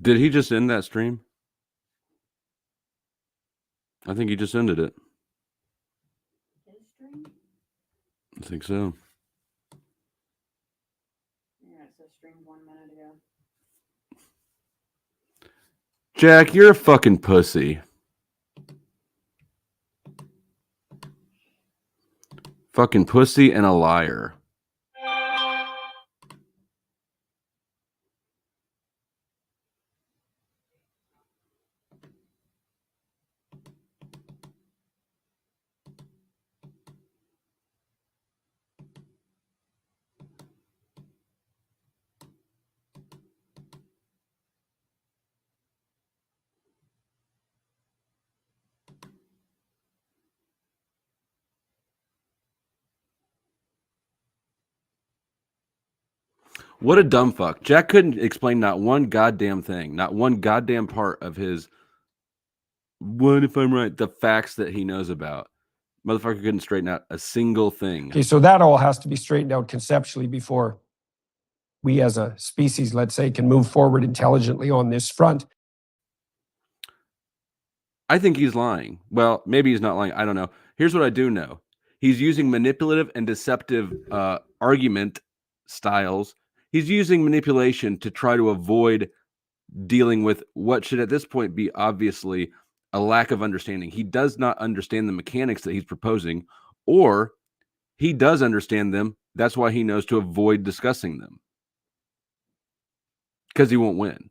Did he just end that stream? I think he just ended it. I think so. Yeah, it says streamed 1 minute ago. Jack, you're a fucking pussy. Fucking pussy and a liar. What a dumb fuck. Jack couldn't explain not one goddamn thing, not one goddamn part of his, what if I'm right, the facts that he knows about. Motherfucker couldn't straighten out a single thing. Okay, so that all has to be straightened out conceptually before we as a species, let's say, can move forward intelligently on this front. I think he's lying. Well, maybe he's not lying. I don't know. Here's what I do know. He's using manipulative and deceptive argument styles. He's using manipulation to try to avoid dealing with what should at this point be obviously a lack of understanding. He does not understand the mechanics that he's proposing, or he does understand them. That's why he knows to avoid discussing them, because he won't win.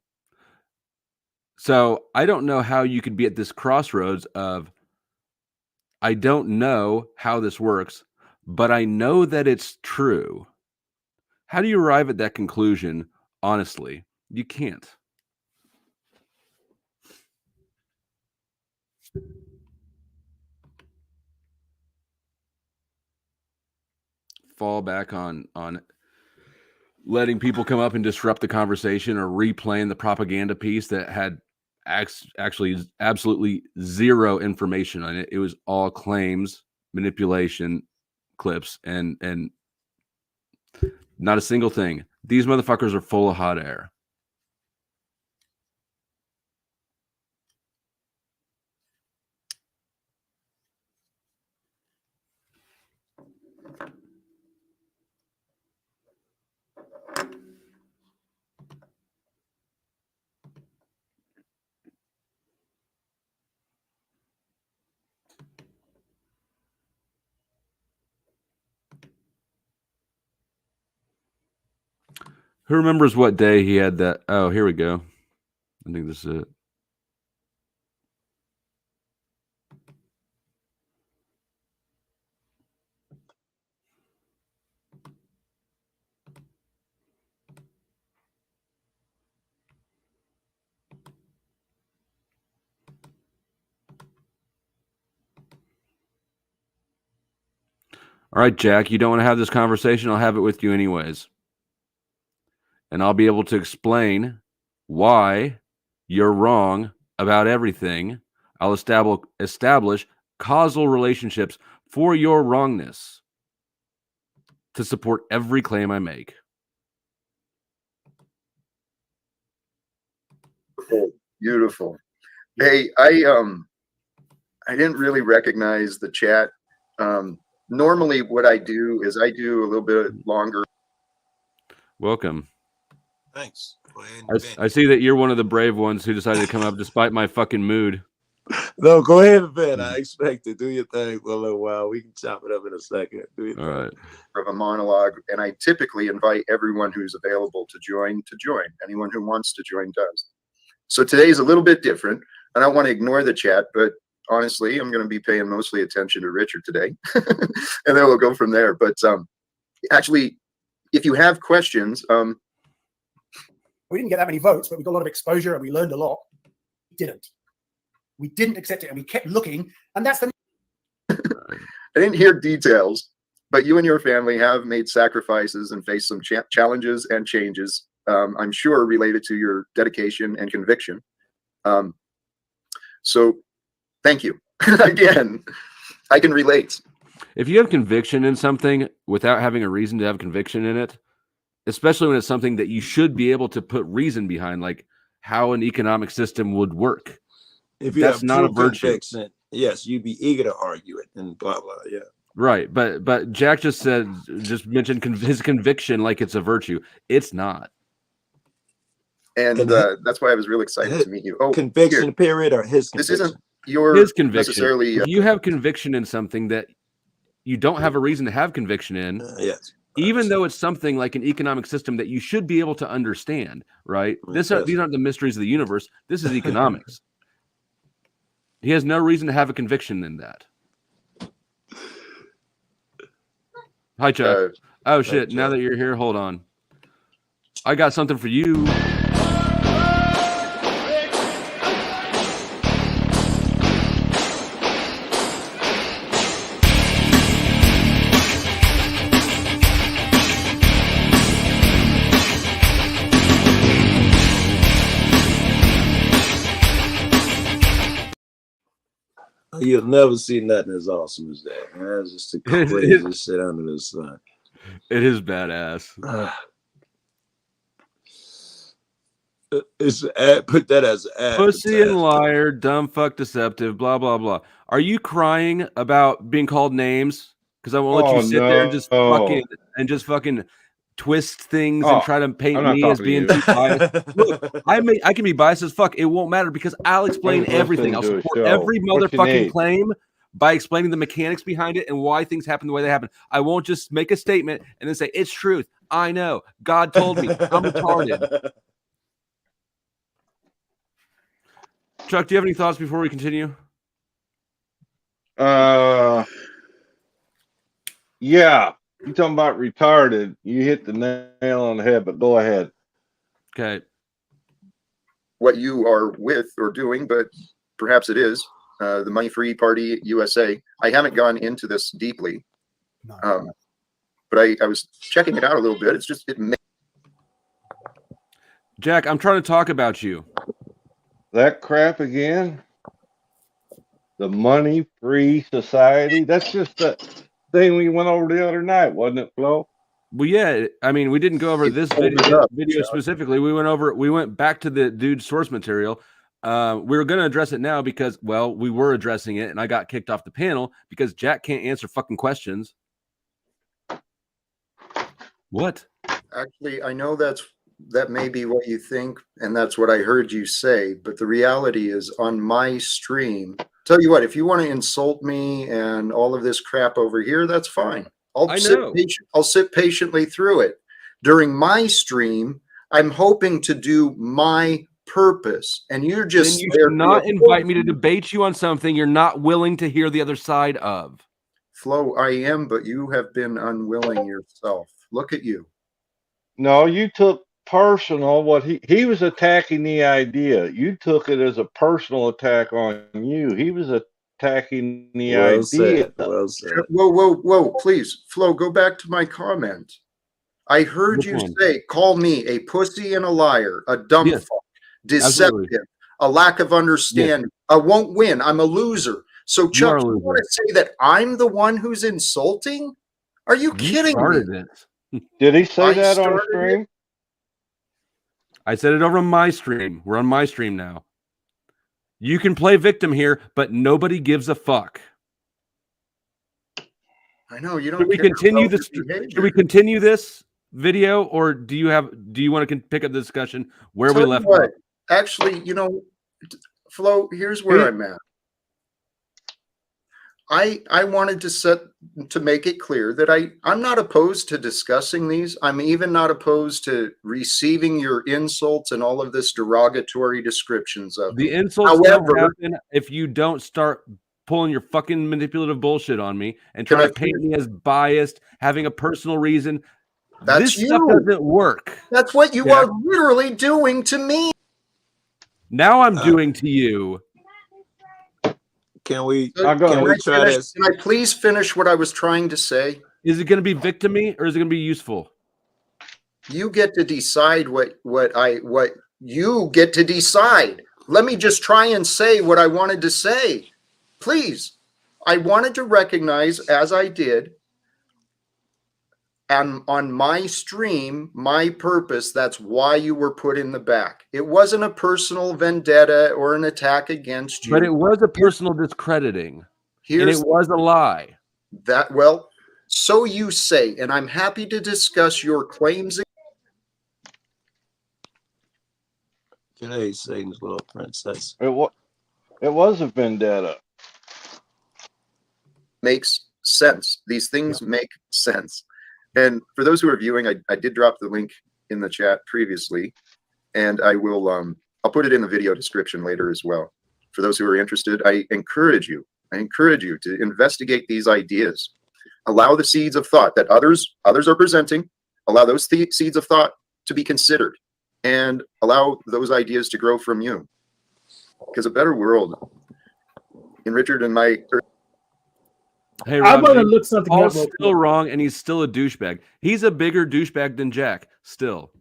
So I don't know how you could be at this crossroads of, I don't know how this works, but I know that it's true. How do you arrive at that conclusion? Honestly, you can't. Fall back on letting people come up and disrupt the conversation, or replaying the propaganda piece that had actually absolutely zero information on it. It was all claims, manipulation, clips, and not a single thing. These motherfuckers are full of hot air. Who remembers what day he had that? Oh, here we go. I think this is it. All right, Jack, you don't want to have this conversation? I'll have it with you anyways. And I'll be able to explain why you're wrong about everything. I'll establish causal relationships for your wrongness to support every claim I make. Beautiful. Hey, I didn't really recognize the chat. Normally what I do is I do a little bit longer. Welcome. Thanks. I see that you're one of the brave ones who decided to come up despite my fucking mood. No, go ahead and vent. I expect it. Do your thing for a little while. We can chop it up in a second. All right. Of a monologue, and I typically invite everyone who's available to join. Anyone who wants to join does. So today's a little bit different. I don't want to ignore the chat, but honestly, I'm going to be paying mostly attention to Richard today, and then we'll go from there. But actually, if you have questions, we didn't get that many votes, but we got a lot of exposure and we learned a lot. We didn't accept it, and we kept looking, and that's the. I didn't hear details, but you and your family have made sacrifices and faced some challenges and changes, I'm sure, related to your dedication and conviction. So thank you. Again, I can relate. If you have conviction in something without having a reason to have conviction in it, especially when it's something that you should be able to put reason behind, like how an economic system would work. If you That's have not a true virtue. conviction, yes, you'd be eager to argue it and blah blah. Yeah. Right, but Jack just mentioned his conviction like it's a virtue. It's not. And And that's why I was real excited to meet you. Oh, conviction here, period or his this conviction? isn't your His conviction. necessarily. If you have conviction in something that you don't have a reason to have conviction in, Yes. even though it's something like an economic system that you should be able to understand, right? These aren't the mysteries of the universe. This is economics. He has no reason to have a conviction in that. Hi, Chuck. Oh, shit. Now that you're here, hold on. I got something for you. You'll never see nothing as awesome as that. That's just the craziest shit under the sun. It is badass. It's put that as Pussy and liar, dumb fuck, deceptive, blah blah blah. Are you crying about being called names? Because I won't let you sit there and just fucking twist things and try to paint me as being too biased. Look, I can be biased as fuck. It won't matter because I'll explain everything. I'll support every motherfucking claim by explaining the mechanics behind it and why things happen the way they happen. I won't just make a statement and then say it's truth. I know. God told me. I'm retarded. Chuck, do you have any thoughts before we continue? Yeah. You talking about retarded? You hit the nail on the head, but go ahead. Okay. What you are with or doing, but perhaps it is the Money Free Party USA. I haven't gone into this deeply, No. but I was checking it out a little bit. It's just Jack, I'm trying to talk about you. That crap again? The Money Free Society? That's just the thing we went over the other night, wasn't it, Flo? Well, yeah. I mean, we didn't go over this video specifically. We went back to the dude's source material. We were going to address it now because, well, we were addressing it, and I got kicked off the panel because Jack can't answer fucking questions. What? actually, I know that may be what you think, and that's what I heard you say, but the reality is on my stream, tell you what, if you want to insult me and all of this crap over here, that's fine. I'll sit patiently through it. During my stream, I'm hoping to do my purpose, and you're just then you should not invite me to debate you on something you're not willing to hear the other side of. Flo, I am, but you have been unwilling yourself. Look at you. No, you took personal what he was attacking the idea. You took it as a personal attack on you. He was attacking the idea. Well said. Whoa, please, Flo, go back to my comment. I heard you say, call me a pussy and a liar, a dumb fuck, deceptive, a lack of understanding. I won't win. I'm a loser. So, Chuck, you want to say that I'm the one who's insulting? Are you kidding me? Did he say that on stream? I said it over on my stream. We're on my stream now. You can play victim here, but nobody gives a fuck. I know you don't. Should we continue this? Should we continue this video, or do you want to pick up the discussion where we left off? Actually, you know, Flo, here's where I'm at. I wanted to make it clear that I'm not opposed to discussing these. I'm even not opposed to receiving your insults and all of this derogatory descriptions of the insults. However, don't happen if you don't start pulling your fucking manipulative bullshit on me and try to paint me as biased, having a personal reason. This stuff doesn't work. That's what you are literally doing to me. Now I'm doing to you. Can we try this? Can I please finish what I was trying to say? Is it going to be victim-y or is it going to be useful? You get to decide what you get to decide. Let me just try and say what I wanted to say. Please. I wanted to recognize, as I did, And on my stream, my purpose, that's why you were put in the back. It wasn't a personal vendetta or an attack against you. But it was a personal discrediting. And Here's it was a lie. that, well, so you say, and I'm happy to discuss your claims. G'day, Satan's little princess. It was a vendetta. Makes sense. These things make sense. And for those who are viewing, I did drop the link in the chat previously, and I will I'll put it in the video description later as well. For those who are interested, I encourage you to investigate these ideas. Allow the seeds of thought that others are presenting, allow those seeds of thought to be considered, and allow those ideas to grow from you. Because a better world, in Richard and my... Hey, I'm Rob, gonna look something up. Paul's real still quick. wrong, and he's still a douchebag. He's a bigger douchebag than Jack, still.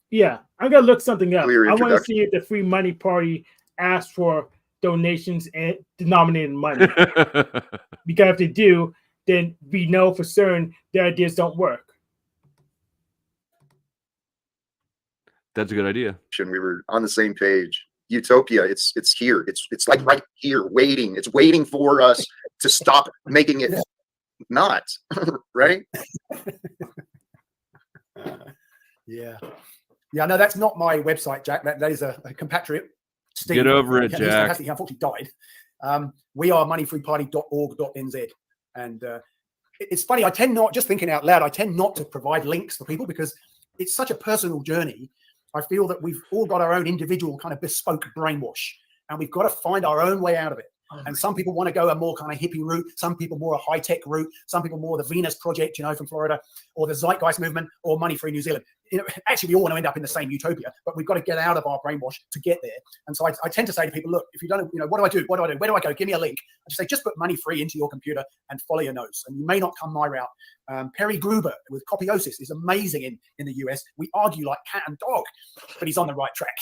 Yeah, I'm gonna look something up. Clear I want to introduction. see if the Free Money Party asked for donations and denominated money. Because if they do, then we know for certain their ideas don't work. That's a good idea. We were on the same page. Utopia, it's here. It's like right here, waiting. It's waiting for us to stop making it not, right? Yeah. Yeah, no, that's not my website, Jack. That is a compatriot. Steve, Get over it, he's Jack. fantastic. He unfortunately died. We are moneyfreeparty.org.nz. And it's funny, I tend not, just thinking out loud, I tend not to provide links for people because it's such a personal journey. I feel that we've all got our own individual kind of bespoke brainwash, and we've got to find our own way out of it. And some people want to go a more kind of hippie route. Some people more a high-tech route. Some people more the Venus Project, from Florida, or the Zeitgeist movement, or Money Free New Zealand. Actually, we all want to end up in the same utopia, but we've got to get out of our brainwash to get there. And so I tend to say to people, look, if you don't, what do I do? What do I do? Where do I go? Give me a link. I just say, just put Money Free into your computer and follow your nose. And you may not come my route. Perry Gruber with Copiosis is amazing in the US. We argue like cat and dog, but he's on the right track.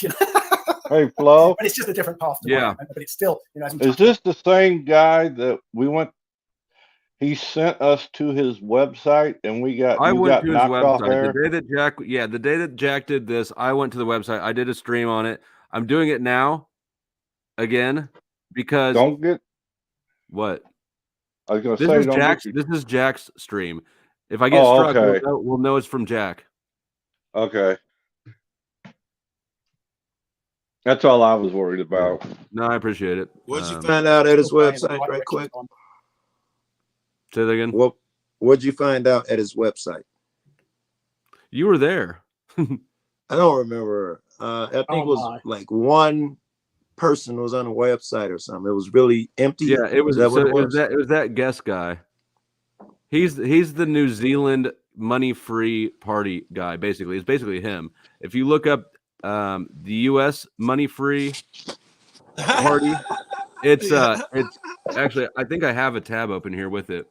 Hey, Flo. But it's just a different path to Yeah. mine, but it's still, as we Is touched this the same guy that we went? He sent us to his website, and we got I went to his knocked off website there. the day that Jack did this. I went to the website. I did a stream on it. I'm doing it now again because Don't get. what? I was gonna This say is don't Jack's. get. This is Jack's stream. If I get Oh, struck, okay. we'll know it's from Jack. Okay. That's all I was worried about. No, I appreciate it. What'd you find out at his website, right quick? Say that again. What'd you find out at his website? You were there. I don't remember. I think it was like one person was on the website or something. It was really empty. Yeah, it was. Is that what So it was? it was that guest guy. He's the New Zealand Money Free Party guy. Basically, it's basically him. If you look up the U.S. Money Free Party, it's actually, I think I have a tab open here with it.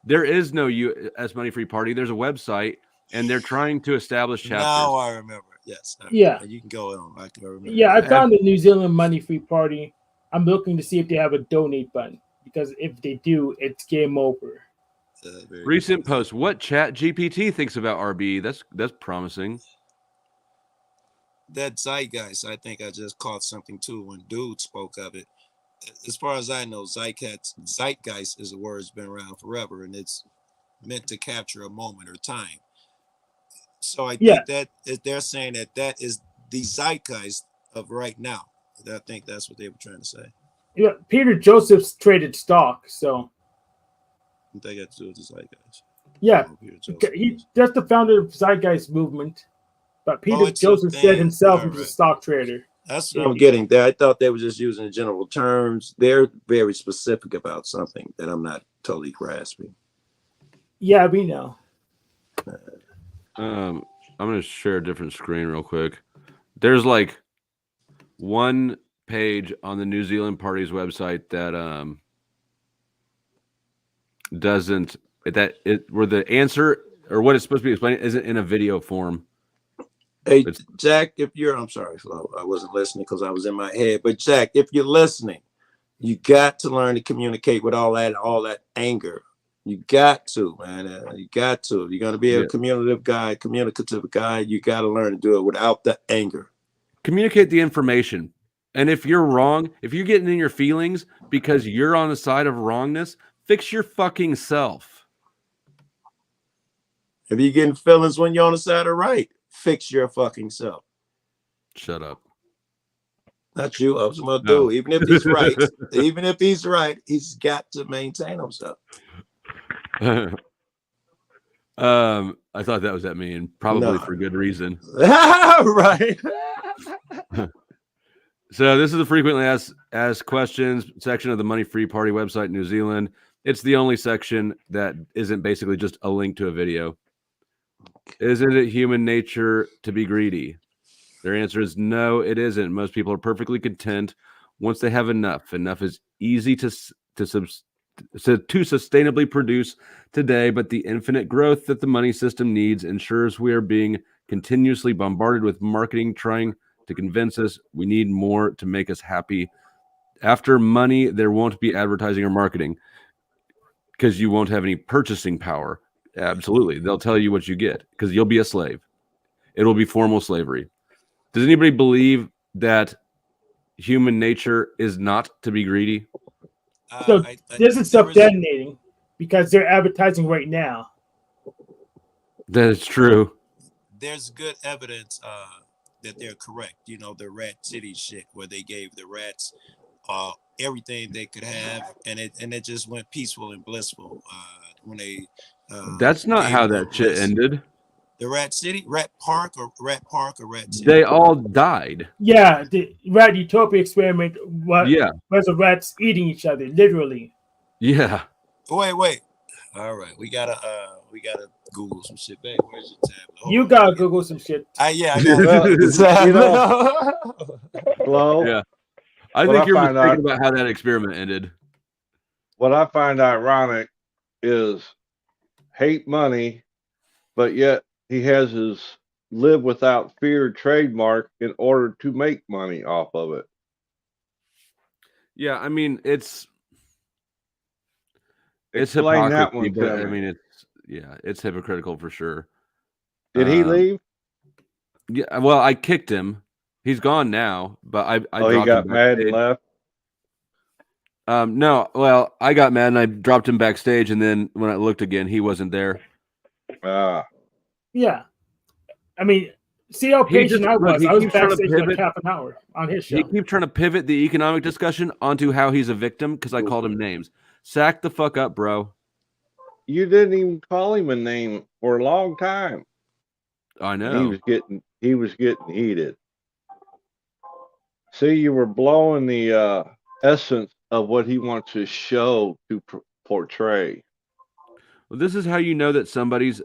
There is no U.S. Money Free Party. There's a website, and they're trying to establish chapters. Now I remember. Yes. Yeah. You can go on. I can remember. Yeah, I found the New Zealand Money Free Party. I'm looking to see if they have a donate button, because if they do, it's game over. Recent post: what Chat GPT thinks about RB? That's promising. That Zeitgeist, I think I just caught something too when Dude spoke of it. As far as I know, Zeitgeist is a word that's been around forever, and it's meant to capture a moment or time. So I think that they're saying that is the zeitgeist of right now. I think that's what they were trying to say. Yeah, Peter Joseph's traded stock, so What they got to do with the zeitgeist? yeah, Peter Joseph. that's the founder of the Zeitgeist movement. But Peter it's a Joseph thing. said himself he was a Alright. stock trader. That's Yeah. what I'm getting there. I thought they were just using general terms. They're very specific about something that I'm not totally grasping. Yeah, we know. I'm gonna share a different screen real quick. There's like one page on the New Zealand Party's website that doesn't where the answer or what it's supposed to be explaining isn't in a video form. Hey, Jack, I'm sorry, Flo, I wasn't listening because I was in my head. But Jack, if you're listening, you got to learn to communicate with all that anger You got to, man. You got to. If you're gonna be a Yeah. communicative guy, you got to learn to do it without the anger. Communicate the information. And if you're wrong, if you're getting in your feelings because you're on the side of wrongness, fix your fucking self. If you're getting feelings when you're on the side of right, fix your fucking self. Shut up. Not you. I was gonna No. do. Even if he's right, he's got to maintain himself. I thought that was that mean, probably No. for good reason. Right. So this is the frequently asked questions section of the Money Free Party website in New Zealand. It's the only section that isn't basically just a link to a video. Isn't it human nature to be greedy? Their answer is no, it isn't. Most people are perfectly content once they have enough. Enough is easy to sustainably produce today, but the infinite growth that the money system needs ensures we are being continuously bombarded with marketing trying to convince us we need more to make us happy. After money, there won't be advertising or marketing because you won't have any purchasing power. Absolutely. They'll tell you what you get because you'll be a slave. It'll be formal slavery. Does anybody believe that human nature is not to be greedy? So this is there self-detonating because they're advertising right now. That is true. There's good evidence that they're correct. You know, the Rat City shit where they gave the rats everything they could have, and it just went peaceful and blissful when they. That's not gave how the that shit rest- ended. The Rat City, Rat Park, or Rat City. They all died. Yeah, the rat utopia experiment was the rats eating each other, literally. Yeah. Wait. All right, we gotta Google some shit. Babe, where's your tablet? You gotta Google some shit. I got Well, Yeah. I What think I you're find mistaken about how that experiment ended. what I find ironic is hate money, but yet he has his live without fear trademark in order to make money off of it. Yeah, I mean it's Explain that hypocrisy, one but to I me. mean it's hypocritical for sure. Did he leave? Yeah, well, I kicked him. He's gone now, but I He dropped got him mad and backstage. left. No, well, I got mad and I dropped him backstage, and then when I looked again, he wasn't there. Yeah. I mean, see how patient I was. I was backstage for like half an hour on his show. He keeps trying to pivot the economic discussion onto how he's a victim because I called him names. Sack the fuck up, bro. You didn't even call him a name for a long time. I know. He was getting heated. See, you were blowing the essence of what he wants his show to portray. Well, this is how you know that somebody's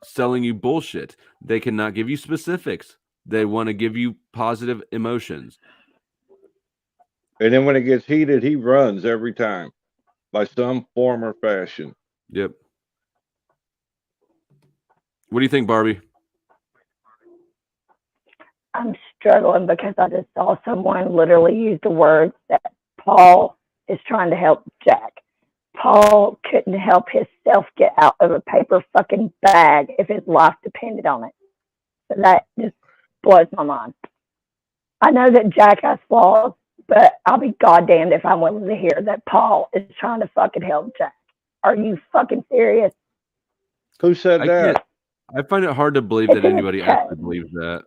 selling you bullshit. They cannot give you specifics. They want to give you positive emotions. And then when it gets heated, he runs every time by some form or fashion. Yep. What do you think, Barbie? I'm struggling because I just saw someone literally use the words that Paul is trying to help Jack. Paul couldn't help himself get out of a paper fucking bag if his life depended on it. So that just blows my mind. I know that Jack has flaws, but I'll be goddamned if I'm willing to hear that Paul is trying to fucking help Jack. Are you fucking serious? Who said that? I find it hard to believe that anybody actually believes that.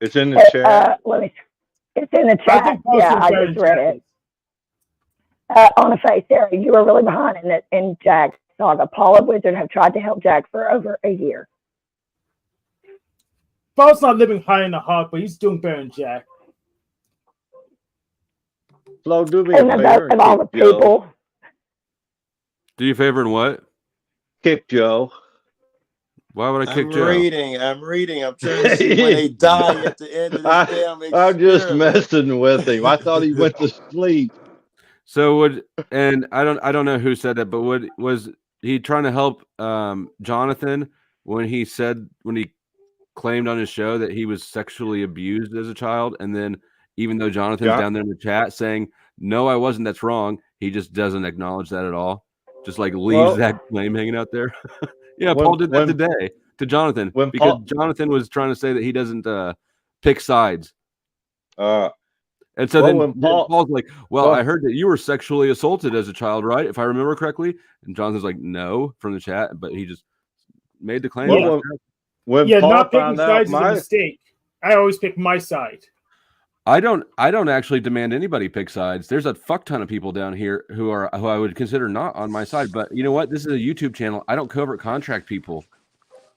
It's in the chat. It's in the chat. Yeah, I just read it. On a face there, you were really behind in Jack's saga. Paul and Wizard have tried to help Jack for over a year. Paul's not living high in the hog, but he's doing better than Jack. Flo, do me a And favor. of all the people. Do you favor in what? Kick Joe. Why would I kick Joe? I'm reading. I'm trying to see when they die at the end of this damn experiment. I'm just messing with him. I thought he went to sleep. So I don't know who said that, but was he trying to help Jonathan when he claimed on his show that he was sexually abused as a child, and then even though Jonathan's down there in the chat saying, "No, I wasn't, that's wrong," he just doesn't acknowledge that at all. Just like leaves Well- that claim hanging out there. Yeah, When- Paul did that when- today to Jonathan when because Paul- Jonathan was trying to say that he doesn't pick sides. And so Well, then when Paul- Paul's like, well, well- I heard that you were sexually assaulted as a child, right? If I remember correctly. And Jonathan's like, no, from the chat, but he just made the claim. Well, when Yeah, Paul not picking found out sides is a my mistake. I always pick my side. I don't actually demand anybody pick sides. There's a fuck ton of people down here who I would consider not on my side. But you know what? This is a YouTube channel. I don't covert contract people.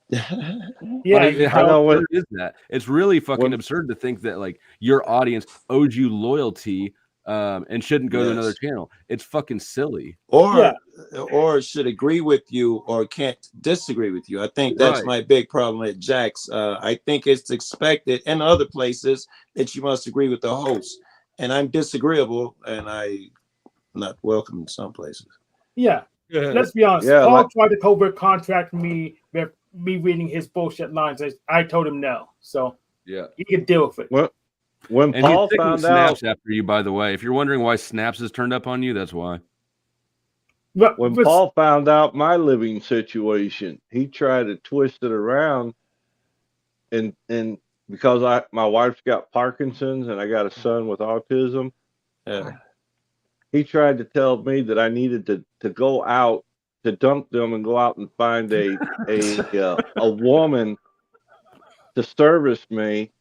Yeah, Like, you how know what- absurd is that? It's really fucking When- absurd to think that like your audience owes you loyalty and shouldn't go to another Yes. channel. It's fucking silly. Or should agree with you or can't disagree with you. I think that's Right. my big problem at Jack's. I think it's expected in other places that you must agree with the host, and I'm disagreeable and I'm not welcome in some places. Yeah. Let's be honest. Yeah, Paul like- tried to covert contract me with me reading his bullshit lines. I told him no, so Yeah. he can deal with it. when And Paul he's taking found out snaps after you, by the way. If you're wondering why Snaps has turned up on you, that's why. But, when but- Paul found out my living situation, he tried to twist it around, and because my wife's got Parkinson's and I got a son with autism, he tried to tell me that I needed to go out to dump them and go out and find a woman to service me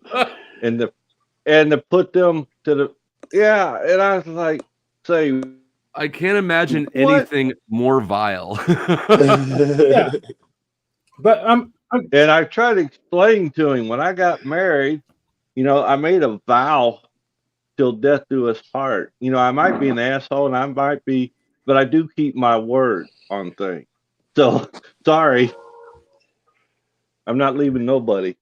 and to put them to the and I was like, say, I can't imagine What? anything more vile. yeah. But and I tried to explain to him when I got married, I made a vow till death do us part. I might be an asshole and I might be, but I do keep my word on things. So sorry, I'm not leaving nobody.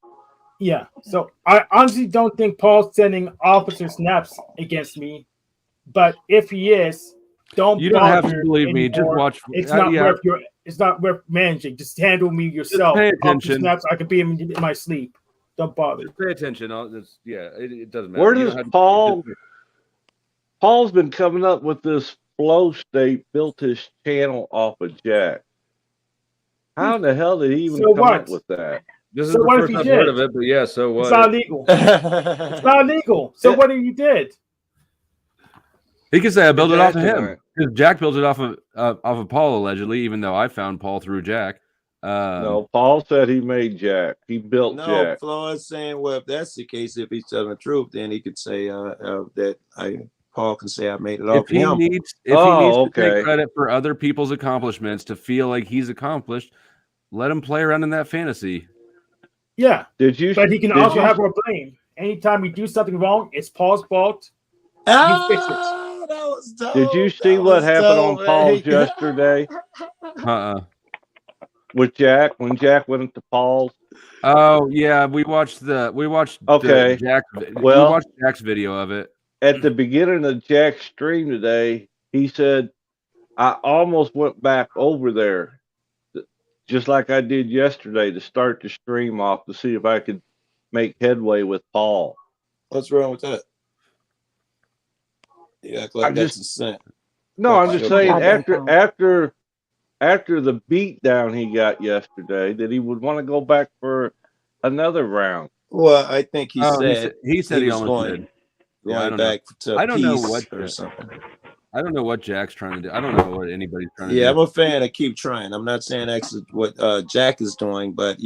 yeah. So I honestly don't think Paul's sending officer snaps against me. But if he is, don't You don't have to bother believe me. Just anymore. watch. It's not yeah. worth it's not worth managing. Just handle me yourself. pay Officer attention. snaps, I could be in my sleep. Don't bother. Just pay attention. It doesn't matter. Where You does don't have to- Paul's been coming up with this flow state, built his channel off of Jack. How in the hell did he even So come what? up with that? This is So the what if first he I've did? heard of it, but yeah. So what? It's not legal. It's not legal. So what if you did? He can say I built it off of Jack him doing because Jack built it off of Paul allegedly, even though I found Paul through Jack. No, Paul said he made Jack. He built No, Jack. Flo is saying, well, if that's the case, if he's telling the truth, then he could say that Paul can say I made it off If he him. needs to okay. take credit for other people's accomplishments to feel like he's accomplished, let him play around in that fantasy. Yeah. Did you? But he can did also you- have more blame. Anytime we do something wrong, it's Paul's fault. Oh, fix it. that was dope. Did you see That what was happened dope, on Paul's man. yesterday Uh-uh. with Jack when Jack went to Paul's? Oh yeah, we watched Okay. we Well- watched Jack's video of it. At the beginning of Jack's stream today, he said, I almost went back over there, just like I did yesterday, to start the stream off to see if I could make headway with Paul. What's wrong with that? You act like I that's just- a sin. No, I'm just Okay. saying Okay. after the beat down he got yesterday, that he would want to go back for another round. Well, I think he Oh, said he said he was almost going, did. Yeah, I going don't know. back to I don't know peace what or the- something. I don't know what Jack's trying to do. I don't know what anybody's trying to Yeah, do. I'm a fan of keep trying. I'm not saying that's what Jack is doing, but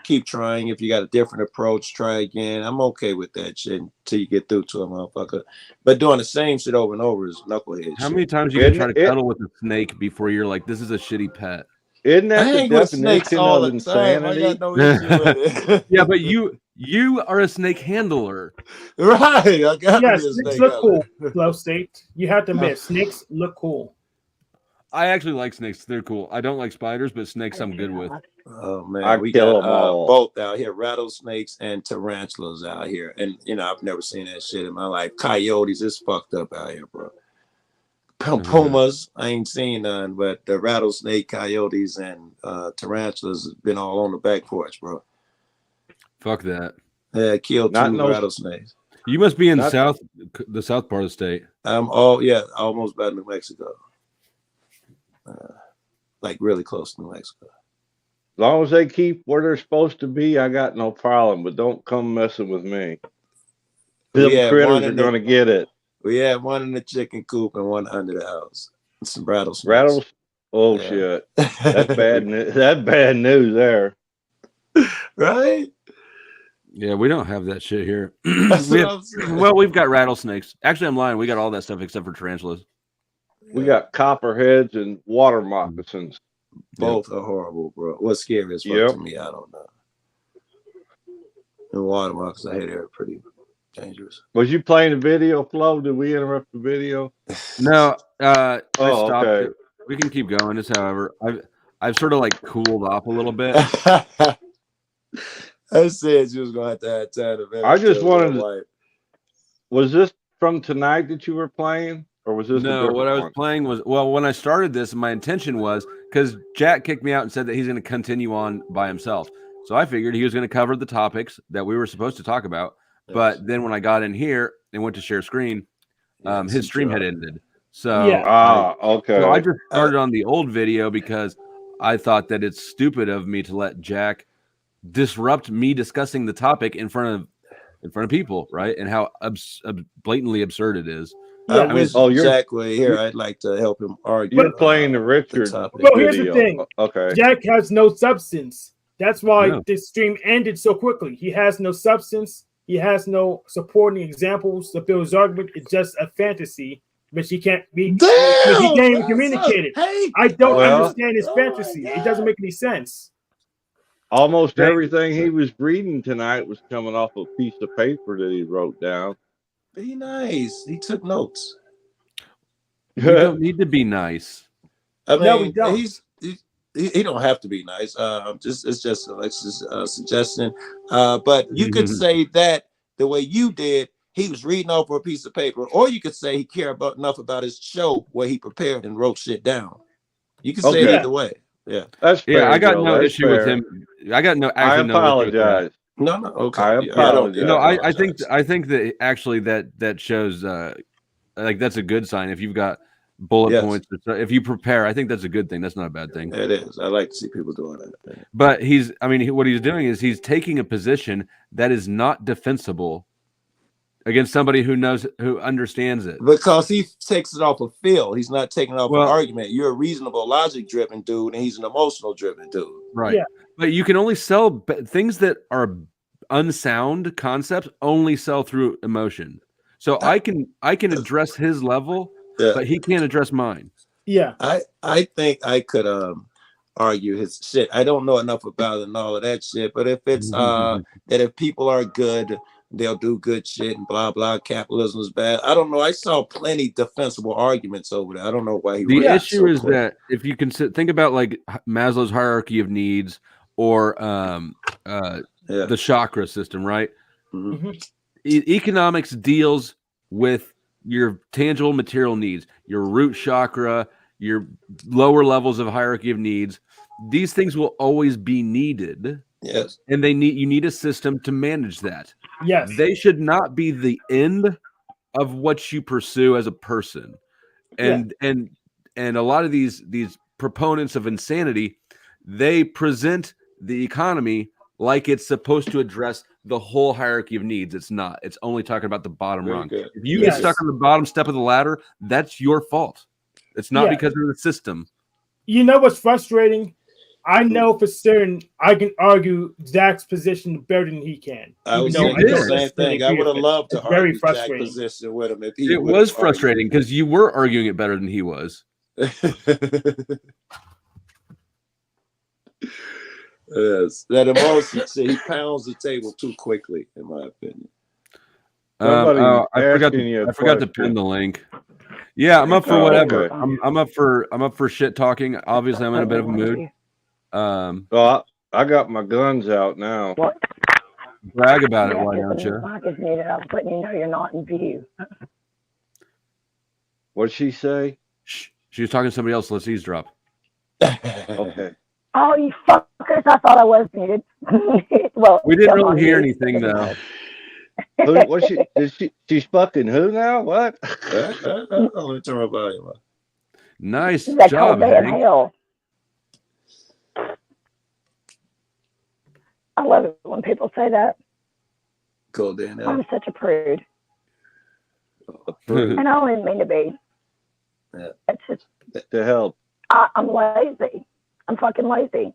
keep trying. If you got a different approach, try again. I'm okay with that shit until you get through to a motherfucker. But doing the same shit over and over is knucklehead How shit. many times you gonna Isn't try to it- cuddle with a snake before you're like, this is a shitty pet? Isn't that I the hang with snakes definition all of the time. I insanity? got no issue with it. Yeah, but you are a snake handler. Right. I got Yeah, to be a snakes snake look handler. cool. Flow state. You have to admit, snakes look cool. I actually like snakes. They're cool. I don't like spiders, but snakes I'm good with. Oh man, I we kill got 'em all. both out here, rattlesnakes and tarantulas out here, and I've never seen that shit in my life. Coyotes is fucked up out here, bro. Pumas, I ain't seen none, but the rattlesnake, coyotes, and tarantulas has been all on the back porch, bro. Fuck that. Yeah, killed Not two no- rattlesnakes. You must be in Not- the south part of the state. I'm almost by New Mexico. like really close to New Mexico. As long as they keep where they're supposed to be, I got no problem. But don't come messing with me. We Them had one critters are in the, going to get it. we had one in the chicken coop and one under the house. And some rattlesnakes. Rattles. Oh Yeah. shit! That's bad. That's bad news there. Right? Yeah, we don't have that shit here. That's We what have- I'm saying. well, we've got rattlesnakes. Actually, I'm lying. We got all that stuff except for tarantulas. We got copperheads and water moccasins. Both are horrible, bro. What's scary as fuck Yep. to me, I don't know. And water marks, I hear they're pretty dangerous. Was you playing the video, Flo? Did we interrupt the video? No, I Oh, stopped okay. it. We can keep going. Just however, I've sort of like cooled off a little bit. I said you was gonna have to have time to I just tell wanted my to- wife. Was this from tonight that you were playing, or was this a No, different what I was one? playing was, well, when I started this, my intention was because Jack kicked me out and said that he's going to continue on by himself. So I figured he was going to cover the topics that we were supposed to talk about. But then when I got in here and went to share screen, Yes, his stream had sure. ended. So, Yeah. Ah, okay. so I just started on the old video because I thought that it's stupid of me to let Jack disrupt me discussing the topic in front of people, right? And how blatantly absurd it is. Yeah. I wish Oh, you're- Jack were here. I'd like to help him argue. You're playing the Richard topic. Well, here's the video. thing. Okay. Jack has no substance. That's why No. this stream ended so quickly. He has no substance. He has no supporting examples to build his argument. It's just a fantasy, which he can't be. He can't even communicate it. Hey, I don't Well- understand his Oh my fantasy. It doesn't make any sense. Almost Thank- everything he was reading tonight was coming off a piece of paper that he wrote down. be nice. He took notes. You don't need to be nice. I mean, No, we don't. He don't have to be nice. It's just Alexis' suggestion. But you could say that the way you did. He was reading off a piece of paper, or you could say he cared enough about his show where he prepared and wrote shit down. You can say it Okay. either way. Yeah. That's fair. Yeah, I got Joe. no That's issue with fair. him. I got no. I Actually, no issue with that. apologize. No. Okay. I Yeah, apologize. No, I apologize. think that actually that shows like that's a good sign if you've got bullet Yes. points. If you prepare, I think that's a good thing. That's not a bad thing. It is. I like to see people doing that. But what he's doing is he's taking a position that is not defensible against somebody who understands it. Because he takes it off a feel. He's not taking it off Well- an argument. You're a reasonable, logic-driven dude, and he's an emotional-driven dude. Right. Yeah. But you can only sell things that are unsound concepts only sell through emotion. So I can address his level, Yeah. but he can't address mine. Yeah. I think I could argue his shit. I don't know enough about it and all of that shit, but if it's that if people are good, they'll do good shit and blah blah. Capitalism is bad. I don't know. I saw plenty defensible arguments over there. I don't know why he. The ran issue so is quick. that if you can think about like Maslow's hierarchy of needs or Yeah. the chakra system, right? Mhm. Economics deals with your tangible material needs, your root chakra, your lower levels of hierarchy of needs. These things will always be needed, Yes. and you need a system to manage that. Yes. They should not be the end of what you pursue as a person. And a lot of these proponents of insanity, they present the economy like it's supposed to address the whole hierarchy of needs. It's not. It's only talking about the bottom Very rung. good. If you Yes. get stuck on the bottom step of the ladder, that's your fault. It's not Yeah. because of the system. You know what's frustrating? I know for certain I can argue Zach's position better than he can. I was Even though saying did. the don't same necessarily thing. I agree would have with it. loved to It's very argue Jack's frustrating. position with him if he. It would've was argued. frustrating because you were arguing it better than he was. Yes, that emotion. See, he pounds the table too quickly, in my opinion. Somebody I forgot asking you a to pin question. the link. Yeah, I'm up for Oh, whatever. okay. I'm up for shit talking. Obviously, I'm in a bit of a mood. Well, I got my guns out now. What? Brag about it, Yeah, why if don't the you? mic is muted, I was letting you know you're not in view. What'd she say? Shh. She was talking to somebody else. Let's eavesdrop. Okay. Oh, you fuckers! I thought I was muted. Well, We didn't still really not hear muted. anything though. Who, what she's fucking who now? What? Let me turn my volume up. Nice That job, cold day in Hank. hell. I love it when people say that. Cool, Danielle. I'm such a prude. Approved. And I don't even mean to be. Yeah. It's just, To help. I'm lazy. I'm fucking lazy.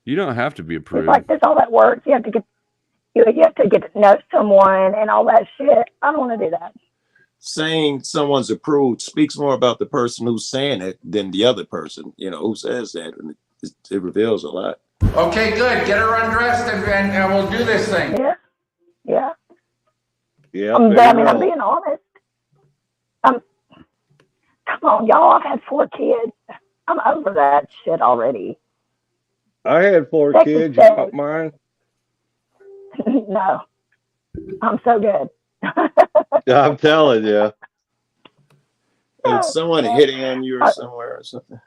You don't have to be a It's prude. like there's all that work. You have to get to know someone and all that shit. I don't want to do that. Saying someone's approved speaks more about the person who's saying it than the other person, you know, who says that. And it reveals a lot. Okay, good. Get her undressed and we'll do this thing. Yeah. Yeah. Yeah. I'm being honest. Come on, y'all. I've had 4 kids. I'm over that shit already. I had 4 Second kids. You day. want mine? No. I'm so good. I'm telling you. And someone hitting on you or somewhere or something.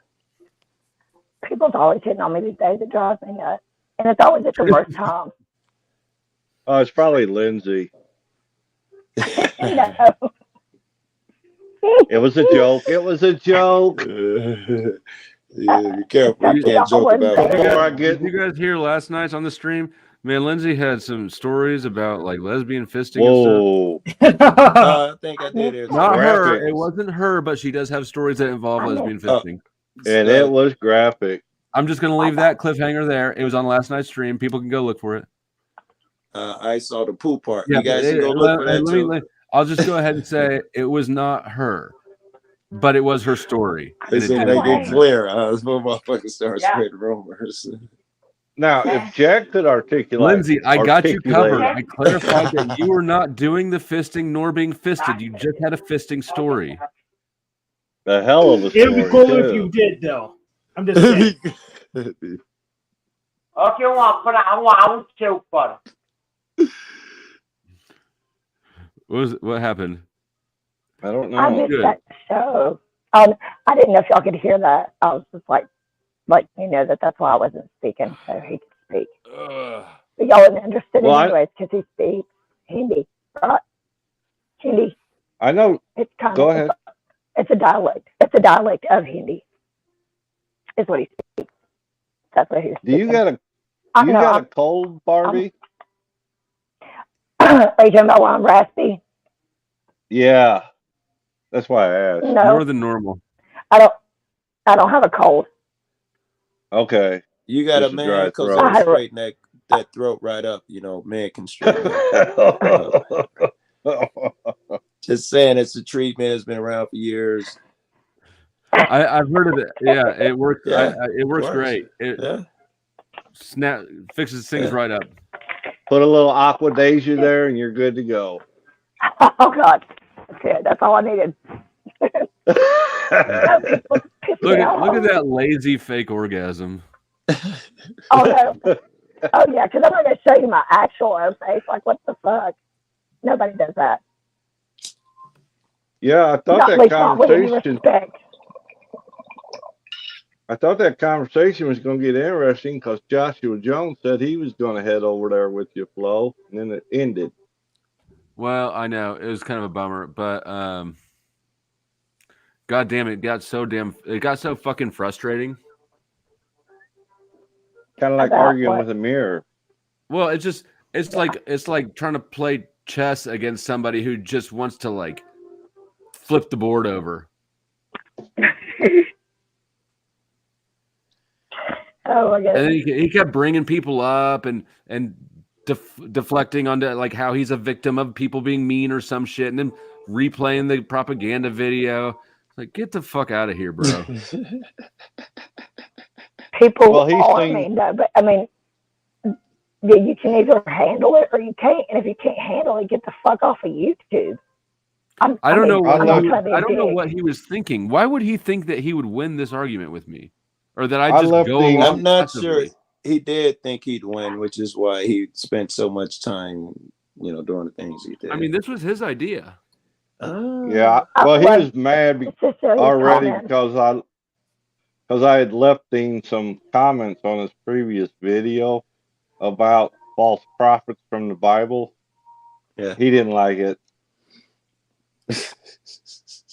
People's always hitting on me these days. It drives me nuts. And it's always at the worst time. Oh, it's probably Lindsay. No. It was a joke. It was a joke. Yeah, be careful. You can't joke about Before I Did get you guys hear last night on the stream? Man, Lindsay had some stories about like lesbian fisting and stuff. whoa. I think I did hear Not something. her. Graphic. It wasn't her, but she does have stories that involve lesbian fisting. And it was graphic. I'm just going to leave that cliffhanger there. It was on last night's stream. People can go look for it. I saw the poo part. Yeah, You guys but can go look for that too. I'll just go ahead and say it was not her, but it was her story. They said they get clear. Before motherfuckers start spreading rumors. Now, if Jack could articulate, Lindsay, I got you covered. articulate- I clarified that you were not doing the fisting nor being fisted. You just had a fisting story. The hell of a story. It'd be cool too. if you did, though. I'm just saying. Okay, I too, but What happened? I don't I know. missed that show. I didn't know if y'all could hear that. I was just like that's why I wasn't speaking, so he could speak. But y'all wasn't interested Well, anyways because he speaks Hindi, right? Hindi. I know. It's kind Go of ahead. It's a dialect. It's a dialect of Hindi. Is what he speaks. That's what he's Do you got a cold, Barbie? Are you talking about why I'm raspy? Yeah. That's why I asked. No, More than normal. I don't have a cold. Okay. You got Just a a man dry because throat. I'll straighten that throat right up. You know, man can straighten it up. Just saying, it's a treatment. It's been around for years. I've heard of it. Yeah, it works. Yeah, it works works. great. It fixes things right up. Put a little aquadasia there and you're good to go. Oh God, that's it. That's all I needed. Look at that lazy fake orgasm. Oh no. Oh yeah, because I'm going to show you my actual face. Like, what the fuck? Nobody does that. Yeah, I thought Not that least not with any conversation. respect. I thought that conversation was going to get interesting because Joshua Jones said he was going to head over there with you, Flo, and then it ended. Well, I know it was kind of a bummer, but God damn it, it got so fucking frustrating. Kind of like About arguing what? with a mirror. Well, it's like trying to play chess against somebody who just wants to like flip the board over. Oh my God. And then he kept bringing people up and deflecting onto like how he's a victim of people being mean or some shit, and then replaying the propaganda video. Like, get the fuck out of here, bro. People Well, he's are saying- mean though, but I mean, yeah, you can either handle it or you can't. And if you can't handle it, get the fuck off of YouTube. I don't know I'm not trying to be a I don't know dick. what he was thinking. Why would he think that he would win this argument with me, or that I I just left go the- along I'm not passively? sure. He did think he'd win, which is why he spent so much time, you know, doing the things he did. I mean, this was his idea. Yeah. Well, he well, was mad It's just so he's already commenting. because I had left him some comments on his previous video about false prophets from the Bible. Yeah. He didn't like it.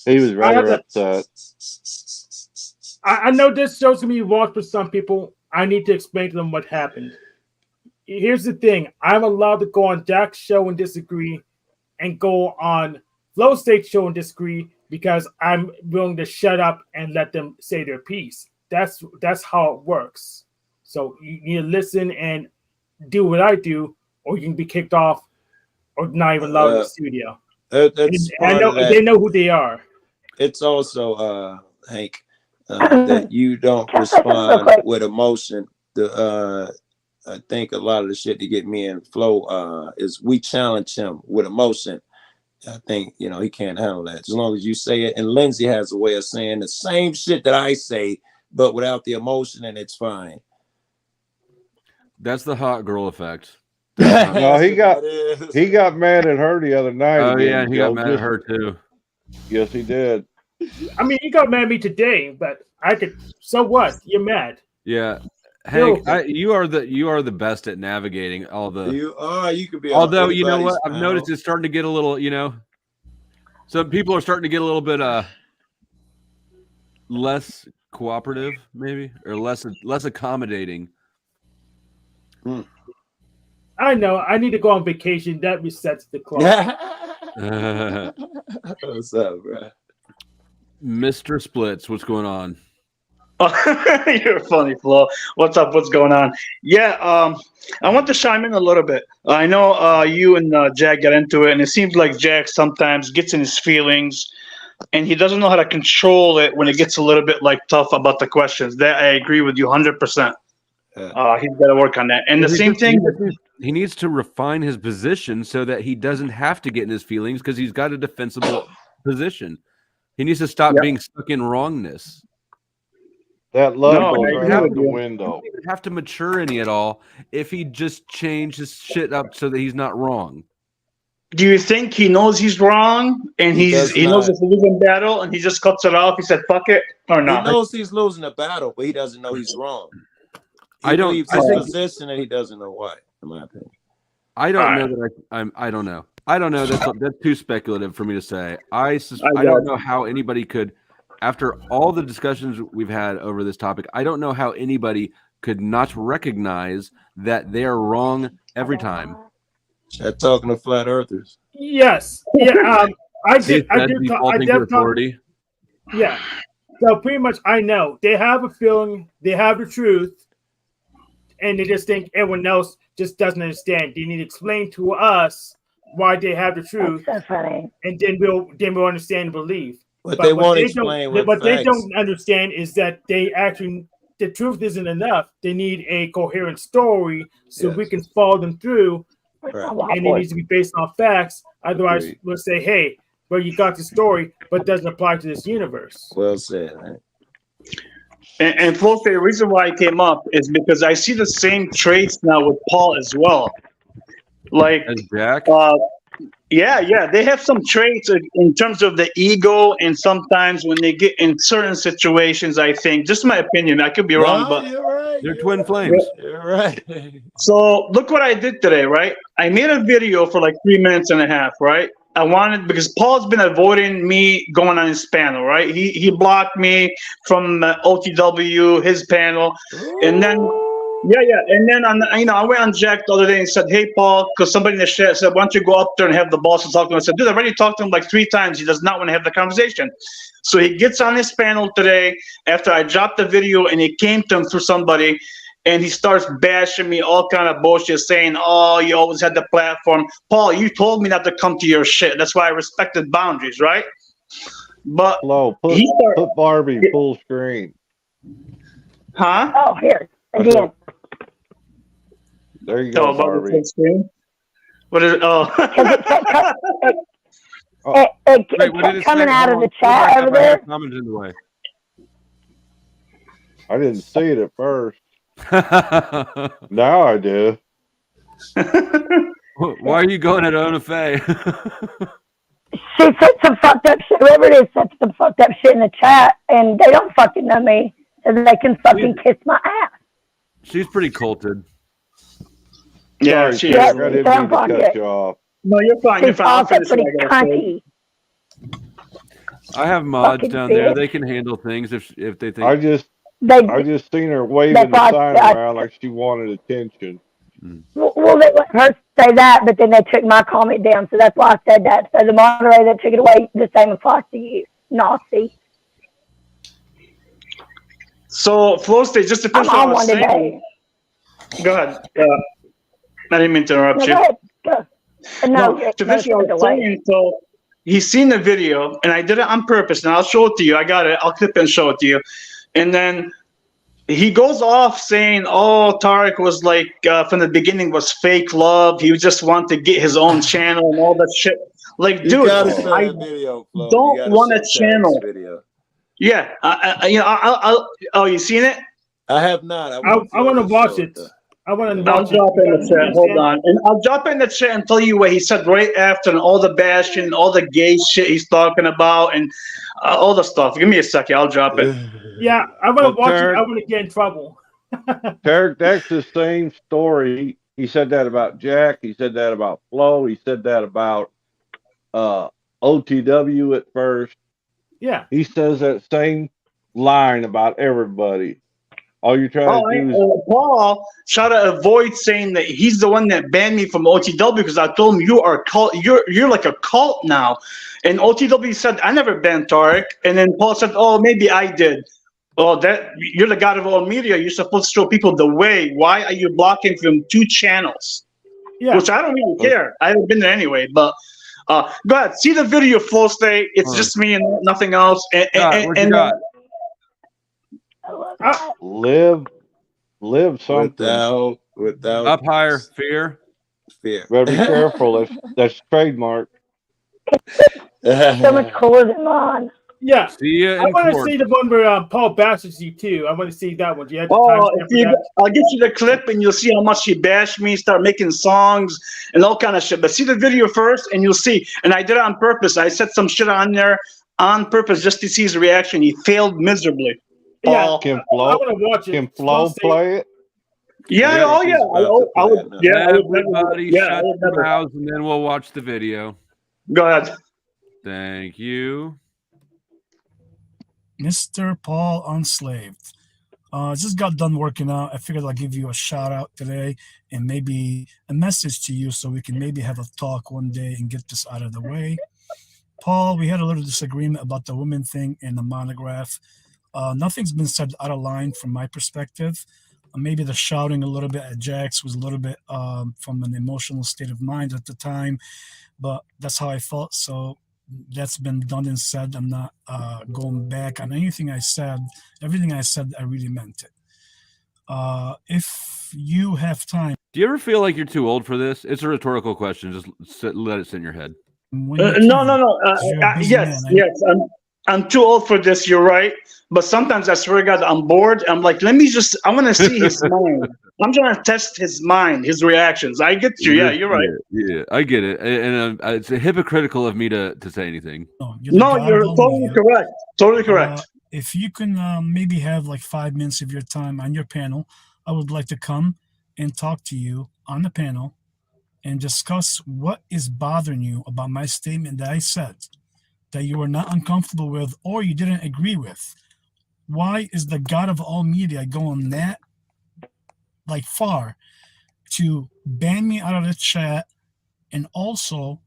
He was rather upset. I know this show's gonna be watched for some people. I need to explain to them what happened. here's the thing. I'm allowed to go on Jack's show and disagree, and go on Flow State show and disagree because I'm willing to shut up and let them say their piece. That's how it works. So you need to listen and do what I do, or you can be kicked off or not even allowed in the studio. That's I know they know who they are. It's also Hank that you don't respond with emotion. I think a lot of the shit to get me in flow is we challenge him with emotion. I think he can't handle that. As long as you say it, and Lindsay has a way of saying the same shit that I say, but without the emotion, and it's fine. That's the hot girl effect. No, he got mad at her the other night. Oh again, yeah, and he Joe. got mad at her too. Yes, he did. I mean, he got mad at me today, but I could. So what? You're mad. Yeah, Hank, you are the best at navigating all the. You could be. Although you know what, I've noticed it's starting to get a little. Some people are starting to get a little bit less cooperative, maybe, or less accommodating. I know. I need to go on vacation. That resets the clock. What's up, bro? Mr. Splits, what's going on? You're funny, Flo. What's up? What's going on? Yeah, I want to chime in a little bit. I know you and Jack got into it, and it seems like Jack sometimes gets in his feelings, and he doesn't know how to control it when it gets a little bit tough about the questions. That I agree with you 100%. He's got to work on that. And the same thing. He needs to refine his position so that he doesn't have to get in his feelings because he's got a defensible position. He needs to stop being stuck in wrongness. That love goes out the window. He doesn't have to mature any at all if he just changes shit up so that he's not wrong. Do you think he knows he's wrong and he knows it's a losing battle and he just cuts it off? He said, "Fuck it," or not? He knows he's losing a battle, but he doesn't know he's wrong. I think his position and he doesn't know why. In my opinion, I don't know that I don't know. I don't know. That's too speculative for me to say. I don't know how anybody could, after all the discussions we've had over this topic, I don't know how anybody could not recognize that they are wrong every time. Chat talking to flat earthers. Yes. Yeah. I did defaulting to authority. Yeah. So pretty much, I know they have a feeling, they have the truth, and they just think everyone else just doesn't understand. They need to explain to us why they have the truth, That's so funny. and then we'll understand and believe. But they won't explain what they don't understand is that the truth isn't enough. They need a coherent story so we can follow them through, and it needs to be based on facts. Otherwise, we'll say, "Hey, well, you got the story, but it doesn't apply to this universe." Well said. Right? And Flo, the reason why I came up is because I see the same traits now with Paul as well. As Jack? Yeah, they have some traits in terms of the ego, and sometimes when they get in certain situations, I think, just my opinion, I could be wrong, but you're right. They're twin flames. You're right. So look what I did today, right? I made a video for 3 minutes and a half, right? I wanted, because Paul's been avoiding me going on his panel, right? He blocked me from OTW, his panel, and then and then I went on Jack the other day and said, "Hey, Paul," because somebody in the chat said, "Why don't you go up there and have the boss to talk to him?" I said, "Dude, I've already talked to him 3 times. He does not want to have the conversation." So he gets on his panel today after I dropped the video, and it came to him through somebody. And he starts bashing me, all kind of bullshit, saying, "Oh, you always had the platform." Paul, you told me not to come to your shit. That's why I respected boundaries, right? But put Barbie full screen. Huh? Oh, here again. There you go, Barbie. Full screen? What is it? Oh. It kept coming out of the chat over there. In the way. I didn't see it at first. Now I do. Why are you going at Ona Faye? She said some fucked up shit. Whoever it is said some fucked up shit in the chat, and they don't fucking know me, so they can fucking kiss my ass. She's pretty culted. Yeah, Sorry, she Jack, is. I didn't mean to cut you off. No, you're fine. You're She's fine. also pretty cunty. I have mods Fucking down there. bitch. They can handle things if they think. I just seen her waving the thought sign that- around like she wanted attention. Well, they let her say that, but then they took my comment down, so that's why I said that. So the moderator that took it away, the same applies to you, Nazi. So, Flow State, just to finish I'm what I on was one saying. today. Go ahead. I didn't mean to interrupt No, you. go ahead. Go. No, To no, finish what I it's was away. saying, so he's seen the video, and I did it on purpose, and I'll show it to you. I got it. I'll clip it and show it to you. And then he goes off saying, "Oh, Tarek was like from the beginning was fake love. He just wanted to get his own channel and all that shit." Like, You dude, gotta show I that video, Flo. don't You gotta want a show Tarek's channel. video. Yeah, oh, you seen it? I have not. I want to watch it. I want to I'll watch drop it in the it. chat. Hold on. And I'll drop it in the chat and tell you what he said right after and all the bashing, all the gay shit he's talking about, and all the stuff. Give me a second. I'll drop it. Yeah, I want Well, to watch it. Tarek- I want to get in trouble. Tarek, that's the same story. He said that about Jack. He said that about Flo. He said that about OTW at first. Yeah. He says that same line about everybody. All you're trying to do is Paul try to avoid saying that he's the one that banned me from OTW because I told him you are cult. You're like a cult now, and OTW said I never banned Tarek, and then Paul said, "Oh, maybe I did." Oh, that you're the god of all media. You're supposed to show people the way. Why are you blocking from 2 channels? Yeah. Which I don't really care. I haven't been there anyway, but. Go ahead. See the video, Flow State. It's just me and nothing else. Where'd you got? live something. Without Up higher, fear. Better be careful. That's trademark. So much cooler than mine. Yeah. See ya I in want to court. see the one where Paul bashes you too. I want to see that one. Do you have the Oh, timestamp for that? I'll get you the clip and you'll see how much he bashed me, start making songs and all kind of shit. But see the video first and you'll see. And I did it on purpose. I set some shit on there on purpose just to see his reaction. He failed miserably. Yeah. Can I Flo, want to watch it. can Flo play it? Yeah, oh yeah. I would, yeah, I would Everybody yeah, I shut would your never. mouths and then we'll watch the video. Go ahead. Thank you. Mr. Paul Unslaved. Just got done working out. I figured I'll give you a shout out today and maybe a message to you so we can maybe have a talk one day and get this out of the way. Paul, we had a little disagreement about the women thing and the monograph. Nothing's been said out of line from my perspective. Maybe the shouting a little bit at Jax was a little bit from an emotional state of mind at the time, but that's how I felt. So that's been done and said. I'm not going back on anything I said. Everything I said, I really meant it. If you have time. Do you ever feel like you're too old for this? It's a rhetorical question. Just let it sit in your head. No. Yes. I'm too old for this. You're right. But sometimes I swear to God, I'm bored. I'm like, I want to see his mind. I'm trying to test his mind, his reactions. I get you. Yeah, you're right. Yeah, I get it. And it's hypocritical of me to say anything. You're totally correct. Totally correct. If you can maybe have like 5 minutes of your time on your panel, I would like to come and talk to you on the panel and discuss what is bothering you about my statement that I said that you were not uncomfortable with or you didn't agree with. Why is the God of all media going that like far to ban me out of the chat and also,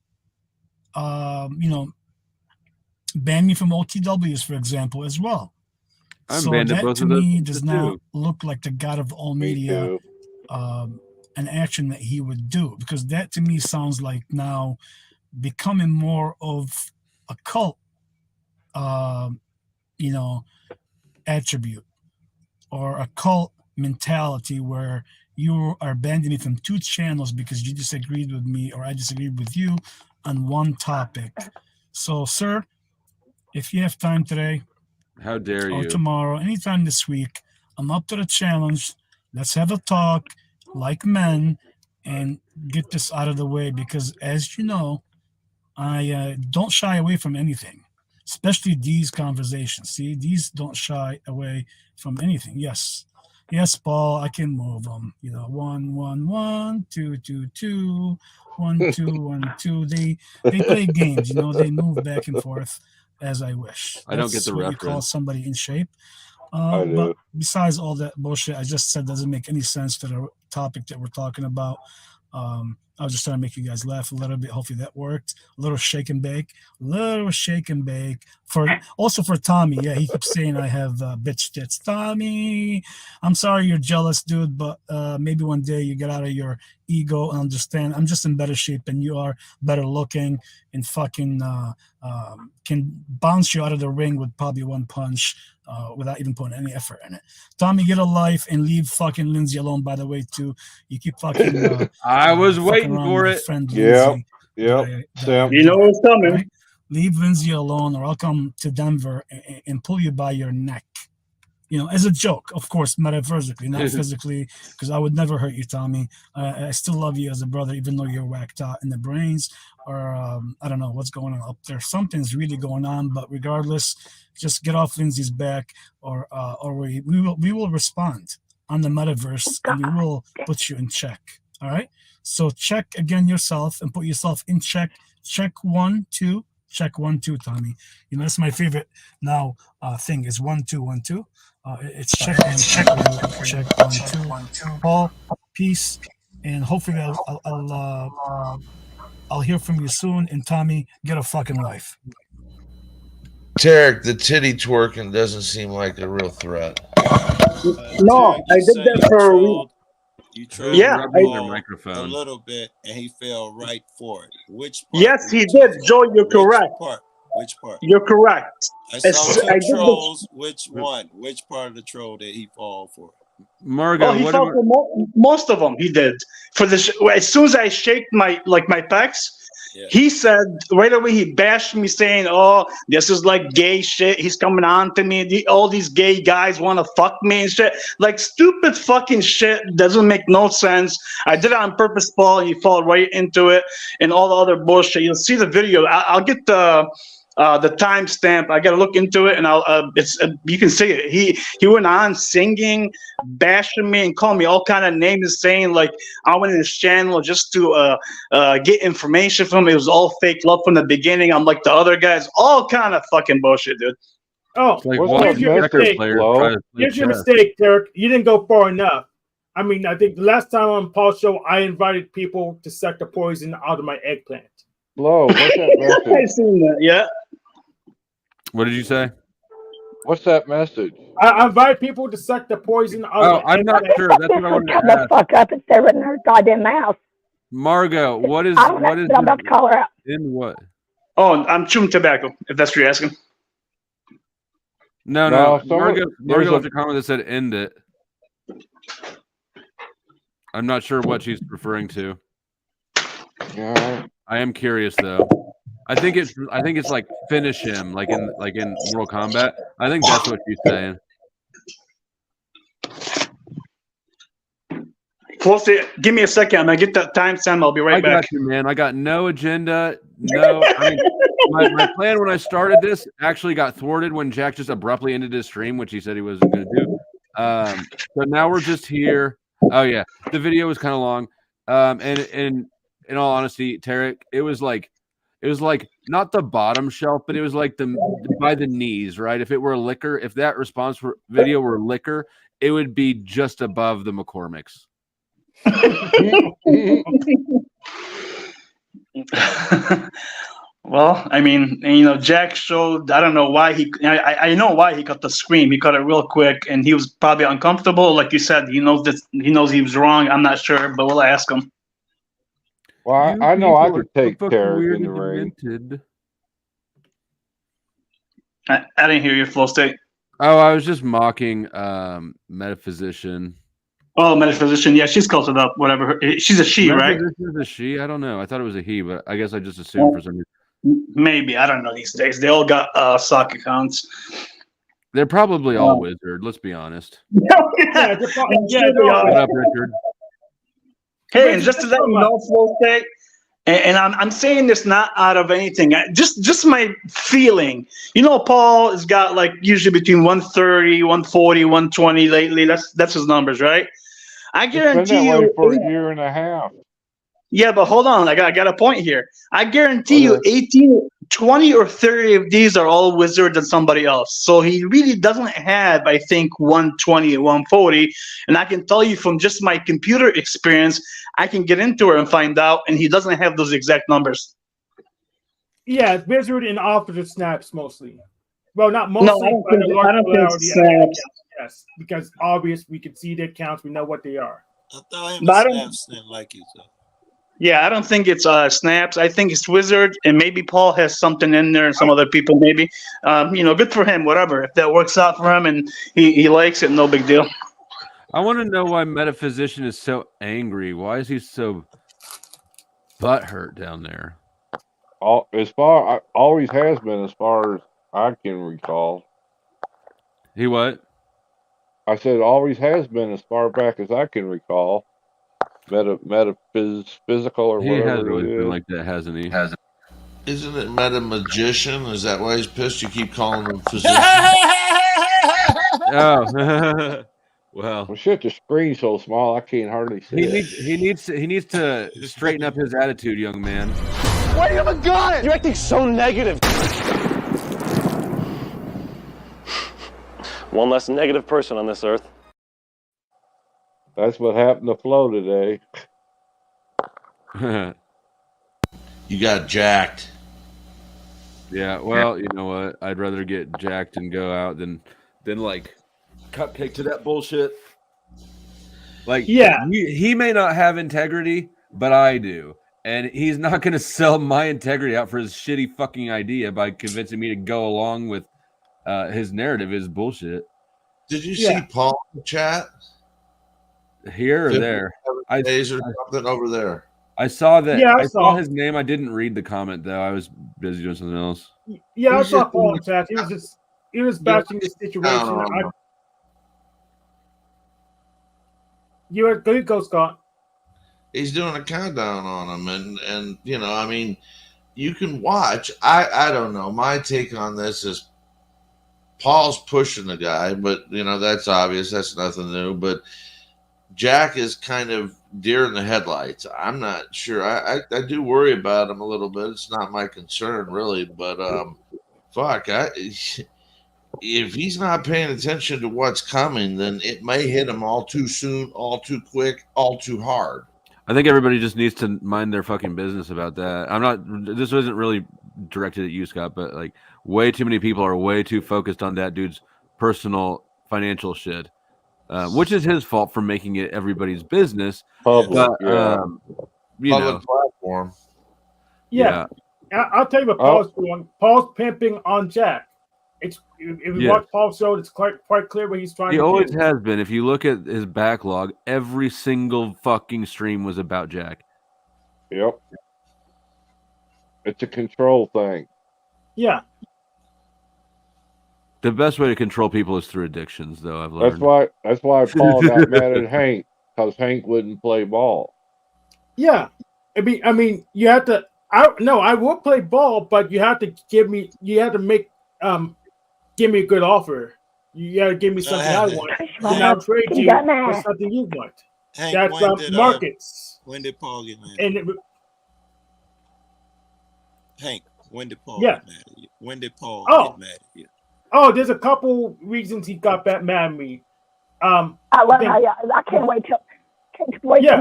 ban me from OTWs, for example, as well? I'm so banned at that both to of those me does too. not look like the God of all media, an action that he would do, because that to me sounds like now becoming more of a cult, attribute or a cult mentality where you are banning me from 2 channels because you disagreed with me or I disagreed with you on one topic. So, sir, if you have time today, how dare or you? tomorrow, anytime this week, I'm up to the challenge. Let's have a talk like men and get this out of the way, because as you know, I don't shy away from anything, especially these conversations. See, these don't shy away from anything. Yes, Paul, I can move them. 1 1 1 2 2 2 1 2 1 2. They play games. They move back and forth as I wish. I don't get the what reference. You call somebody in shape. I do. But besides all that bullshit I just said doesn't make any sense to topic that we're talking about. I was just trying to make you guys laugh a little bit. Hopefully that worked. A little shake and bake. Also for Tommy. Yeah, he keeps saying I have bitch tits. Tommy, I'm sorry you're jealous, dude, but maybe one day you get out of your ego and understand I'm just in better shape than you are, better looking, and fucking can bounce you out of the ring with probably one punch without even putting any effort in it. Tommy, get a life and leave fucking Lindsay alone, by the way, too. You keep fucking I was fucking waiting around for my it. friend Yep. Lindsay. Yep. Sam. You know what's coming. Right? Leave Lindsay alone, or I'll come to Denver and pull you by your neck. You know, as a joke, of course, metaphysically, not physically, because I would never hurt you, Tommy. I still love you as a brother, even though you're whacked out in the brains, or I don't know what's going on up there. Something's really going on, but regardless, just get off Lindsay's back, or we will respond on the metaverse, and we will put you in check. All right. So check again yourself and put yourself in check. Check 1, 2. Check 1, 2, Tommy. You know, that's my favorite now thing is 1, 2, 1, 2. It's check 1, check 1, check 1, 2, 1, 2. Paul, peace, and hopefully I'll hear from you soon. And Tommy, get a fucking life. Tarek, the titty twerking doesn't seem like a real threat. No, I did that for a week. You trolled Yeah, Paul microphone a little bit, and he fell right for it. Which part? Yes, he did, Joe. You're correct. Which part? You're correct. I saw I two did trolls. Which one? Which part of the troll did he fall for? Margo, he what fell for most of them. He did. For the as soon as I shaked my pecs, he said right away. He bashed me, saying, "Oh, this is like gay shit." He's coming on to me. All these gay guys want to fuck me and shit. Like stupid fucking shit. Doesn't make no sense. I did it on purpose, Paul. And he fell right into it, and all the other bullshit. You'll see the video. I'll get the timestamp. I gotta look into it, and you can see it. He went on singing, bashing me, and calling me all kind of names, saying like I went in his channel just to get information from him. It was all fake love from the beginning. I'm like the other guys, all kind of fucking bullshit, dude. Oh, like here's your mistake. Here's your mistake, Derek. You didn't go far enough. I mean, I think the last time on Paul's show, I invited people to suck the poison out of my eggplant. Flo, what's that message? I've seen that. Yeah. What did you say? What's that message? I invite people to suck the poison out of my I'm not eggplant. sure. That's what I wanted Shut to the ask. fuck up and stay right in her goddamn mouth. Margo, what is I don't know, but I'm about to call her out. in what? Oh, I'm chewing tobacco. If that's what you're asking. No. Margo left a comment that said end it. I'm not sure what she's referring to. Yeah. I am curious though. I think it's like finish him, like in Mortal Kombat. I think that's what she's saying. Close it. Give me a second. I'm gonna get that timestamp. I'll be right back. I got you, man. I got no agenda. No, I mean, my plan when I started this actually got thwarted when Jack just abruptly ended his stream, which he said he wasn't going to do. So now we're just here. Oh yeah, the video was kind of long. And in all honesty, Tarek, it was like not the bottom shelf, but it was like by the knees, right? If it were liquor, if that response video were liquor, it would be just above the McCormick's. Well, I mean, Jack showed. I don't know why I know why he cut the scream. He cut it real quick, and he was probably uncomfortable. Like you said, he knows that. He knows he was wrong. I'm not sure, but we'll ask him. Well, I know I could take Tarek in the ring. I didn't hear your flow state. Oh, I was just mocking Metaphysician. Oh, Metaphysician. Yeah, she's close enough. Whatever. She's a she, right? Is a she? I don't know. I thought it was a he, but I guess I just assumed for some reason. Maybe. I don't know these days. They all got sock accounts. They're probably all wizard. Let's be honest. Yeah, they are. What up, Richard? Hey, and just to let you know, Flow State, and I'm saying this not out of anything, just my feeling. Paul has got like usually between 130, 140, 120 lately. That's his numbers, right? I guarantee it's been that you. way for a year and a half. Yeah, but hold on. I got a point here. I guarantee you 18, 20 or 30 of these are all wizards and somebody else. So he really doesn't have, I think, 120 or 140. And I can tell you from just my computer experience, I can get into it and find out, and he doesn't have those exact numbers. Yeah, wizard and officer snaps mostly. Well, not No, mostly, I don't but a think, large I don't think plurality. it's snaps. Yes, because obvious we can see the accounts, we know what they are. I thought him But I and don't- Snaps didn't like each other. Yeah, I don't think it's snaps. I think it's wizard, and maybe Paul has something in there, and some other people maybe. Good for him. Whatever. If that works out for him and he likes it, no big deal. I want to know why Metaphysician is so angry. Why is he so butthurt down there? Always has been, as far as I can recall. He what? I said always has been, as far back as I can recall. Metaphysical or He has whatever always it been is. like that, hasn't he? Isn't it Meta Magician? Is that why he's pissed? You keep calling him physician. Oh, well, shit, the screen's so small I can't hardly see it. he needs to straighten up his attitude, young man. Why do you have a gun? You're acting so negative. One less negative person on this earth. That's what happened to Flo today. You got jacked. Yeah, well, you know what? I'd rather get jacked and go out than like cupcake to that bullshit. Like, yeah, he may not have integrity, but I do. And he's not going to sell my integrity out for his shitty fucking idea by convincing me to go along with his narrative is bullshit. Did you see Paul in the chat? Here or there? Days or something over there. I saw that. Yeah, I saw his name. I didn't read the comment though. I was busy doing something else. Yeah, I He's saw just Paul in chat. He was bashing the situation. Go, Scott. He's doing a countdown on him, and I mean, you can watch. I don't know. My take on this is Paul's pushing the guy, but that's obvious. That's nothing new. But Jack is kind of deer in the headlights. I'm not sure. I do worry about him a little bit. It's not my concern really, but if he's not paying attention to what's coming, then it may hit him all too soon, all too quick, all too hard. I think everybody just needs to mind their fucking business about that. This wasn't really directed at you, Scott, but like way too many people are way too focused on that dude's personal financial shit, which is his fault for making it everybody's business. Public, Public platform. Yeah. I'll tell you what Paul's doing. Paul's pimping on Jack. If you watch Paul's show, it's quite clear what he's trying to do. He always has been. If you look at his backlog, every single fucking stream was about Jack. Yep. It's a control thing. Yeah. The best way to control people is through addictions, though. I've learned. That's why Paul got mad at Hank, because Hank wouldn't play ball. Yeah. I mean, you have to. I will play ball, but you have to give me. You have to give me a good offer. You got to give me something I want, and I'll trade you for something you want. Hank, That's markets. When did Paul get mad? Hank, when did Paul get mad at you? When did Paul get mad at you? Oh, there's a couple reasons he got that mad at me. I love how I can't wait till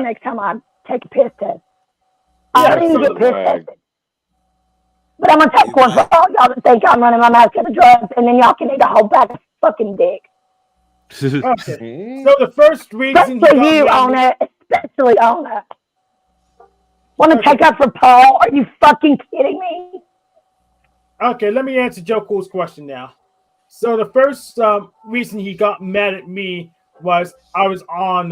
next time I take a piss test. I don't even get piss tested. But I'm gonna take one for all y'all that think I'm running my mouth to the drugs, and then y'all can eat a whole bag of fucking dick. Okay. So the first reason Especially you, owner. Especially owner. Want to take up for Paul? Are you fucking kidding me? Okay, let me answer Joe Cool's question now. So the first reason he got mad at me was I was on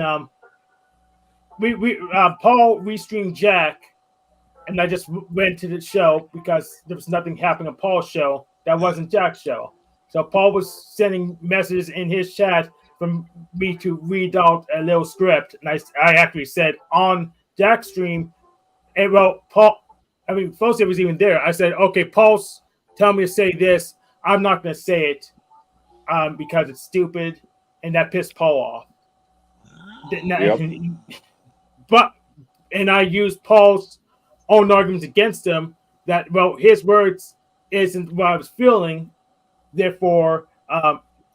Paul restreamed Jack, and I just went to the show because there was nothing happening on Paul's show that wasn't Jack's show. So Paul was sending messages in his chat for me to read out a little script, and I actually said on Jack's stream, and Fosse was even there. I said, okay, Paul's telling me to say this. I'm not going to say it because it's stupid, and that pissed Paul off. But and I used Paul's own arguments against him that, well, his words isn't what I was feeling. Therefore,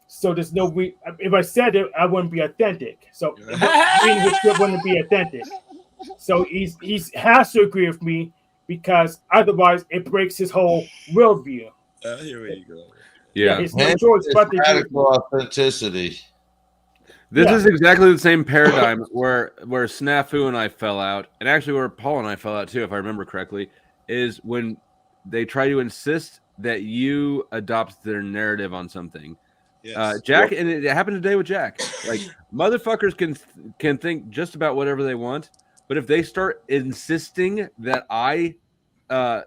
so there's no if I said it, I wouldn't be authentic. So reading his script wouldn't be authentic. So he has to agree with me because otherwise it breaks his whole worldview. Here we go. Yeah, it's no choice but to radical authenticity. This is exactly the same paradigm where Snafu and I fell out, and actually where Paul and I fell out too, if I remember correctly, is when they try to insist that you adopt their narrative on something. Yes. Jack, and it happened today with Jack. Like motherfuckers can think just about whatever they want, but if they start insisting that I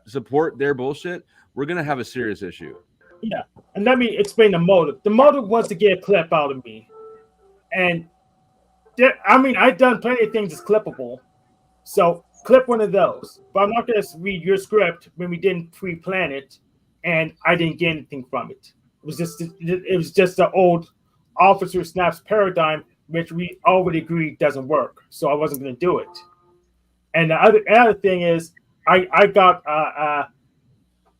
support their bullshit, we're gonna have a serious issue. Yeah, and let me explain the motive. The motive was to get a clip out of me. And I've done plenty of things that's clippable. So clip one of those. But I'm not going to read your script when we didn't pre-plan it, and I didn't get anything from it. It was just the old officer snaps paradigm, which we already agreed doesn't work. So I wasn't going to do it. And the other thing is, I got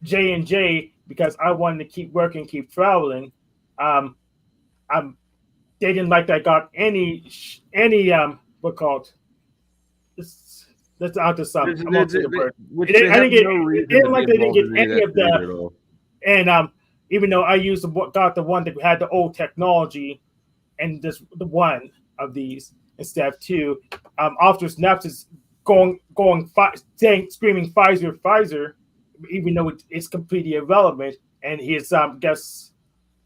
J&J because I wanted to keep working, keep traveling. They didn't like that I got any what called that's out to some. I won't say the word. They didn't like they didn't get any of the and even though I got the one that had the old technology and the one of these instead of two, Officer Snaps is screaming Pfizer, even though it's completely irrelevant, and he's guess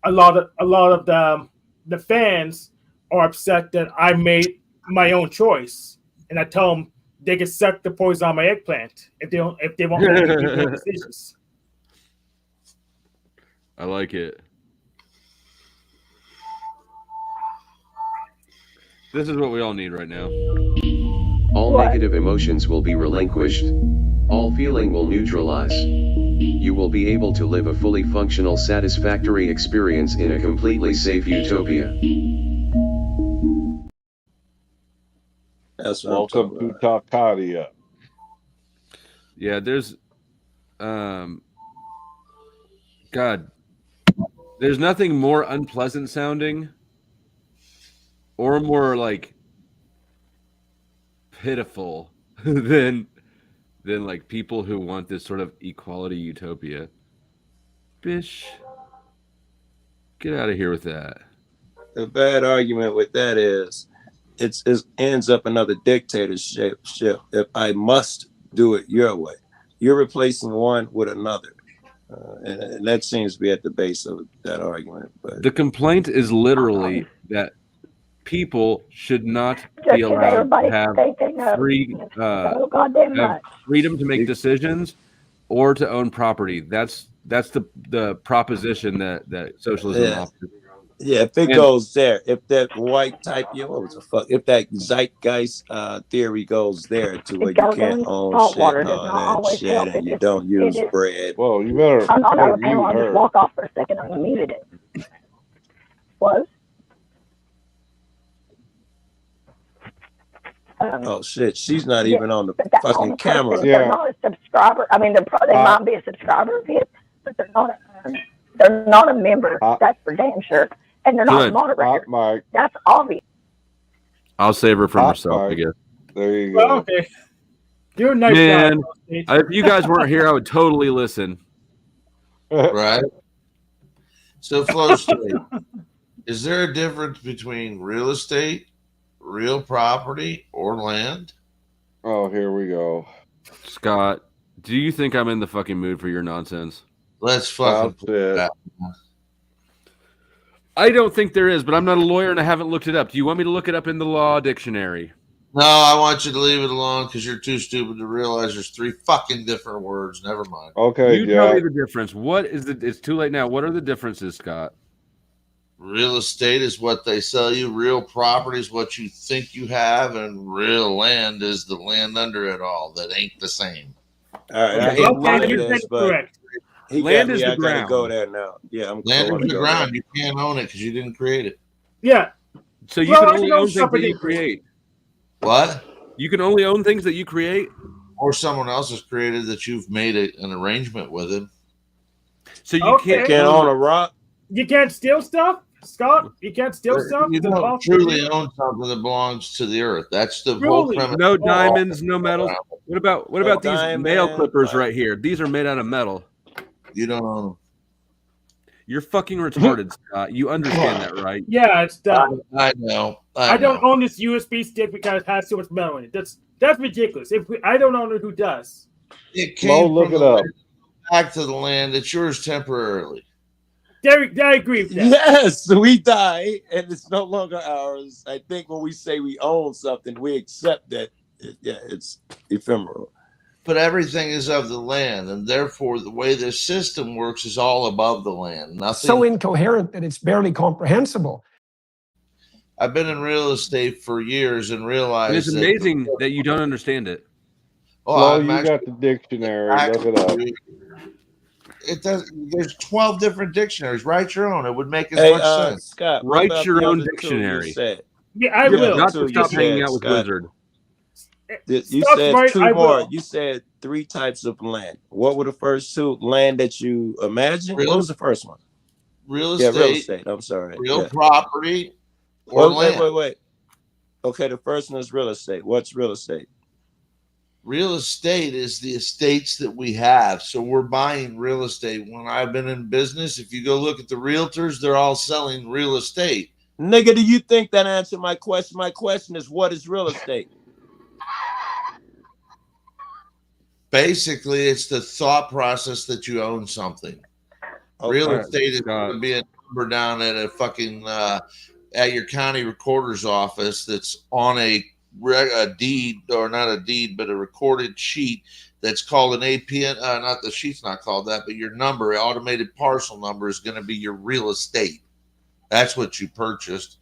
a lot of the fans are upset that I made my own choice, and I tell them they can suck the poison on my eggplant if they won't make any decisions. I like it. This is what we all need right now. All negative emotions will be relinquished. All feeling will neutralize. You will be able to live a fully functional, satisfactory experience in a completely safe utopia. That's welcome to Tartaria. Yeah, there's God, there's nothing more unpleasant sounding or more like pitiful than like people who want this sort of equality utopia. Bish, get out of here with that. The bad argument with that is it ends up another dictatorship if I must do it your way. You're replacing one with another. And that seems to be at the base of that argument. But the complaint is literally that people should not be allowed to have freedom to make decisions or to own property. That's the proposition that socialism offers. Yeah, if it goes there, if that white type, if that zeitgeist theory goes there to where you can't own shit and all that shit and you don't use bread. Well, you better I'm not on the panel. I'll just walk off for a second. I muted it. Close. Oh shit, she's not even on the fucking camera. They're not a subscriber. I mean, they might be a subscriber of his, but they're not a member. That's for damn sure. And they're not a moderator. That's obvious. I'll save her for myself, I guess. There you go. Well, okay. You're a nice man. guy. If you guys weren't here, I would totally listen. Right. So, Flow State, is there a difference between real estate, real property, or land? Oh, here we go. Scott, do you think I'm in the fucking mood for your nonsense? Let's fucking put that. I don't think there is, but I'm not a lawyer and I haven't looked it up. Do you want me to look it up in the law dictionary? No, I want you to leave it alone because you're too stupid to realize there's 3 fucking different words. Never mind. Okay, you tell me the difference. What is it's too late now. What are the differences, Scott? Real estate is what they sell you. Real property is what you think you have, and real land is the land under it all. That ain't the same. All right, okay, you're correct. Land is the ground. I gotta go there now. Yeah, I'm land is the ground. You can't own it because you didn't create it. Yeah. So you can only own things that you create. What? You can only own things that you create, or someone else has created that you've made an arrangement with him. So you can't own a rock. You can't steal stuff, Scott. You can't steal stuff. You don't truly own something that belongs to the earth. That's the whole premise. No diamonds, no metals. What about these nail diamond, clippers right here? These are made out of metal. You don't own them. You're fucking retarded, Scott. You understand that, right? Yeah, it's done. I know. I don't own this USB stick because it has so much metal in it. That's ridiculous. I don't own it, who does? It came from the land back to the land. It's yours temporarily. Derek, I agree with that. Yes, we die and it's no longer ours. I think when we say we own something, we accept that. It's ephemeral. But everything is of the land, and therefore the way this system works is all above the land. Nothing. So incoherent that it's barely comprehensible. I've been in real estate for years and realized And it's amazing that you don't understand it. Well, you got the dictionary. Look it up. It does. There's 12 different dictionaries. Write your own. It would make as much sense. Scott, write your own dictionary. Yeah, I will. Not to stop hanging out with Wizard. You said two more. You said 3 types of land. What were the first 2? Land that you imagined? What was the first one? Real estate. Yeah, real estate. I'm sorry. Real property or land. Wait. Okay, the first one is real estate. What's real estate? Real estate is the estates that we have. So we're buying real estate. When I've been in business, if you go look at the realtors, they're all selling real estate. Nigga, do you think that answered my question? My question is, what is real estate? Basically, it's the thought process that you own something. Okay. Real estate is going to be a number down at a fucking at your county recorder's office that's on a deed, or not a deed, but a recorded sheet that's called an APN. Not the sheet's not called that, but your number, automated parcel number, is going to be your real estate. That's what you purchased.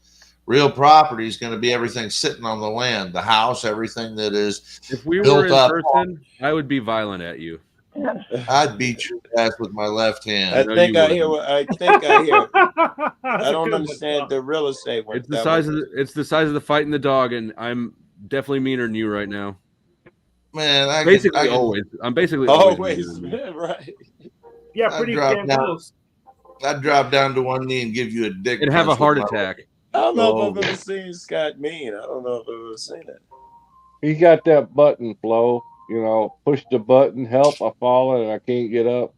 Real property is going to be everything sitting on the land, the house, everything that is. If we built were in up person, I would be violent at you. I'd beat your ass with my left hand. I think I hear. I don't understand the real estate one. It's the size of the fight in the dog, and I'm definitely meaner than you right now. Man, I'm basically always meaner. Right. Yeah, pretty damn close. I'd drop down to one knee and give you a dick and have a heart attack. I don't know if I've ever seen Scott mean. I don't know if I've ever seen that. He got that button, Flo. You know, push the button, help, I fall and I can't get up.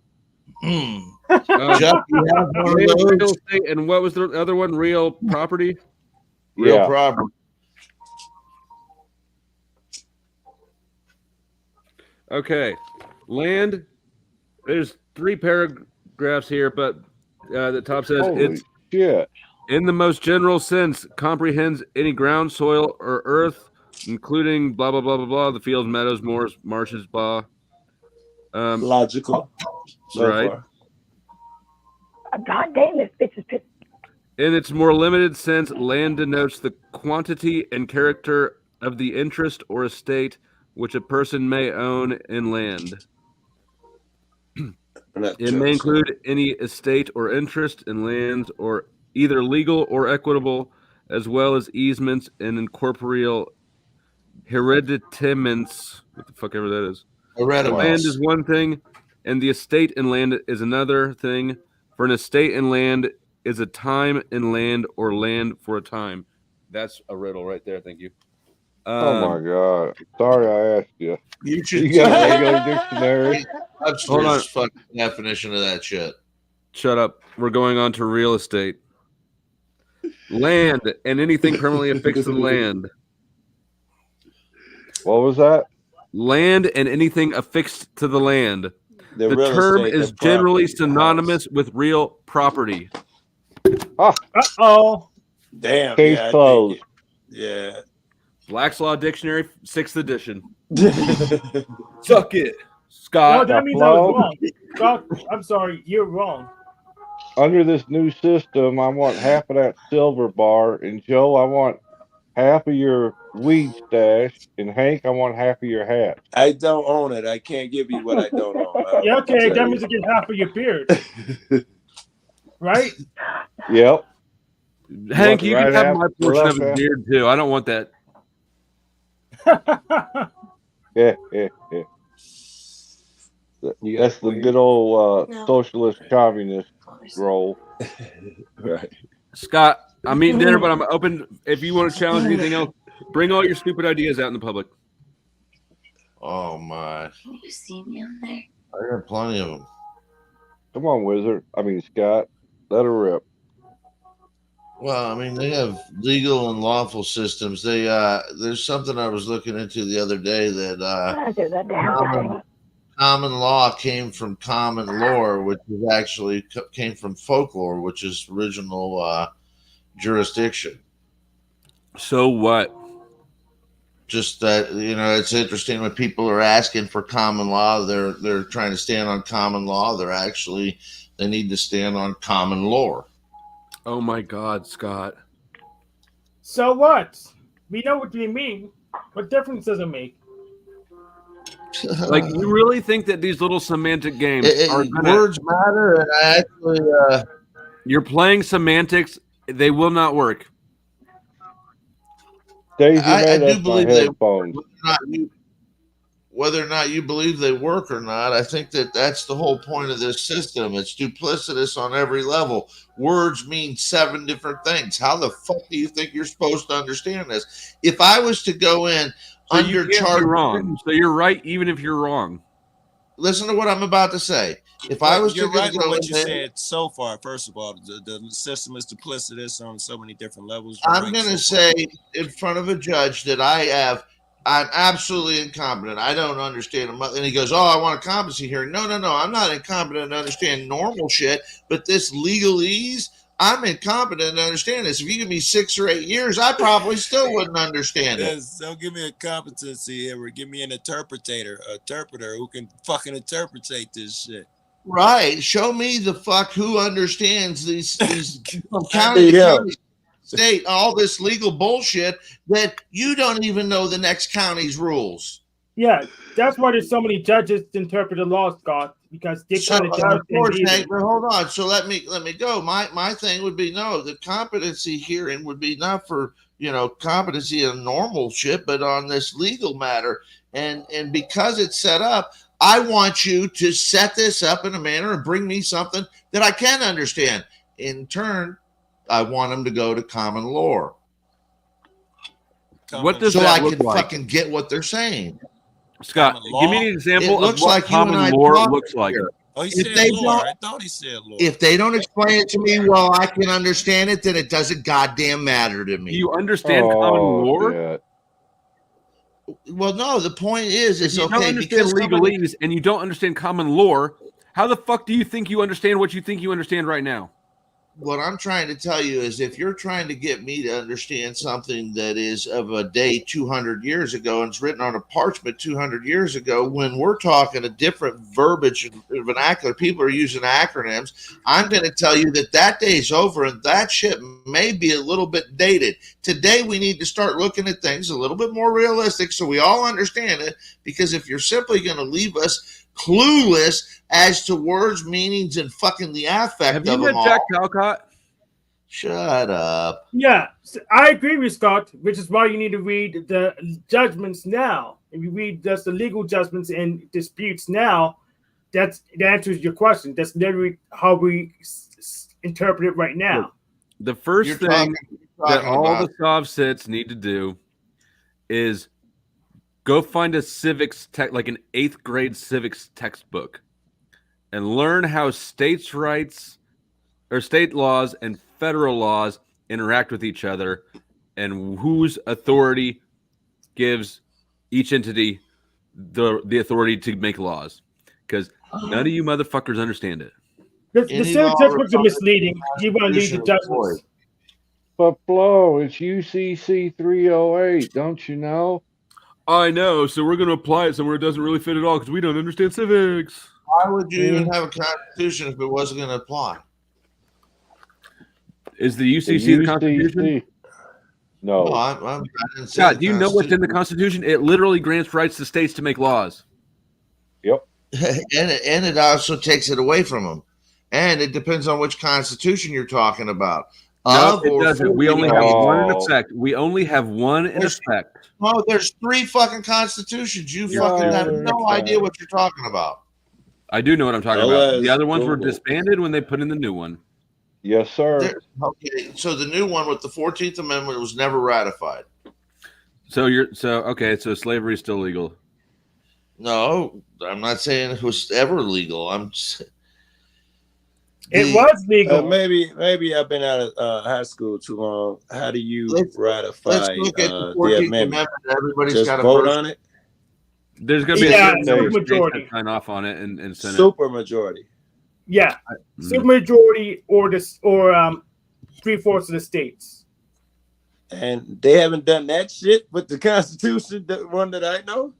Jeff, you have one of those? Real estate, and what was the other one? Real property? Real property. Okay. Land. There's 3 paragraphs here, but the top says Holy shit. In the most general sense, comprehends any ground, soil, or earth, including blah, blah, blah, blah, blah, the fields, meadows, moors, marshes, blah. Logical. Right. God damn, this bitch is pissed. In its more limited sense, land denotes the quantity and character of the interest or estate which a person may own in land. It may include any estate or interest in lands, or either legal or equitable, as well as easements and incorporeal hereditaments. What the fuck ever that is. The land is one thing, and the estate in land is another thing. For an estate in land is a time in land, or land for a time. That's a riddle right there. Thank you. Oh my God. Sorry I asked you. You should got a regular dictionary. Hold on. Fucking definition of that shit. Shut up. We're going on to real estate. Land and anything permanently affixed to the land. What was that? Land and anything affixed to the land. The real term estate, is the generally property, synonymous with real property. Uh-oh. Damn. Case yeah, closed. Yeah. Black's Law Dictionary, 6th edition. Suck it, Scott. No, that means I was wrong. Scott, I'm sorry, you're wrong. Under this new system, I want half of that silver bar, and Joe, I want half of your weed stash, and Hank, I want half of your hat. I don't own it. I can't give you what I don't own. Yeah, okay, that means you get half of your beard. Right? Yep. Hank, you Right can have half, my portion left of a half. beard too. I don't want that. Yeah. That's the good old socialist communist role. Right. Scott, I'm eating dinner, but I'm open. If you want to challenge anything else, bring all your stupid ideas out in the public. Oh my! Can you see me on there? I got plenty of them. Come on, Wizard. I mean, Scott. Let her rip. Well, I mean, they have legal and lawful systems. They there's something I was looking into the other day that I do that damn thing. common law came from common lore, which is actually came from folklore, which is original jurisdiction. So what? Just that, you know, it's interesting when people are asking for common law. They're trying to stand on common law. They need to stand on common lore. Oh my God, Scott. So what? We know what you mean. What difference does it make? Like, you really think that these little semantic games are gonna, words matter? And I actually, you're playing semantics. They will not work. Daisy I made do up my believe they headphones. whether or not you believe they work or not, I think that's the whole point of this system. It's duplicitous on every level. Words mean 7 different things. How the fuck do you think you're supposed to understand this? If I was to go in So you can't be undercharged, wrong. So you're right, even if you're wrong. listen to what I'm about to say. If I was You're to right with go what in you there, said so far. First of all, the system is duplicitous on so many different levels. You're I'm right going to so far. say in front of a judge that I'm absolutely incompetent. I don't understand. And he goes, "Oh, I want a competency hearing." No. I'm not incompetent to understand normal shit, but this legalese, I'm incompetent to understand this. If you give me 6 or 8 years, I probably still wouldn't understand it. Yes, don't give me a competency here, or give me an interpreter who can fucking interpretate this shit. Right. Show me the fuck who understands these from I county need to help. county, state, all this legal bullshit that you don't even know the next county's rules. Yeah, that's why there's so many judges to interpret the law, Scott, because they So, kind of don't of course, understand Hank, either. but hold on. So let me go. My thing would be no. The competency hearing would be not for competency in normal shit, but on this legal matter. And because it's set up, I want you to set this up in a manner and bring me something that I can understand. In turn, I want them to go to common law. What does so that I look can like? fucking get what they're saying. Scott, give me an example It of looks what like you and common I lore talked looks like. here. Oh, he If said they lore. don't- I thought he said lore. If they don't explain it to me, well, I can understand it, then it doesn't goddamn matter to me. Do you understand common lore? shit. Well, no, the point is, If it's you don't okay understand because somebody, legalese and you don't understand common lore, how the fuck do you think you understand what you think you understand right now? what I'm trying to tell you is if you're trying to get me to understand something that is of a day 200 years ago and it's written on a parchment 200 years ago, when we're talking a different verbiage and vernacular, people are using acronyms, I'm going to tell you that day's over and that shit may be a little bit dated. Today, we need to start looking at things a little bit more realistic so we all understand it, because if you're simply going to leave us clueless as to words, meanings, and fucking the affect Have you of met them all. Jack Calcott? Shut up. Yeah, I agree with Scott, which is why you need to read the judgments now. If you read just the legal judgments and disputes now, that answers your question. That's literally how we interpret it right now. Look, the first You're thing that talking all about- the sov sits need to do is go find a civics like an 8th grade civics textbook and learn how states' rights or state laws and federal laws interact with each other and whose authority gives each entity the authority to make laws, because none of you motherfuckers understand it. The civics textbooks are misleading. You want to read the judgments. But Flo, it's UCC 308, don't you know? I know, so we're going to apply it somewhere it doesn't really fit at all because we don't understand civics. Why would you even have a constitution if it wasn't going to apply? Is the UCC the Constitution? No. No, I didn't say God, the do you know what's in the Constitution? It literally grants rights to states to make laws. Yep. and it also takes it away from them. And it depends on which constitution you're talking about. of it or doesn't. for We the only have United one in Oh. effect. We only have one in There's- effect. No, there's 3 fucking constitutions. You Yeah, fucking have there's no that. idea what you're talking about. I do know what I'm talking I'll about. The ask other ones were Google. disbanded when they put in the new one. Yes, sir. Okay, so the new one with the 14th Amendment was never ratified. So so slavery is still legal. No, I'm not saying it was ever legal. It was legal. Maybe I've been out of high school too long. How do you ratify Let's look at the the 14th amendment? Amendment. Everybody's Just got a vote first. on it. There's going to be Yeah, a certain number of states supermajority. that sign off on it and Senate. Super majority. Yeah, Mhm. supermajority or 3/4 of the states. And they haven't done that shit with the Constitution, the one that I know.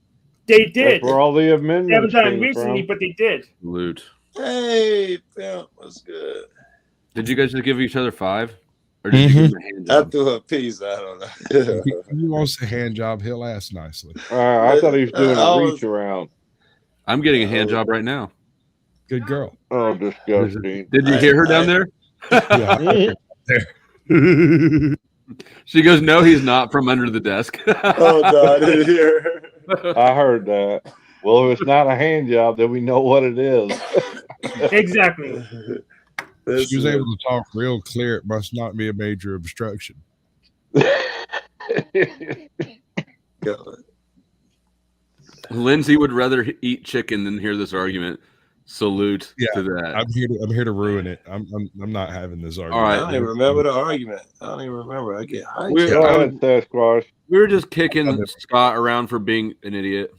They did. That's where all the They haven't amendments done it came recently, from. but they did. Salute. Hey, pimp, what's good? Did you guys just give each other 5? Or did you give them a hand I job? threw her a piece. I don't know. If he wants a hand job, he'll ask nicely. I thought he was doing I a was- reach around. I'm getting a hand job right now. Good girl. Oh, disgusting. Did you hear her down there? Yeah. She goes, "No, he's not," from under the desk. Oh, no, I didn't hear her. I heard that. Well, if it's not a hand job, then we know what it is. Exactly. She was able to talk real clear. It must not be a major obstruction. Lindsay would rather eat chicken than hear this argument. Salute Yeah, to that. I'm here to ruin it. I'm not having this argument. All I right. don't even remember the argument. I don't even remember. I get hyped. Go ahead, Sasquatch. We were just kicking Scott around for being an idiot.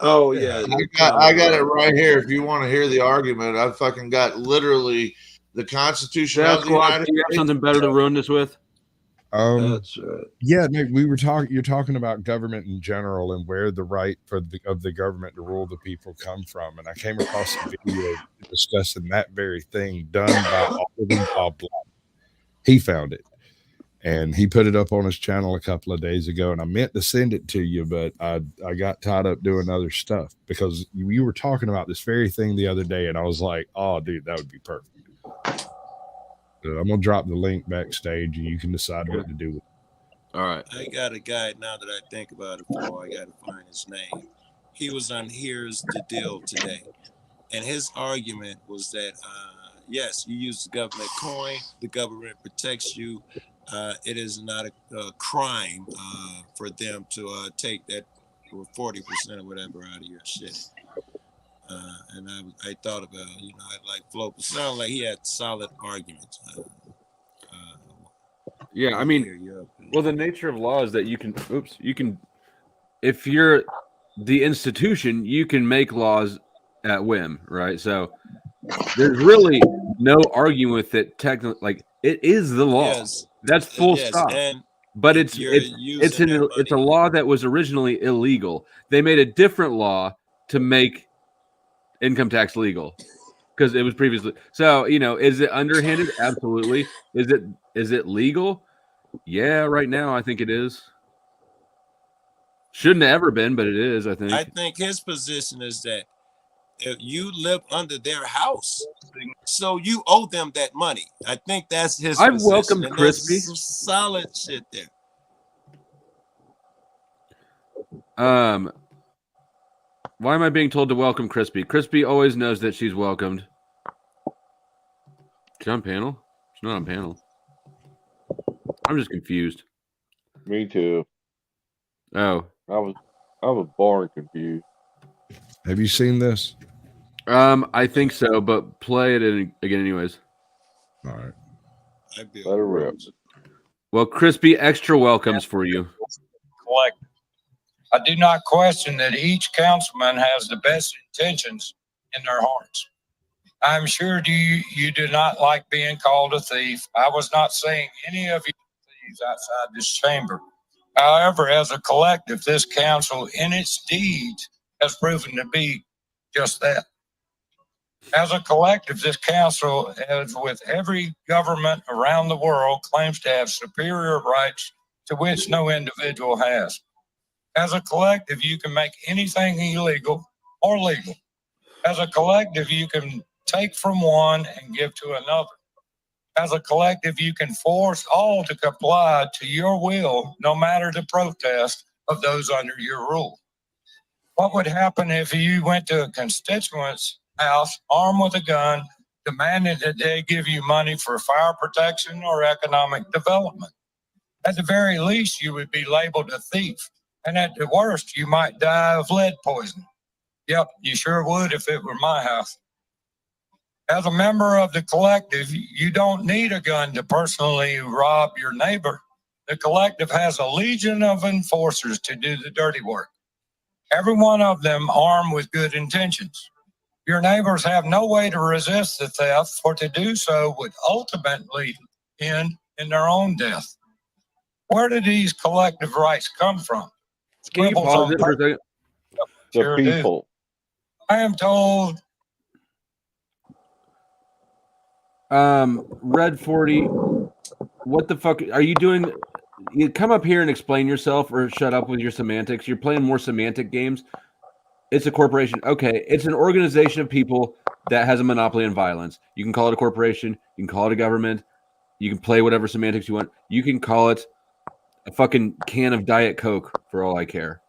Oh yeah, I got it right here. If you want to hear the argument, I fucking got literally the Constitution of the Sasquatch, United do you have States. something better to ruin this with? That's right. Yeah, Nick, we were talking. You're talking about government in general and where the right of the government to rule the people come from. And I came across a video discussing that very thing done by Alden Bob Black. He found it, and he put it up on his channel a couple of days ago. And I meant to send it to you, but I got tied up doing other stuff because you were talking about this very thing the other day, and I was like, "Oh, dude, that would be perfect." I'm gonna drop the link backstage, and you can decide what to do with it. All right. I got a guy now that I think about it. Paul, I got to find his name. He was on Here's the Deal today, and his argument was that yes, you use the government coin, the government protects you. It is not a crime for them to take that 40% or whatever out of your shit. And I thought about, I'd like Flo. It sounded like he had solid arguments. Yeah, I mean, well, the nature of law is that you can, if you're the institution, you can make laws at whim, right? So there's really no arguing with it. Technically, like it is the law. Yes. That's full Yes, stop. and But it's you're it's a law that was originally illegal. They made a different law to make income tax legal because it was previously. So, is it underhanded? Absolutely. Is it legal? Yeah, right now I think it is. Shouldn't have ever been, but it is, I think. I think his position is that if you live under their house, so you owe them that money. I think that's his I've position. welcomed And there's Crispy. some solid shit there. Why am I being told to welcome Crispy? Crispy always knows that she's welcomed. She's on panel? She's not on panel. I'm just confused. Me too. Oh. I was born confused. Have you seen this? I think so, but play it again anyways. All right. Let her rip. Well, Crispy, extra welcomes for you. Collect. I do not question that each councilman has the best intentions in their hearts. I'm sure you do not like being called a thief. I was not saying any of you thieves outside this chamber. However, as a collective, this council in its deeds has proven to be just that. As a collective, this council, as with every government around the world, claims to have superior rights to which no individual has. As a collective, you can make anything illegal or legal. As a collective, you can take from one and give to another. As a collective, you can force all to comply to your will, no matter the protest of those under your rule. What would happen if you went to a constituent's house armed with a gun, demanding that they give you money for fire protection or economic development? At the very least, you would be labeled a thief. And at the worst, you might die of lead poisoning. Yep, you sure would if it were my house. As a member of the collective, you don't need a gun to personally rob your neighbor. The collective has a legion of enforcers to do the dirty work. Every one of them armed with good intentions. Your neighbors have no way to resist the theft, for to do so would ultimately end in their own death. Where do these collective rights come from? Can you pause it for a second? Sure The people. do. I am told. Red 40, what the fuck are you doing? You come up here and explain yourself or shut up with your semantics. You're playing more semantic games. It's a corporation. Okay, it's an organization of people that has a monopoly on violence. You can call it a corporation. You can call it a government. You can play whatever semantics you want. You can call it a fucking can of Diet Coke for all I care.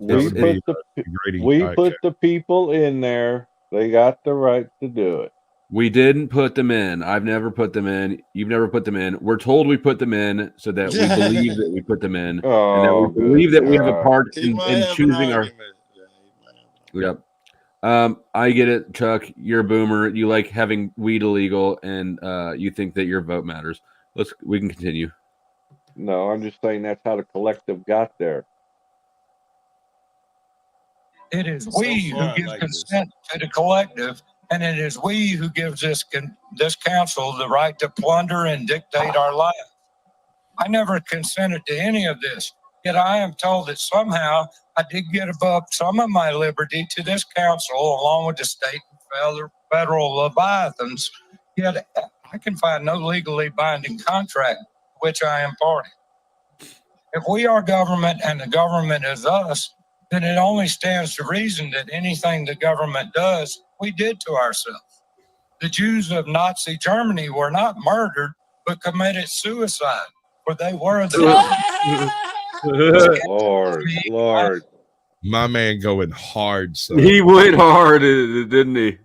We put the people in there. They got the right to do it. We didn't put them in. I've never put them in. You've never put them in. We're told we put them in so that we believe that we put them in, and that we believe that we have a part in choosing our. Yep. I get it, Chuck. You're a boomer. You like having weed illegal, and you think that your vote matters. We can continue. No, I'm just saying that's how the collective got there. It is we who give consent to the collective, and it is we who gives this council the right to plunder and dictate our life. I never consented to any of this, yet I am told that somehow I did get above some of my liberty to this council, along with the state and federal leviathans, yet I can find no legally binding contract to which I am party. If we are government and the government is us, then it only stands to reason that anything the government does, we did to ourselves. The Jews of Nazi Germany were not murdered, but committed suicide, for they were the Lord. My man going hard. So He went hard, didn't he?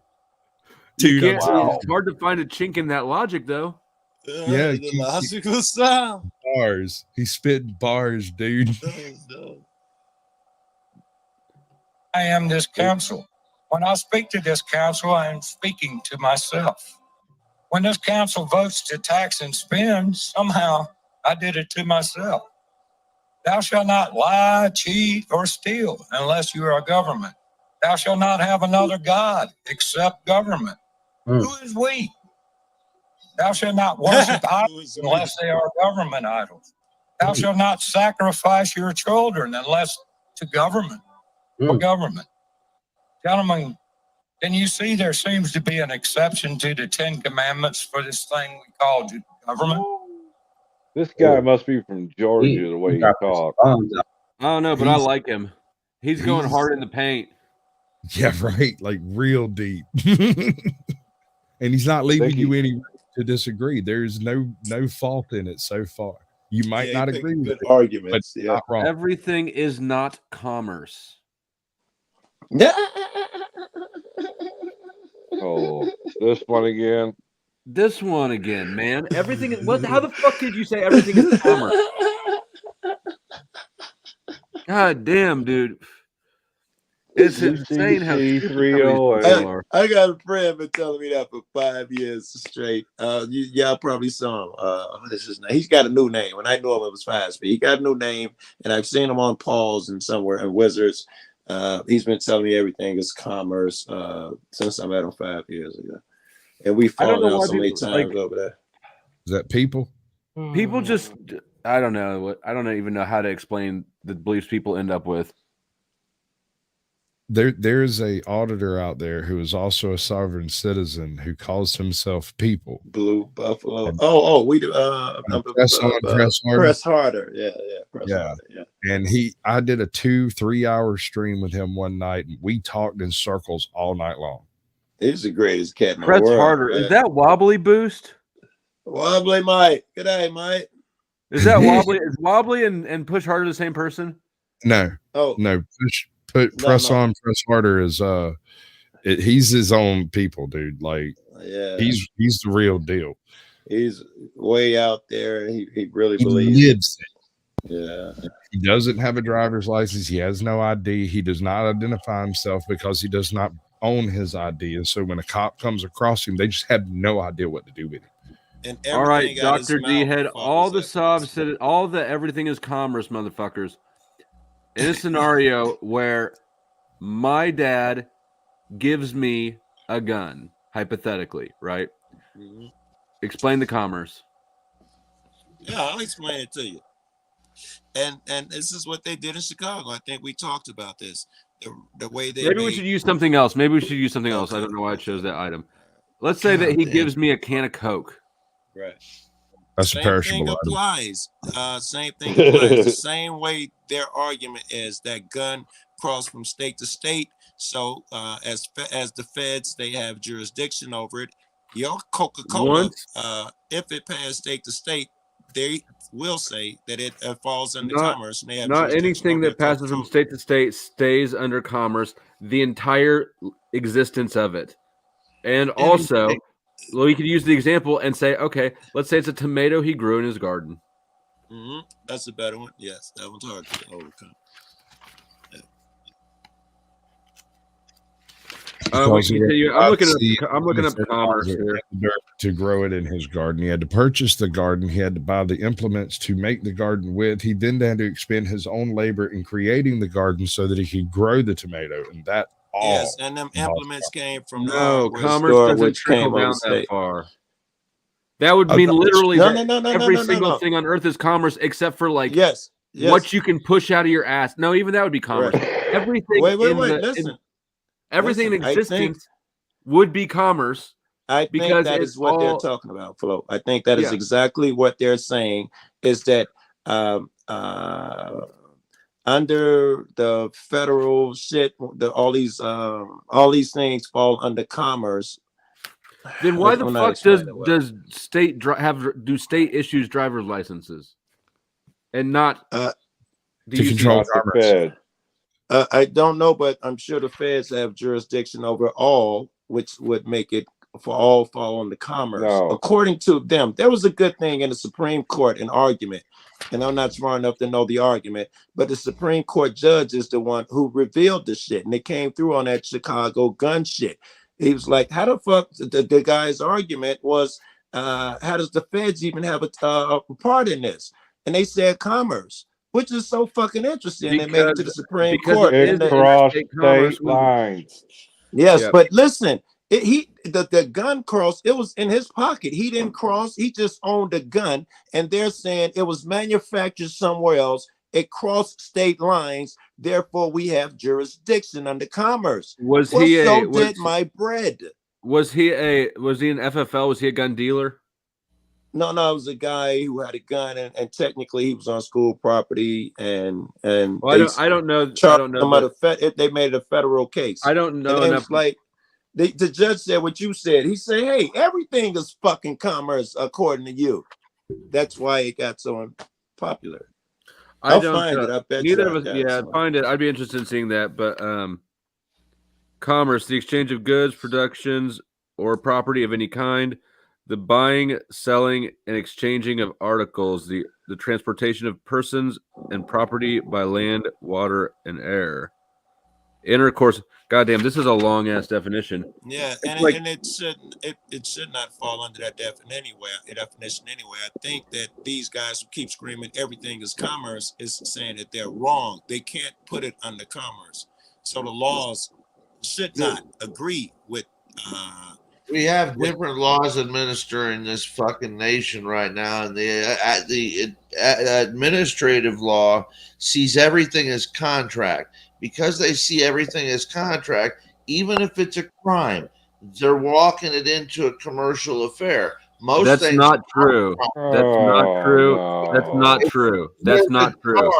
Dude, It's hard to find a chink in that logic, though. Yeah, the logical sound. Bars. He's spitting bars, dude. I am this council. When I speak to this council, I am speaking to myself. When this council votes to tax and spend, somehow I did it to myself. Thou shalt not lie, cheat, or steal unless you are a government. Thou shalt not have another God except government. Who is we? Thou shalt not worship idols unless they are government idols. Thou shalt not sacrifice your children unless to government. For government. Gentlemen, can you see there seems to be an exception to the 10 Commandments for this thing we call government? This guy must be from Georgia, the way he talks. I don't know, but I like him. He's going hard in the paint. Yeah, right. Like real deep. And he's not leaving you any room to disagree. There's no fault in it so far. You might not agree with it, arguments. but not wrong. Everything is not commerce. Oh, this one again. This one again, man. Everything. How the fuck could you say everything is commerce? God damn, dude. It's insane how stupid I got a friend been telling me that for 5 years straight. Y'all probably saw him. What is his name? He's got a new name. When I knew him, it was 5 Speed. He got a new name, and I've seen him on Paul's and somewhere in Wizards. He's been telling me everything is commerce since I met him 5 years ago. And we fallen out so many times over there. Is that people? People just, I don't know. I don't even know how to explain the beliefs people end up with. There's a auditor out there who is also a sovereign citizen who calls himself People. Blue Buffalo. We do. Press harder. Yeah. Press harder. Yeah. And I did a 2-3 hour stream with him one night, and we talked in circles all night long. He's the greatest cat in the Press world. harder. Man. Is that Wobbly Boost? Wobbly Mike. Good day, Mike. Is that Wobbly? Is Wobbly and Push Harder the same person? No. Oh. No. Press No. on, press harder is he's his own people, dude. Like Yeah. he's the real deal. He's way out there. He really He believes lives it. Yeah. He doesn't have a driver's license. He has no ID. He does not identify himself because he does not own his ID. And so when a cop comes across him, they just have no idea what to do with him. And All right, everything out his Dr. D mouth had follows all the that subs said all the everything is commerce, motherfuckers. In a scenario where my dad gives me a gun, hypothetically, right? Mm-hmm. Explain the commerce. Yeah, I'll explain it to you. And this is what they did in Chicago. I think we talked about this. The way they Maybe we should use something else. Maybe we should use something else. I don't know why I chose that item. Let's say that he gives me a can of Coke. Right. That's Same a perishable thing item. applies. Same thing applies. The same way their argument is that gun cross from state to state. So as the feds, they have jurisdiction over it. Your Coca-Cola, if it passed state to state, they will say that it falls under commerce. And they have Not anything over that passes from state to state stays under commerce. The entire existence of it, and also. Well, we could use the example and say, okay, let's say it's a tomato he grew in his garden. Mm-hmm. That's a better one. Yes, that one's hard to overcome. Because he continue. had I'm looking up commerce here. To grow it in his garden. He had to purchase the garden. He had to buy the implements to make the garden with. He then had to expend his own labor in creating the garden so that he could grow the tomato. And that all. Yes, and them implements came from commerce doesn't trickle down that far. That would mean literally every single thing on earth is commerce except for like what you can push out of your ass. No, even that would be commerce. Everything everything in existence would be commerce. I think that is what they're talking about, Flo. I think that is exactly what they're saying is that under the federal shit, all these things fall under commerce. Then why the fuck does state do state issues driver's licenses and not to control commerce? I don't know, but I'm sure the feds have jurisdiction over all, which would make it for all fall under commerce. No. According to them, there was a good thing in the Supreme Court, an argument, and I'm not smart enough to know the argument, but the Supreme Court judge is the one who revealed the shit, and it came through on that Chicago gun shit. He was like, how the fuck, the guy's argument was, how does the feds even have a part in this? And they said commerce, which is so fucking interesting. They made it to the Supreme Court. It crossed state lines. Yes, but listen, the gun crossed, it was in his pocket. He didn't cross, he just owned a gun, and they're saying it was manufactured somewhere else. It crossed state lines, therefore we have jurisdiction under commerce. Was he did my bread. Was he an FFL? Was he a gun dealer? No, it was a guy who had a gun, and technically he was on school property, and well, I don't know. They made it a federal case. I don't know. And it's like the judge said what you said. He said, "Hey, everything is fucking commerce according to you." That's why it got so popular. I'll find it. I bet neither of us. Yeah, find it. I'd be interested in seeing that. But commerce, the exchange of goods, productions, or property of any kind. The buying, selling, and exchanging of articles, the transportation of persons and property by land, water, and air. Intercourse. Goddamn, this is a long ass definition. Yeah, and it should not fall under that definition anyway. I think that these guys who keep screaming everything is commerce is saying that they're wrong. They can't put it under commerce. So the laws should not agree with. We have different laws administering this fucking nation right now, and the administrative law sees everything as contract. Because they see everything as contract, even if it's a crime, they're walking it into a commercial affair. That's not true. That's not true. That's not true. That's not true.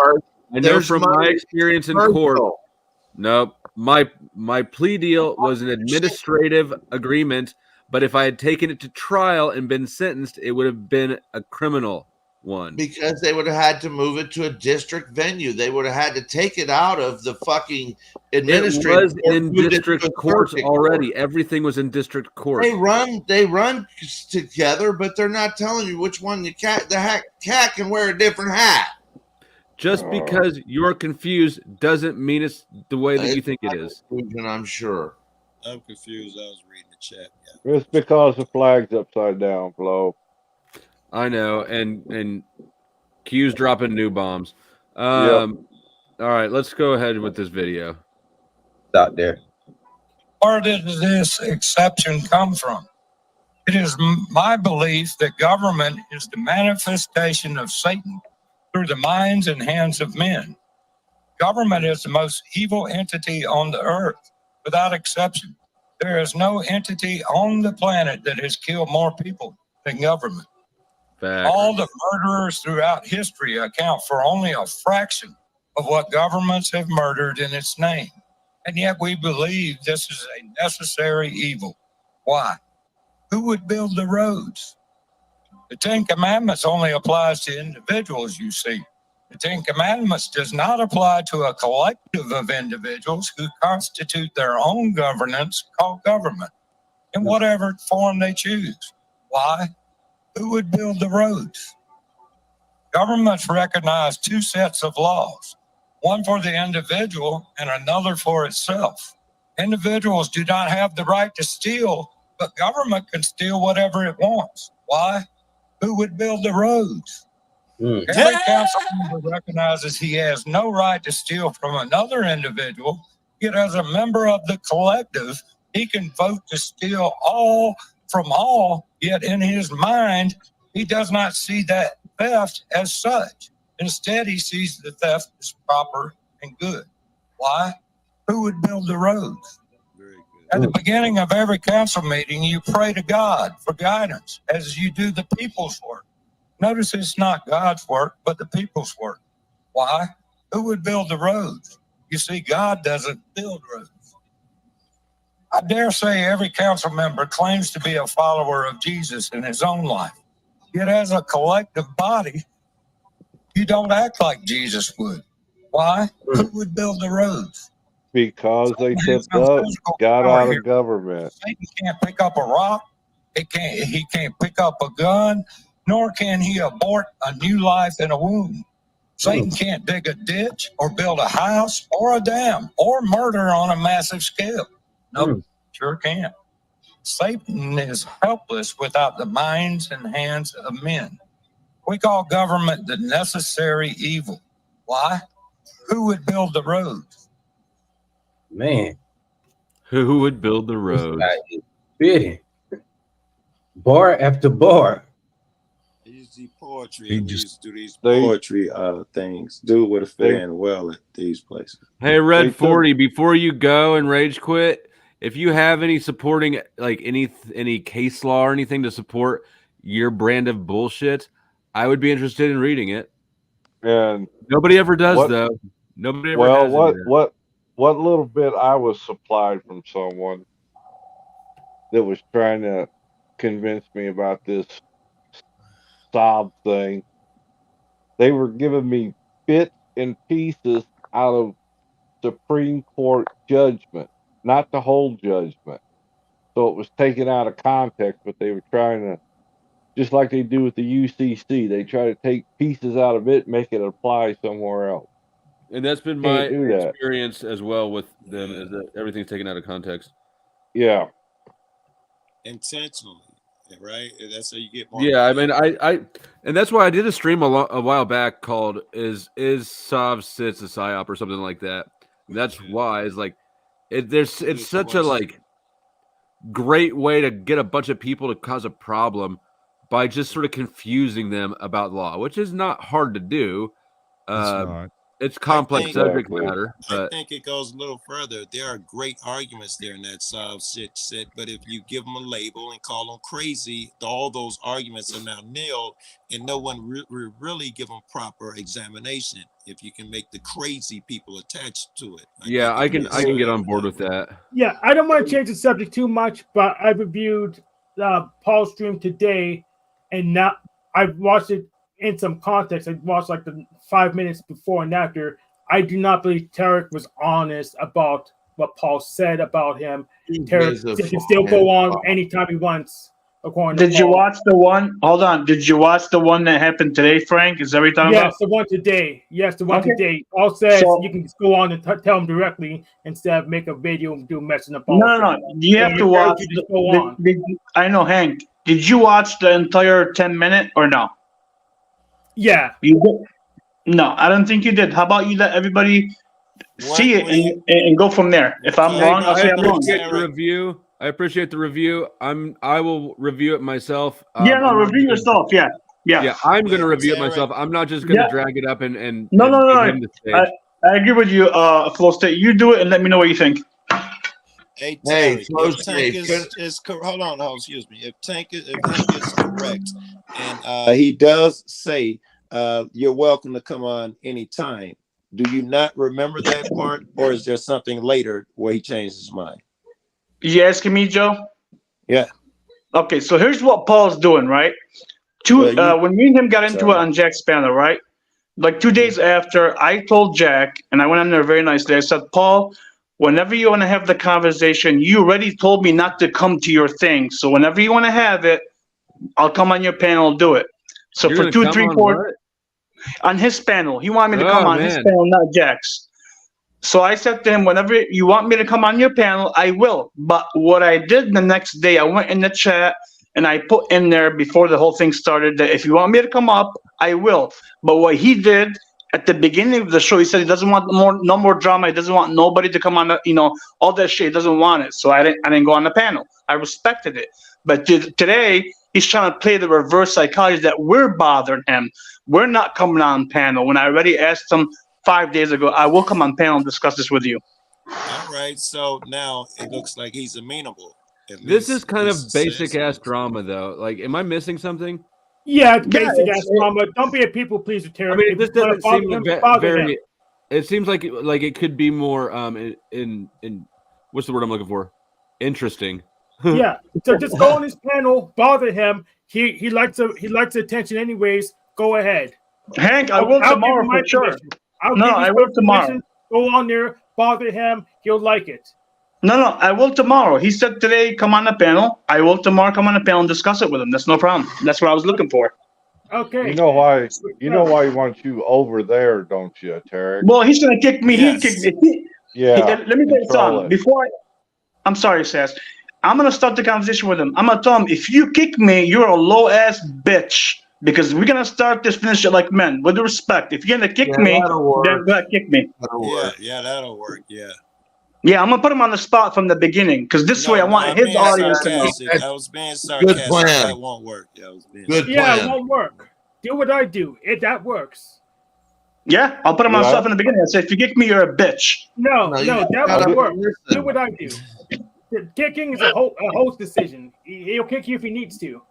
I know from my experience in court. Nope. My plea deal was an administrative agreement But if I had taken it to trial and been sentenced, it would have been a criminal one. Because they would have had to move it to a district venue. They would have had to take it out of the fucking administrative. It was court, in moved it to district a court circuit already. court. Everything was in district court. They run together, but they're not telling you which one the cat can wear a different hat. Just because you're confused doesn't mean it's the way that you think it is. I'm sure. I'm confused. I was reading the chat. It's because the flag's upside down, Flo. I know, and Q's dropping new bombs. Yep. All right, let's go ahead with this video. Out there. Where did this exception come from? It is my belief that government is the manifestation of Satan through the minds and hands of men. Government is the most evil entity on the earth, without exception. There is no entity on the planet that has killed more people than government. Fact. All the murderers throughout history account for only a fraction of what governments have murdered in its name. And yet we believe this is a necessary evil. Why? Who would build the roads? The Ten Commandments only applies to individuals, you see. The Ten Commandments does not apply to a collective of individuals who constitute their own governance called government in whatever form they choose. Why? Who would build the roads? Governments recognize two sets of laws, one for the individual and another for itself. Individuals do not have the right to steal, but government can steal whatever it wants. Why? Who would build the roads? Every council member recognizes he has no right to steal from another individual, yet as a member of the collective, he can vote to steal all from all, yet in his mind, he does not see that theft as such. Instead, he sees the theft as proper and good. Why? Who would build the roads? At the beginning of every council meeting, you pray to God for guidance as you do the people's work. Notice it's not God's work, but the people's work. Why? Who would build the roads? You see, God doesn't build roads. I dare say every council member claims to be a follower of Jesus in his own life. Yet as a collective body, you don't act like Jesus would. Why? Who would build the roads? Because they tipped up, got out of government. Satan can't pick up a rock. He can't pick up a gun, nor can he abort a new life in a womb. Satan can't dig a ditch or build a house or a dam or murder on a massive scale. No, sure can't. Satan is helpless without the minds and hands of men. We call government the necessary evil. Why? Who would build the roads? Man. Who would build the roads? Fitting. Bar after bar. Poetry. He We just- used to do these poetry things. Dude would have fit in well at these places. Hey, Red 40, before you go and rage quit, if you have any supporting, like any case law or anything to support your brand of bullshit, I would be interested in reading it. And Nobody ever does, what- though. Nobody ever well, has. what little bit I was supplied from someone that was trying to convince me about this sob thing. They were giving me bits and pieces out of Supreme Court judgment, not the whole judgment. So it was taken out of context, but they were trying to, just like they do with the UCC, they try to take pieces out of it, make it apply somewhere else. And that's been my Can't do that. experience as well with them, is that everything's taken out of context. Yeah. Intentionally, right? That's how you get more. Yeah, I mean, I and that's why I did a stream a while back called "Is Sav Sits a PSYOP" or something like that. That's why it's like it's such a like great way to get a bunch of people to cause a problem by just sort of confusing them about law, which is not hard to do. It's complex subject matter, I but think it goes a little further. There are great arguments there in that Sav sit, but if you give them a label and call them crazy, all those arguments are now nailed, and no one really give them proper examination. If you can make the crazy people attached to it, I can get on board with that. Yeah, I don't want to change the subject too much, but I reviewed Paul's stream today, and now I watched it in some context. I watched like the 5 minutes before and after. I do not believe Tarek was honest about what Paul said about him. Tarek can still go on anytime he wants. Did you watch the one? Hold on. Did you watch the one that happened today, Frank? Is that what you're talking about? Yes, the one today. Yes, the one today. Paul says you can just go on and tell him directly instead of make a video and do messing up. No. You have to watch. I know, Hank. Did you watch the entire 10-minute or no? Yeah. You did? No, I don't think you did. How about you let everybody see it and go from there? If I'm wrong, I'll say I'm wrong. I appreciate the review. I will review it myself. Review yourself. Yeah. I'm going to review it myself. I'm not just going to drag it up and No. give him the stage. I agree with you, Flow State. You do it and let me know what you think. Hey, Tank is hold on, excuse me. If Tank is correct, and he does say you're welcome to come on anytime. Do you not remember that part, or is there something later where he changed his mind? You asking me, Joe? Yeah. Okay, so here's what Paul's doing, right? When me and him got into it on Jack's panel, right? Like 2 days after, I told Jack, and I went on there very nicely. I said, Paul, whenever you want to have the conversation, you already told me not to come to your thing. So whenever you want to have it, I'll come on your panel and do it. So You're for 2, 3, 4, on his panel, he wanted me to come on his panel, not Jack's. So I said to him, whenever you want me to come on your panel, I will. But what I did the next day, I went in the chat and I put in there before the whole thing started that if you want me to come up, I will. But what he did at the beginning of the show, he said he doesn't want no more drama. He doesn't want nobody to come on, all that shit. He doesn't want it. So I didn't go on the panel. I respected it. But today, he's trying to play the reverse psychology that we're bothering him. We're not coming on panel. When I already asked him 5 days ago, I will come on panel and discuss this with you. All right. So now it looks like he's amenable. This is kind of basic ass drama, though. Like, am I missing something? Yeah, it's basic ass drama. Don't be a people pleaser, Terry. I mean, this doesn't seem very. It seems like it could be more in what's the word I'm looking for? Interesting. Yeah. So just go on his panel, bother him. He likes the attention anyways. Go ahead. Hank, I will tomorrow for sure. I will tomorrow. Go on there, bother him. He'll like it. No, I will tomorrow. He said today, come on the panel. I will tomorrow come on the panel and discuss it with him. That's no problem. That's what I was looking for. Okay. You know why he wants you over there, don't you, Tarek? Well, he's gonna kick me. Yes. He kicked me. Let me tell you something. I'm sorry, Sass. I'm gonna start the conversation with him. I'm gonna tell him, if you kick me, you're a low ass bitch. Because we're gonna start this finish it like men, with respect. If you're gonna kick me, then you're gonna kick me. That'll work. Yeah, I'm gonna put him on the spot from the beginning, because this way I want his audience to know. I was being sarcastic. Good plan. That won't work. Good plan. Yeah, it won't work. Do what I do. That works. Yeah, I'll put him on the spot from the beginning. I say, if you kick me, you're a bitch. No, that won't work. Do what I do. Kicking is a host decision. He'll kick you if he needs to.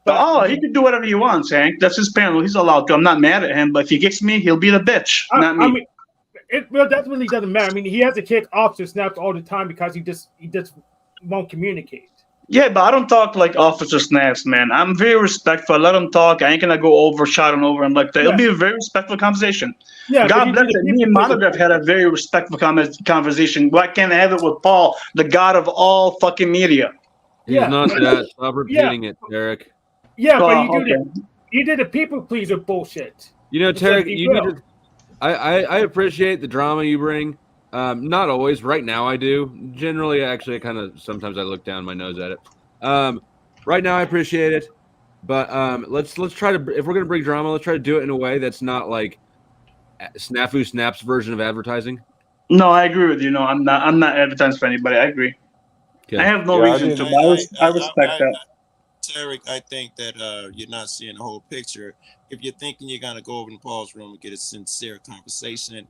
He can do whatever he wants, Hank. That's his panel. He's allowed to. I'm not mad at him, but if he kicks me, he'll be the bitch, not me. I mean, that really doesn't matter. I mean, he has to kick officer snaps all the time because he just won't communicate. Yeah, but I don't talk like Officer Snaps, man. I'm very respectful. I let him talk. I ain't gonna go overshot him over him like that. It'll be a very respectful conversation. Yeah, God bless it. Me and Monograph had a very respectful conversation. Why can't I have it with Paul, the god of all fucking media? He's not that. Stop repeating it, Derek. Yeah, but you did a people pleaser bullshit. You know, Tarek, you need to. I appreciate the drama you bring. Not always. Right now, I do. Generally, actually, sometimes I look down my nose at it. Right now, I appreciate it, but let's try to. If we're gonna bring drama, let's try to do it in a way that's not like Snafu Snap's version of advertising. No, I agree with you. No, I'm not advertising for anybody. I agree. Okay. I have no reason to. I respect that. Tarek, I think that you're not seeing the whole picture. If you're thinking you're gonna go over in Paul's room and get a sincere conversation,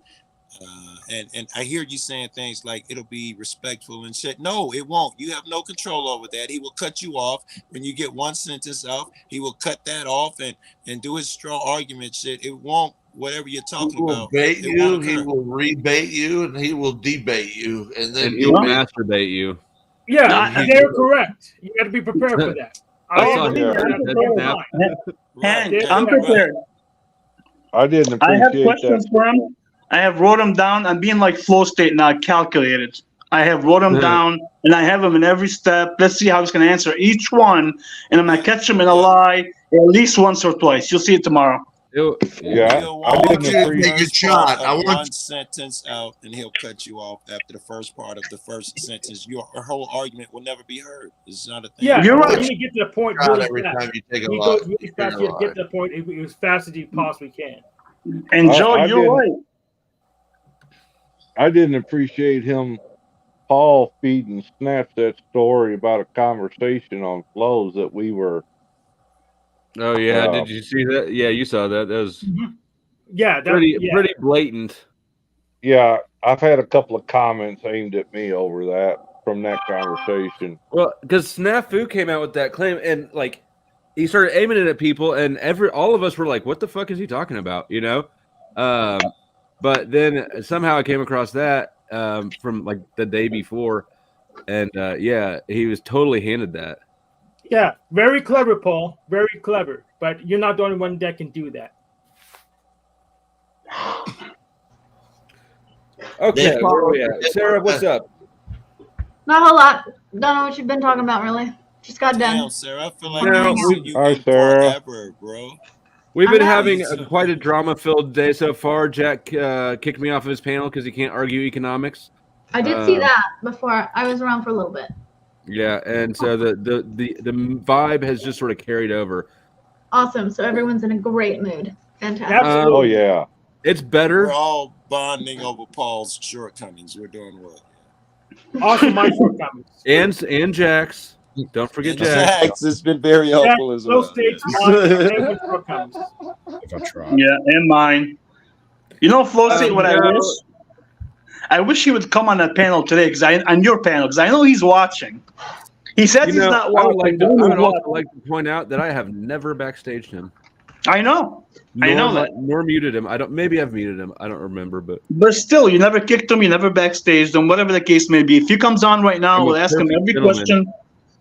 and I hear you saying things like it'll be respectful and shit. No, it won't. You have no control over that. He will cut you off when you get one sentence out. He will cut that off and do his straw argument shit. It won't. Whatever you're talking about, he will rebait you, and he will debate you, and then he will masturbate you. Yeah, they're correct. You got to be prepared for that. I'm prepared. I didn't I have appreciate questions that. for him. I have wrote them down. I'm being like flow state now, calculated. I have wrote them down, and I have them in every step. Let's see how he's going to answer each one, and I'm going to catch him in a lie at least once or twice. You'll see it tomorrow. Yeah, He'll I walk didn't you the appreciate first shot. part I of want one sentence out, and he'll cut you off after the first part of the first sentence. Your whole argument will never be heard. It's not a thing. Yeah, You're you right. need to get to the point shot really every fast. time you take a He lot. goes really fast. You have to get to the point as fast as you possibly can. And Joe, I you're right. I didn't appreciate him, Paul, feeding Snaps that story about a conversation on flows that we were. Oh yeah, did you see that? Yeah, you saw that. That was Yeah, pretty blatant. Yeah, I've had a couple of comments aimed at me over that from that conversation. Well, because Snafu came out with that claim, and like he started aiming it at people, and all of us were like, "What the fuck is he talking about?" You know. But then somehow I came across that from like the day before, and yeah, he was totally handed that. Yeah, very clever, Paul. Very clever. But you're not the only one that can do that. Okay, where are we at? Sarah, what's up? Not a whole lot. Don't know what you've been talking about, really. Just got done. Damn, Sarah, I feel like No, you've Hi, been Sarah. forever, bro. We've I been know. having quite a drama-filled day so far. Jack kicked me off of his panel because he can't argue economics. I did see that before. I was around for a little bit. Yeah, and so the vibe has just sort of carried over. Awesome. So everyone's in a great mood. Fantastic. Absolutely. Oh yeah, it's better. We're all bonding over Paul's shortcomings. We're doing well. Also, my shortcomings. And Jack's. Don't forget And Jack. Jack's has been very helpful as well. States, everyone's shortcomings. If I try. Yeah, and mine. You know, flow state. What I wish he would come on that panel today, on your panel, because I know he's watching. He says he's not I would watching. also like to point out that I have never backstaged him. I know. I know that. Nor muted him. Maybe I've muted him. I don't remember, but still, you never kicked him. You never backstaged him. Whatever the case may be. If he comes on right now, we'll ask him every question.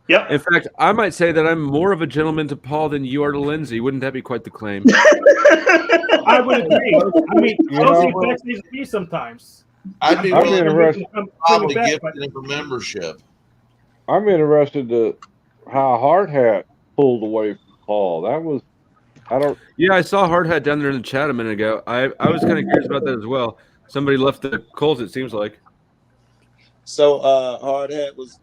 Yep. In fact, I might say that I'm more of a gentleman to Paul than you are to Lindsay. Wouldn't that be quite the claim? I would agree. I mean, Chelsea backstages me sometimes. I'd be I'm willing interested. to probably give him a membership. I'm interested to how Hard Hat pulled away from Paul. That was, Yeah, I saw Hard Hat down there in the chat a minute ago. I was kind of curious about that as well. Somebody left the Colts, it seems like. So Hard Hat was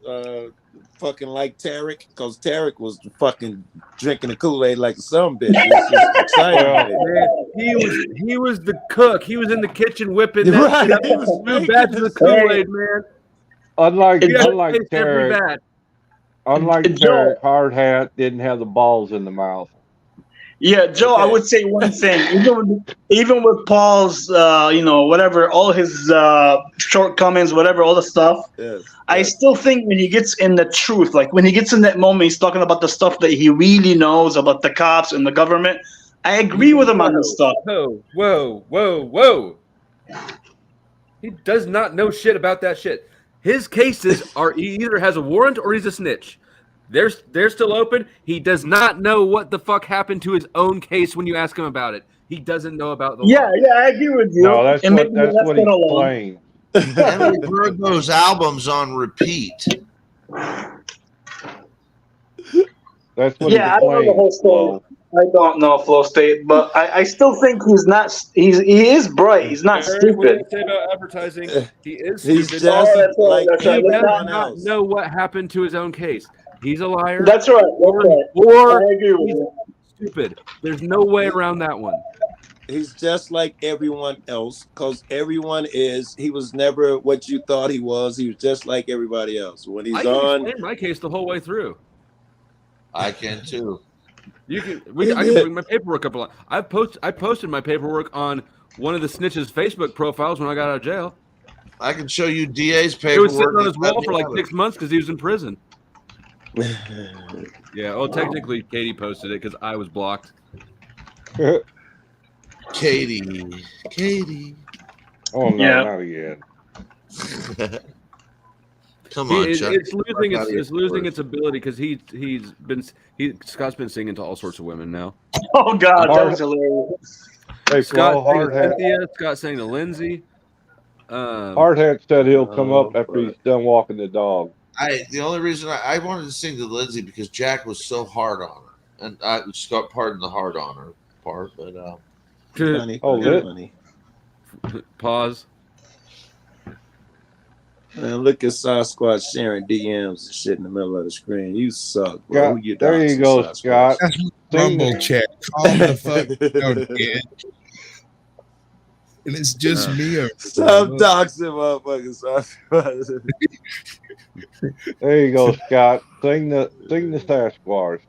fucking like Tarek, because Tarek was fucking drinking the Kool-Aid like some bitch. It's just exciting. Man, he was the cook. He was in the kitchen whipping that shit. He was new batch of the Kool-Aid, man. unlike Taste every Tarek, bat. Tarek, Hard Hat didn't have the balls in the mouth. Yeah, Joe, I would say one thing. Even with Paul's, whatever, all his shortcomings, whatever, all the stuff, I still think when he gets in the truth, like when he gets in that moment, he's talking about the stuff that he really knows about the cops and the government. I agree with him on this stuff. Whoa. He does not know shit about that shit. His cases are he either has a warrant or he's a snitch. They're still open. He does not know what the fuck happened to his own case when you ask him about it. He doesn't know about the law. Yeah, I agree with you. No, that's what he's playing. Henry Virgo's albums on repeat. That's what I don't know the whole story. I don't know Flow State, but I still think he is bright. He's not What did stupid. you say about advertising? He is He's stupid. just like he does everyone not else. know what happened to his own case. He's a liar. That's right. Or I agree with he's you. stupid. There's no way around that one. He's just like everyone else, because he was never what you thought he was. He was just like everybody else. When he's I can on, explain my case the whole way through. I can too. I can bring my paperwork up a lot. I posted my paperwork on one of the snitches' Facebook profiles when I got out of jail. I can show you DA's It paperwork. was sitting on his wall for like 6 months because he was in prison. Yeah, well, technically, Katie posted it because I was blocked. Katie. Oh no, Yeah. not again. Come on, It's Chuck. it's losing its ability because Scott's been singing to all sorts of women now. Oh God, that was hilarious. Hey, Scott Flo, sang to Hardhat. Cynthia. Scott sang to Lindsay. Hardhat said he'll come up after he's done walking the dog. The only reason I wanted to sing to Lindsay because Jack was so hard on her, and I Scott pardon the hard on her part, but Funny, lit. funny. Pause. Man, look at Sasquatch sharing DMs and shit in the middle of the screen. You suck, bro. Scott, Who you there you doxing, go, Sasquatch? Scott. That's Sing Rumble the- chat. Calm the fuck down, kid. And it's just me over Stop there. doxing, motherfuckers. There you go, Scott. Sing the Sasquatch.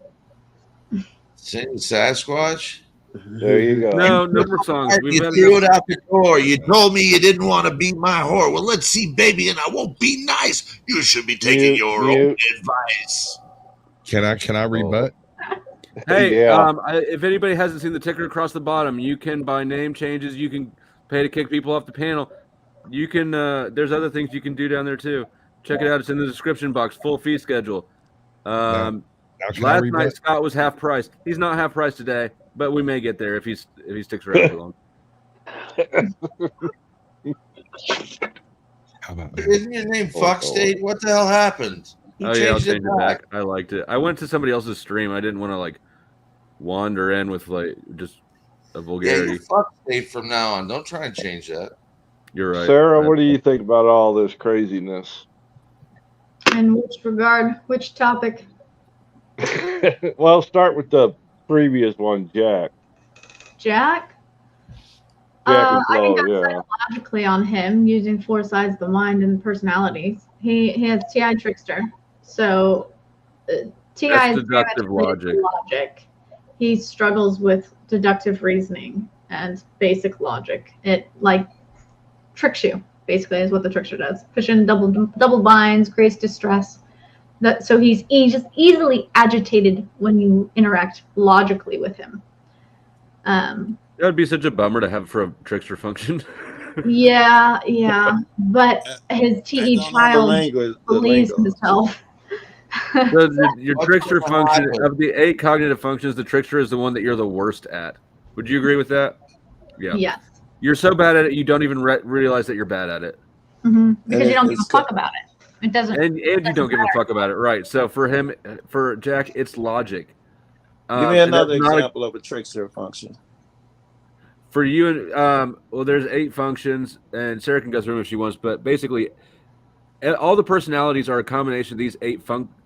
sing Sasquatch. There you go. No more songs. You threw it out the door. You told me you didn't want to be my whore. Well, let's see, baby, and I won't be nice. You should be taking your own advice. Can I rebut? Hey, Yeah. if anybody hasn't seen the ticker across the bottom, you can buy name changes. You can pay to kick people off the panel. You can. There's other things you can do down there too. Check it out. It's in the description box. Full fee schedule. Now can I Last rebut? night Scott was half price. He's not half price today, but we may get there if he sticks around too long. How about that? Isn't your name Fuck State? What the hell happened? Who Oh yeah, I'll changed change it back. I liked it. I went to somebody else's stream. I didn't want to like wander in with like just a Yeah, vulgarity. you Fuck State from now on. Don't try and change that. You're right. Sarah, what do you think about all this craziness? In which regard? Which topic? Well, start with the previous one, Jack. Jack? Jack and I can Flo, go yeah. psychologically on him using 4 sides of the mind and personalities. He has TI trickster. So TI That's is deductive logic. He struggles with deductive reasoning and basic logic. It like tricks you, basically, is what the trickster does. Push in double binds, creates distress. So he's just easily agitated when you interact logically with him. That would be such a bummer to have for a trickster function. Yeah. But his TE child believes himself. Your trickster function of the 8 cognitive functions, the trickster is the one that you're the worst at. Would you agree with that? Yeah. Yes. You're so bad at it, you don't even realize that you're bad at it. Because you don't give a fuck about it. It doesn't. And you don't give a fuck about it, right? So for Jack, it's logic. Give me and another that's not example of a trickster function. For you, well, there's 8 functions, and Sarah can go through them if she wants. But basically, all the personalities are a combination of these 8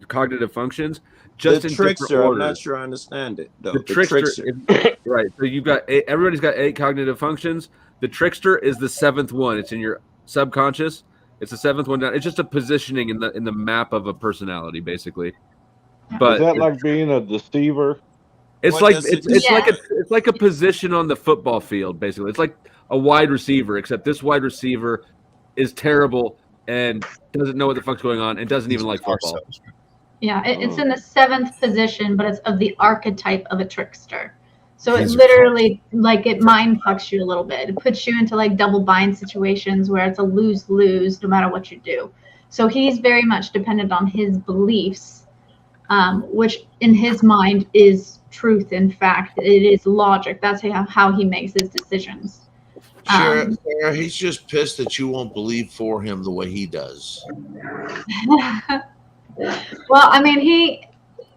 cognitive functions. Just The in trickster, different I'm orders. not sure I understand it though. The trickster, right? So you've got everybody's got 8 cognitive functions. The trickster is the 7th one. It's in your subconscious. It's the 7th one down. It's just a positioning in the map of a personality, basically. But Is that like being a deceiver? it's like it's like a position on the football field, basically. It's like a wide receiver, except this wide receiver is terrible and doesn't know what the fuck's going on and doesn't even like football. Yeah, it's in the 7th position, but it's of the archetype of a trickster. So it He's a literally, like, it mind fucks you a little bit. It puts you into, like, double bind situations where it's a lose-lose no matter what you do. So he's very much dependent on his beliefs, which in his mind is truth. In fact, it is logic. That's how he makes his decisions. Sarah, he's just pissed that you won't believe for him the way he does. Well, I mean,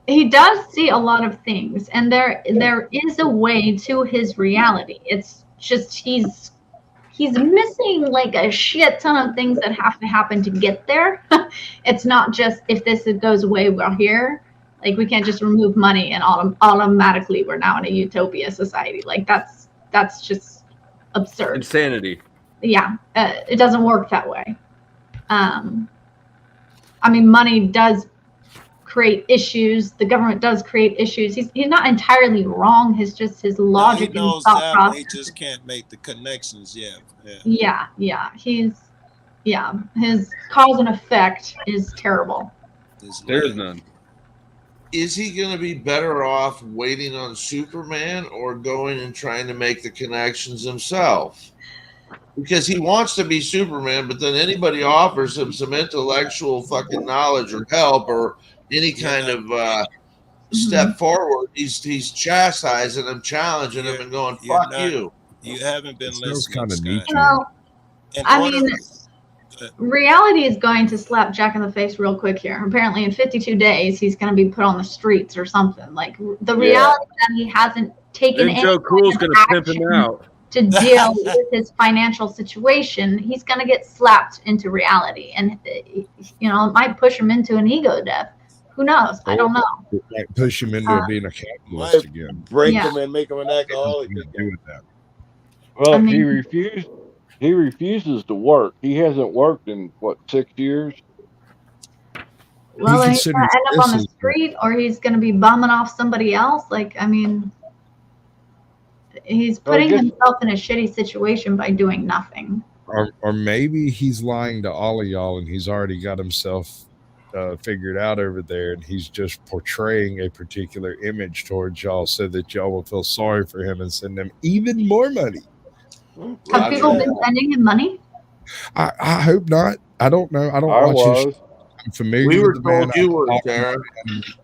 he does see a lot of things, and there is a way to his reality. It's just he's missing like a shit ton of things that have to happen to get there. It's not just if this goes away, we're here. Like, we can't just remove money and automatically we're now in a utopia society. Like, that's just absurd. Insanity. Yeah, it doesn't work that way. I mean, money does create issues. The government does create issues. He's not entirely wrong. His logic He and knows thought that, process. but he just can't make the connections. Yeah. His cause and effect is terrible. There's none. Is he going to be better off waiting on Superman or going and trying to make the connections himself? because he wants to be Superman, but then anybody offers him some intellectual fucking knowledge or help or any kind of step forward, he's chastising him, challenging him, and going, "Fuck you." You haven't been sounds listening, kind of Scott. Nietzsche. Well, In I order- mean, reality is going to slap Jack in the face real quick here. Apparently, in 52 days, he's going to be put on the streets or something. Like the reality that he hasn't taken Then any Joe Cool's kind of going to pimp him action out. to deal with his financial situation, he's going to get slapped into reality, and you know, it might push him into an ego death. Who knows? I don't know. It might push him into being a capitalist again. Break Yeah. him and make him an alcoholic. Do with that. Well, I mean- he refuses to work. He hasn't worked in what, 6 years? Well, he's going to considers end up on the this is- street, or he's going to be bumming off somebody else. Like, I mean, he's putting himself in a shitty situation by doing nothing. Or maybe he's lying to all of y'all and he's already got himself figured out over there, and he's just portraying a particular image towards y'all so that y'all will feel sorry for him and send him even more money. Have people been sending him money? I hope not. I don't know. I don't I watch was. his. I'm familiar We were with the man. told you were, I- Tara.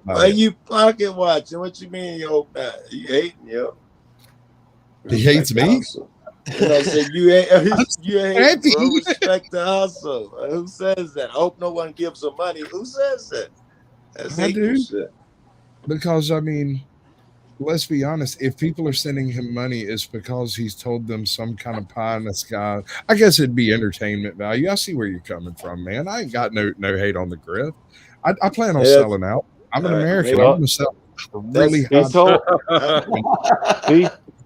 Why you pocket watching? What you mean you hope not? You hating, yo? He hates me? And I said you hate you hate Happy. bro, respect the hustle. Who says that? I hope no one gives him money. Who says that? That's I hateful do. shit. Because I mean, let's be honest. If people are sending him money, it's because he's told them some kind of pie in the sky. I guess it'd be entertainment value. I see where you're coming from, man. I ain't got no hate on the grift. I plan on Yeah, selling out. I'm an American. maybe- I'm going to sell for really high.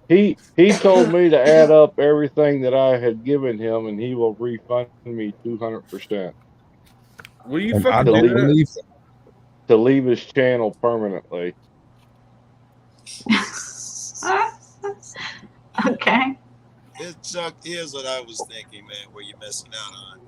He told me to add up everything that I had given him, and he will refund me 200%. Will you And I fucking don't do that? believe to leave his channel permanently. Okay. Chuck, here's what I was thinking, man, where you're missing out on.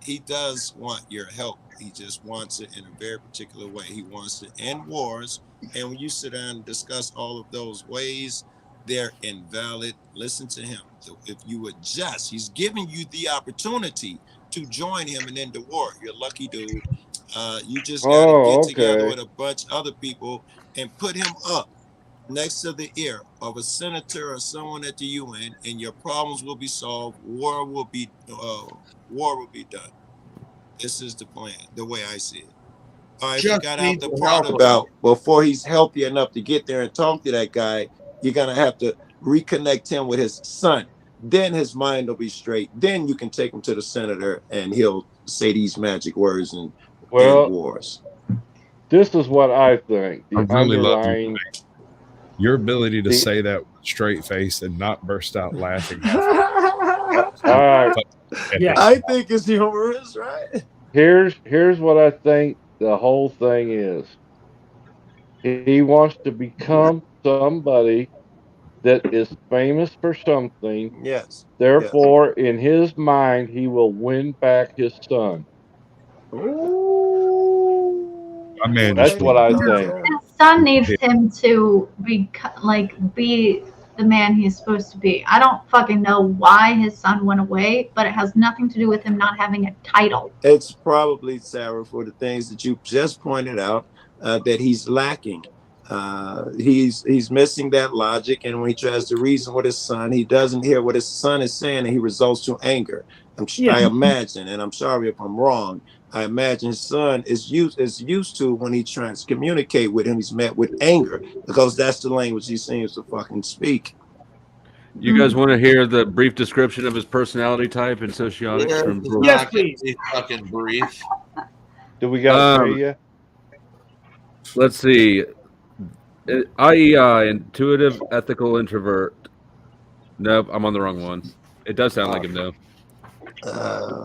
He does want your help. He just wants it in a very particular way. He wants to end wars. And when you sit down and discuss all of those ways, they're invalid. Listen to him. So if you adjust, he's giving you the opportunity to join him and end the war. You're a lucky dude. You just got to get together with a bunch of other people and put him up next to the ear of a senator or someone at the UN, and your problems will be solved. War will be done. This is the plan, the way I see it. All right, Just got out need the to part help about before he's healthy enough to get there and talk to that guy. You're gonna have to reconnect him with his son. Then his mind will be straight. Then you can take him to the senator, and he'll say these magic words and end wars. This is what I think. The I really love underlying. your ability to The- say that with a straight face and not burst out laughing. All right. Yeah. I think it's humorous, right? Here's what I think the whole thing is. He wants to become somebody that is famous for something. Yes. Therefore, in his mind, he will win back his son. My man, That's just what I His think. son needs him to be the man he's supposed to be. I don't fucking know why his son went away, but it has nothing to do with him not having a title. It's probably, Sarah, for the things that you just pointed out that he's lacking. He's missing that logic, and when he tries to reason with his son, he doesn't hear what his son is saying, and he results to anger. I imagine, and I'm sorry if I'm wrong, I imagine his son is used to when he's trying to communicate with him, he's met with anger, because that's the language he seems to fucking speak. You guys want to hear the brief description of his personality type and sociotics? Yeah, From it's not gonna be fucking brief. Do we got to pay you? Let's see. IEI, intuitive, ethical, introvert. Nope, I'm on the wrong one. It does sound like him though.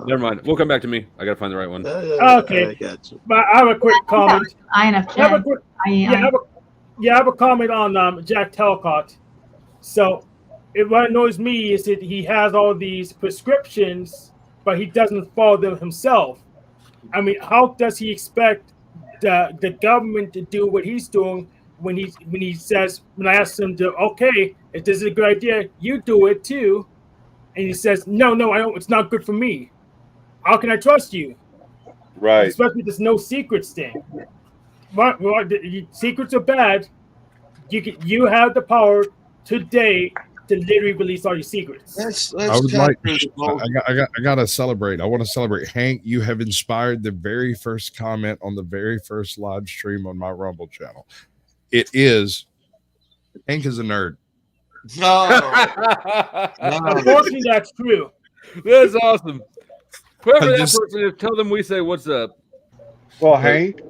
Never mind. We'll come back to me. I gotta find the right one. Okay. I got you. But I have a quick comment. INFJ. I have a quick, I have a comment on Jack Talcott. So, what annoys me is that he has all these prescriptions, but he doesn't follow them himself. I mean, how does he expect the government to do what he's doing when I ask him to, okay, if this is a good idea, you do it too. and he says, no, I don't. It's not good for me. How can I trust you? Right. Especially this no secrets thing. Secrets are bad. You have the power today to literally release all your secrets. I would like. I got to celebrate. I want to celebrate. Hank, you have inspired the very first comment on the very first live stream on my Rumble channel. It is Hank is a nerd. Unfortunately, that's true. That's awesome. Whoever that just- person is, tell them we say what's up. Well, Hank,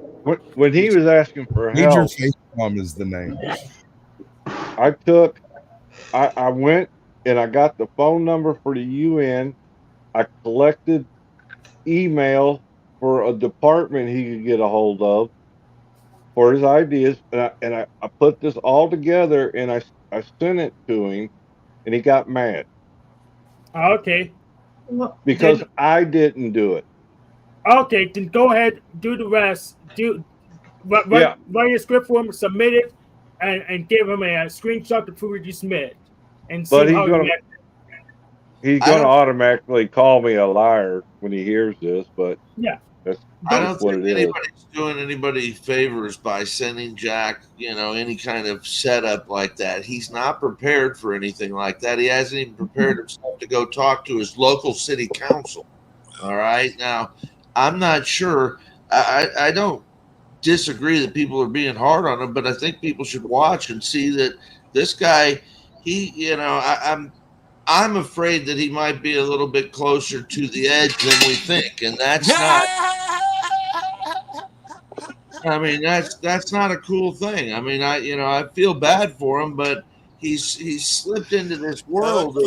when he was asking for Major help, Face Palm is the name. I went and I got the phone number for the UN. I collected email for a department he could get a hold of for his ideas, and I put this all together and I sent it to him, and he got mad Okay. because I didn't do it. Okay, then go ahead, do the rest. Write your script for him, submit it, and give him a screenshot to prove it you submit, and see But how he reacts. he's gonna automatically call me a liar when he hears this, but yeah, I don't what think it is. anybody's doing anybody favors by sending Jack, any kind of setup like that. He's not prepared for anything like that. He hasn't even prepared himself to go talk to his local city council. All right. Now, I'm not sure. I don't disagree that people are being hard on him, but I think people should watch and see that this guy, I'm afraid that he might be a little bit closer to the edge than we think, and that's not. I mean, that's not a cool thing. I mean, I feel bad for him, but he's slipped into this world of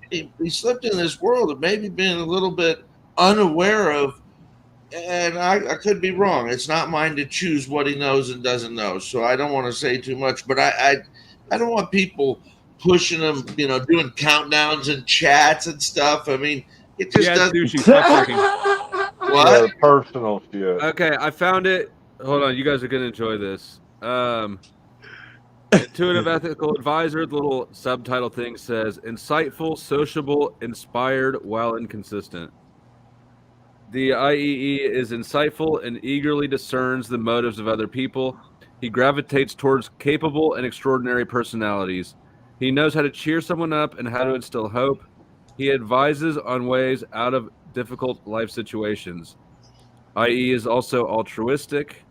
he slipped in this world of maybe being a little bit unaware of, and I could be wrong. It's not mine to choose what he knows and doesn't know, so I don't want to say too much. But I don't want people pushing him, doing countdowns and chats and stuff. I mean, it just doesn't. Sushi, stop talking. What? Personal shit. Okay, I found it. Hold on, you guys are gonna enjoy this. Intuitive Ethical Advisor, the little subtitle thing says, insightful, sociable, inspired, while inconsistent. The IEE is insightful and eagerly discerns the motives of other people. He gravitates towards capable and extraordinary personalities. He knows how to cheer someone up and how to instill hope. He advises on ways out of difficult life situations. IE is also altruistic.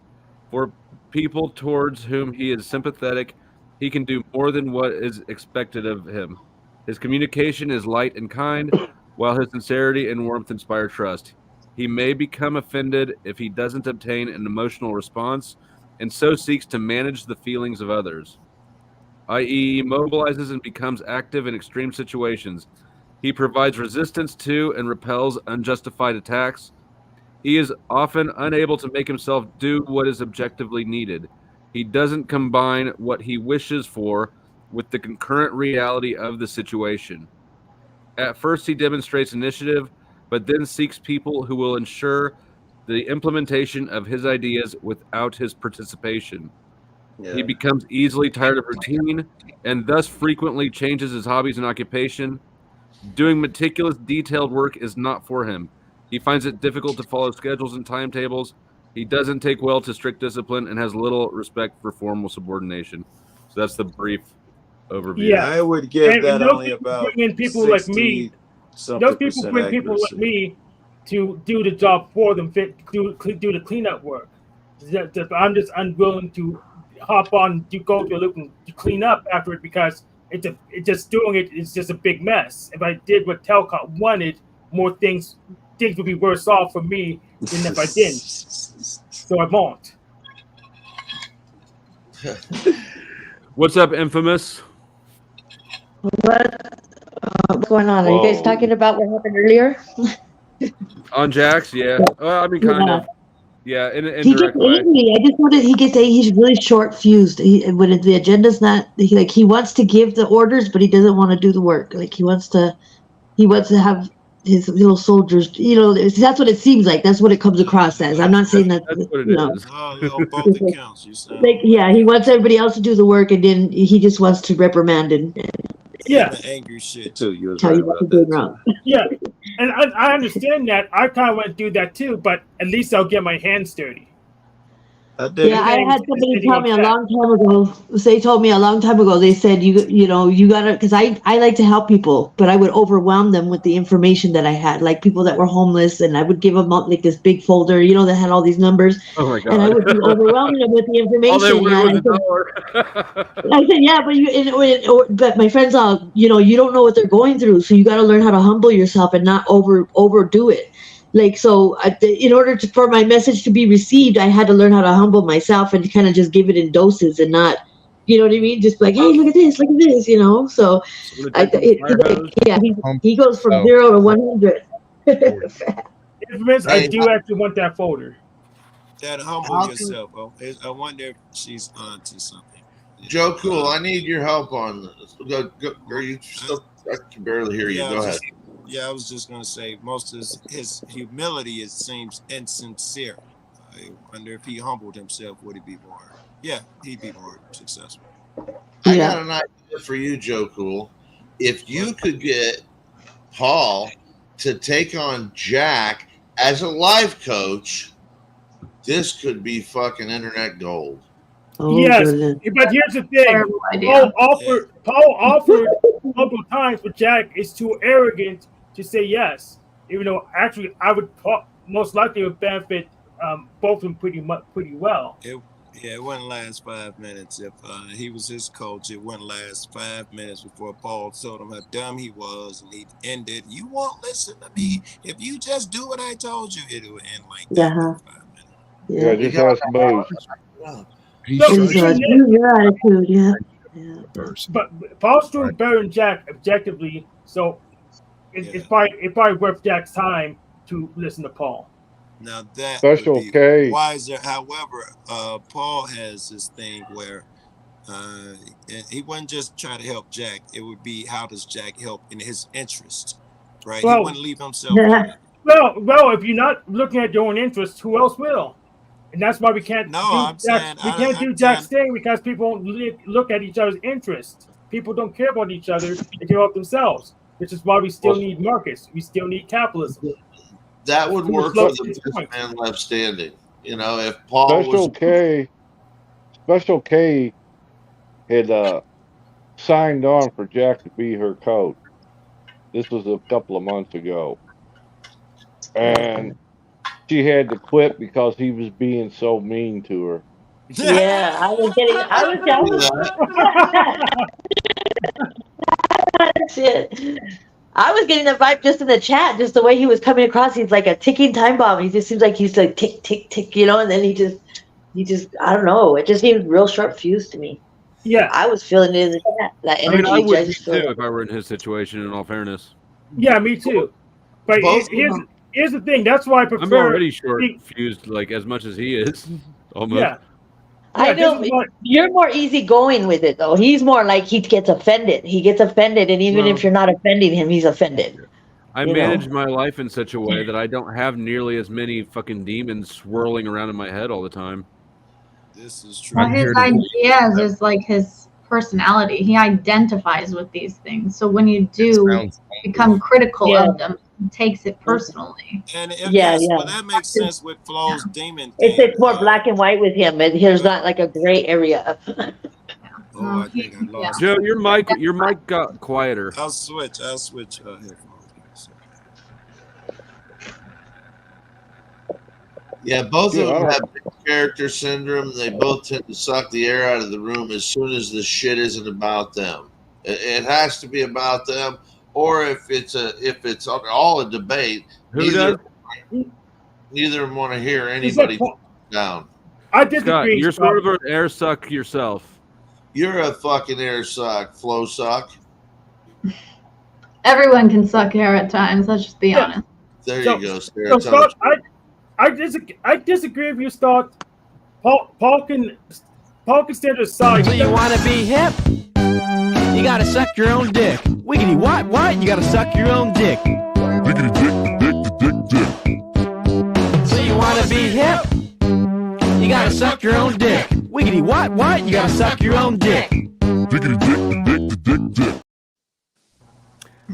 For people towards whom he is sympathetic, he can do more than what is expected of him. His communication is light and kind, while his sincerity and warmth inspire trust. He may become offended if he doesn't obtain an emotional response, and so seeks to manage the feelings of others. IE mobilizes and becomes active in extreme situations. He provides resistance to and repels unjustified attacks. He is often unable to make himself do what is objectively needed. He doesn't combine what he wishes for with the concurrent reality of the situation. At first, he demonstrates initiative, but then seeks people who will ensure the implementation of his ideas without his participation. Yeah. He becomes easily tired of routine and thus frequently changes his hobbies and occupation. Doing meticulous, detailed work is not for him. He finds it difficult to follow schedules and timetables. He doesn't take well to strict discipline and has little respect for formal subordination. So that's the brief overview. Yeah, I would give and that those only people about bring in people like me. Those people bring people like me to do the job for them, do the cleanup work. I'm just unwilling to hop on to go to a loop and to clean up after it because it's just doing it is just a big mess. If I did what Telcom wanted, more things would be worse off for me than if I didn't. So I won't. What's up, Infamous? What's going on? Are you guys talking about what happened earlier? On Jax, yeah. I mean, kind of. Yeah, in an He gets indirect way. angry. I just wanted. He's really short fused. When the agenda's not, he wants to give the orders, but he doesn't want to do the work. Like he wants to have his little soldiers. That's what it seems like. That's what it comes across as. I'm not saying that. That's what it is. On both accounts, you sound. He wants everybody else to do the work, and then he just wants to reprimand and Yeah. The angry shit too. You was Tell right you what about you're doing that. wrong. Yeah, and I understand that. I kind of want to do that too, but at least I'll get my hands dirty. I dig Yeah, it. I had somebody Sitting tell on me a chat. long time ago. They told me a long time ago. They said you know you gotta, because I like to help people, but I would overwhelm them with the information that I had, like people that were homeless, and I would give them like this big folder, that had all these numbers, Oh my and I god! would be overwhelming them with the All they information. wanted Yeah, was a dollar. I said, yeah, but my friends all, you don't know what they're going through, so you got to learn how to humble yourself and not overdo it. Like, so in order for my message to be received, I had to learn how to humble myself and kind of just give it in doses and not, you know what I mean? Just like, hey, look at this, So Somebody take from the fire hose. yeah, he goes from Oh. 0 to 100. Infamous, I Hey, do actually want that folder. That humble yourself. Oh, I wonder if she's on to something. Joe Cool, I need your help on this. Are you still? I can barely hear you. Yeah, Go ahead. I was just gonna say most of his humility, it seems insincere. I wonder if he humbled himself, would he be more? Yeah, he'd be more successful. I got an idea for you, Joe Cool. If you could get Paul to take on Jack as a life coach, this could be fucking internet gold. Oh, Yes, goodness. but here's the thing. Paul offered multiple times, but Jack is too arrogant to say yes. Even though actually I would most likely would benefit both of them pretty well. It wouldn't last 5 minutes. If he was his coach, it wouldn't last 5 minutes before Paul told him how dumb he was, and he'd end it. You won't listen to me. If you just do what I told you, it would end like that. Uh-huh. Yeah, just ask Moose. Your attitude, yeah. But Paul's doing better than Jack objectively, so it's probably worth Jack's time to listen to Paul. Now that Special would be K. wiser. However, Paul has this thing where he wouldn't just try to help Jack. It would be, how does Jack help in his interest, right? Well, he wouldn't leave himself. Well, if you're not looking at your own interests, who else will? And that's why we can't do Jack's thing, because people don't look at each other's interests. People don't care about each other; they care about themselves. Which is why we still need markets. We still need capitalism. That would work for the best man left standing. If Paul Special K had signed on for Jack to be her coach. This was a couple of months ago, and she had to quit because he was being so mean to her. Yeah, I was getting the vibe just in the chat, just the way he was coming across. He's like a ticking time bomb. He just seems like he's like tick, tick, tick, and then he just, I don't know. It just seemed real sharp fused to me. Yeah. I was feeling it in the chat. That energy. I would be just too if I were in his situation, in all fairness. Yeah, me too. But here's the thing. That's why I prefer. I'm already short fused, like as much as he is. Almost. Yeah. I know you're more easygoing with it, though. He's more like he gets offended. He gets offended, and even if you're not offending him, he's offended. I manage my life in such a way that I don't have nearly as many fucking demons swirling around in my head all the time. This is true. Well, his ideas is like his personality. He identifies with these things. So when you do become critical of them, he takes it personally. And well, that makes sense with Flo's demon thing. It's more black and white with him, and there's not like a gray area. I think I lost. Joe, your mic got quieter. I'll switch headphones. Yeah, both of them have character syndrome. They both tend to suck the air out of the room as soon as the shit isn't about them. It has to be about them, or if it's all a debate, neither of them want to hear anybody down. I disagree. Scott, you're sort of an air suck yourself. You're a fucking air suck, flow suck. Everyone can suck air at times. Let's just be honest. There you go, So Scott, I disagree with your thought. Paul can stand aside. So you want to be hip? You gotta suck your own dick. Wiggity what? You gotta suck your own dick. Wiggity dick. So you wanna be hip? You gotta suck your own dick. Wiggity what? You gotta suck your own dick. Wiggity dick.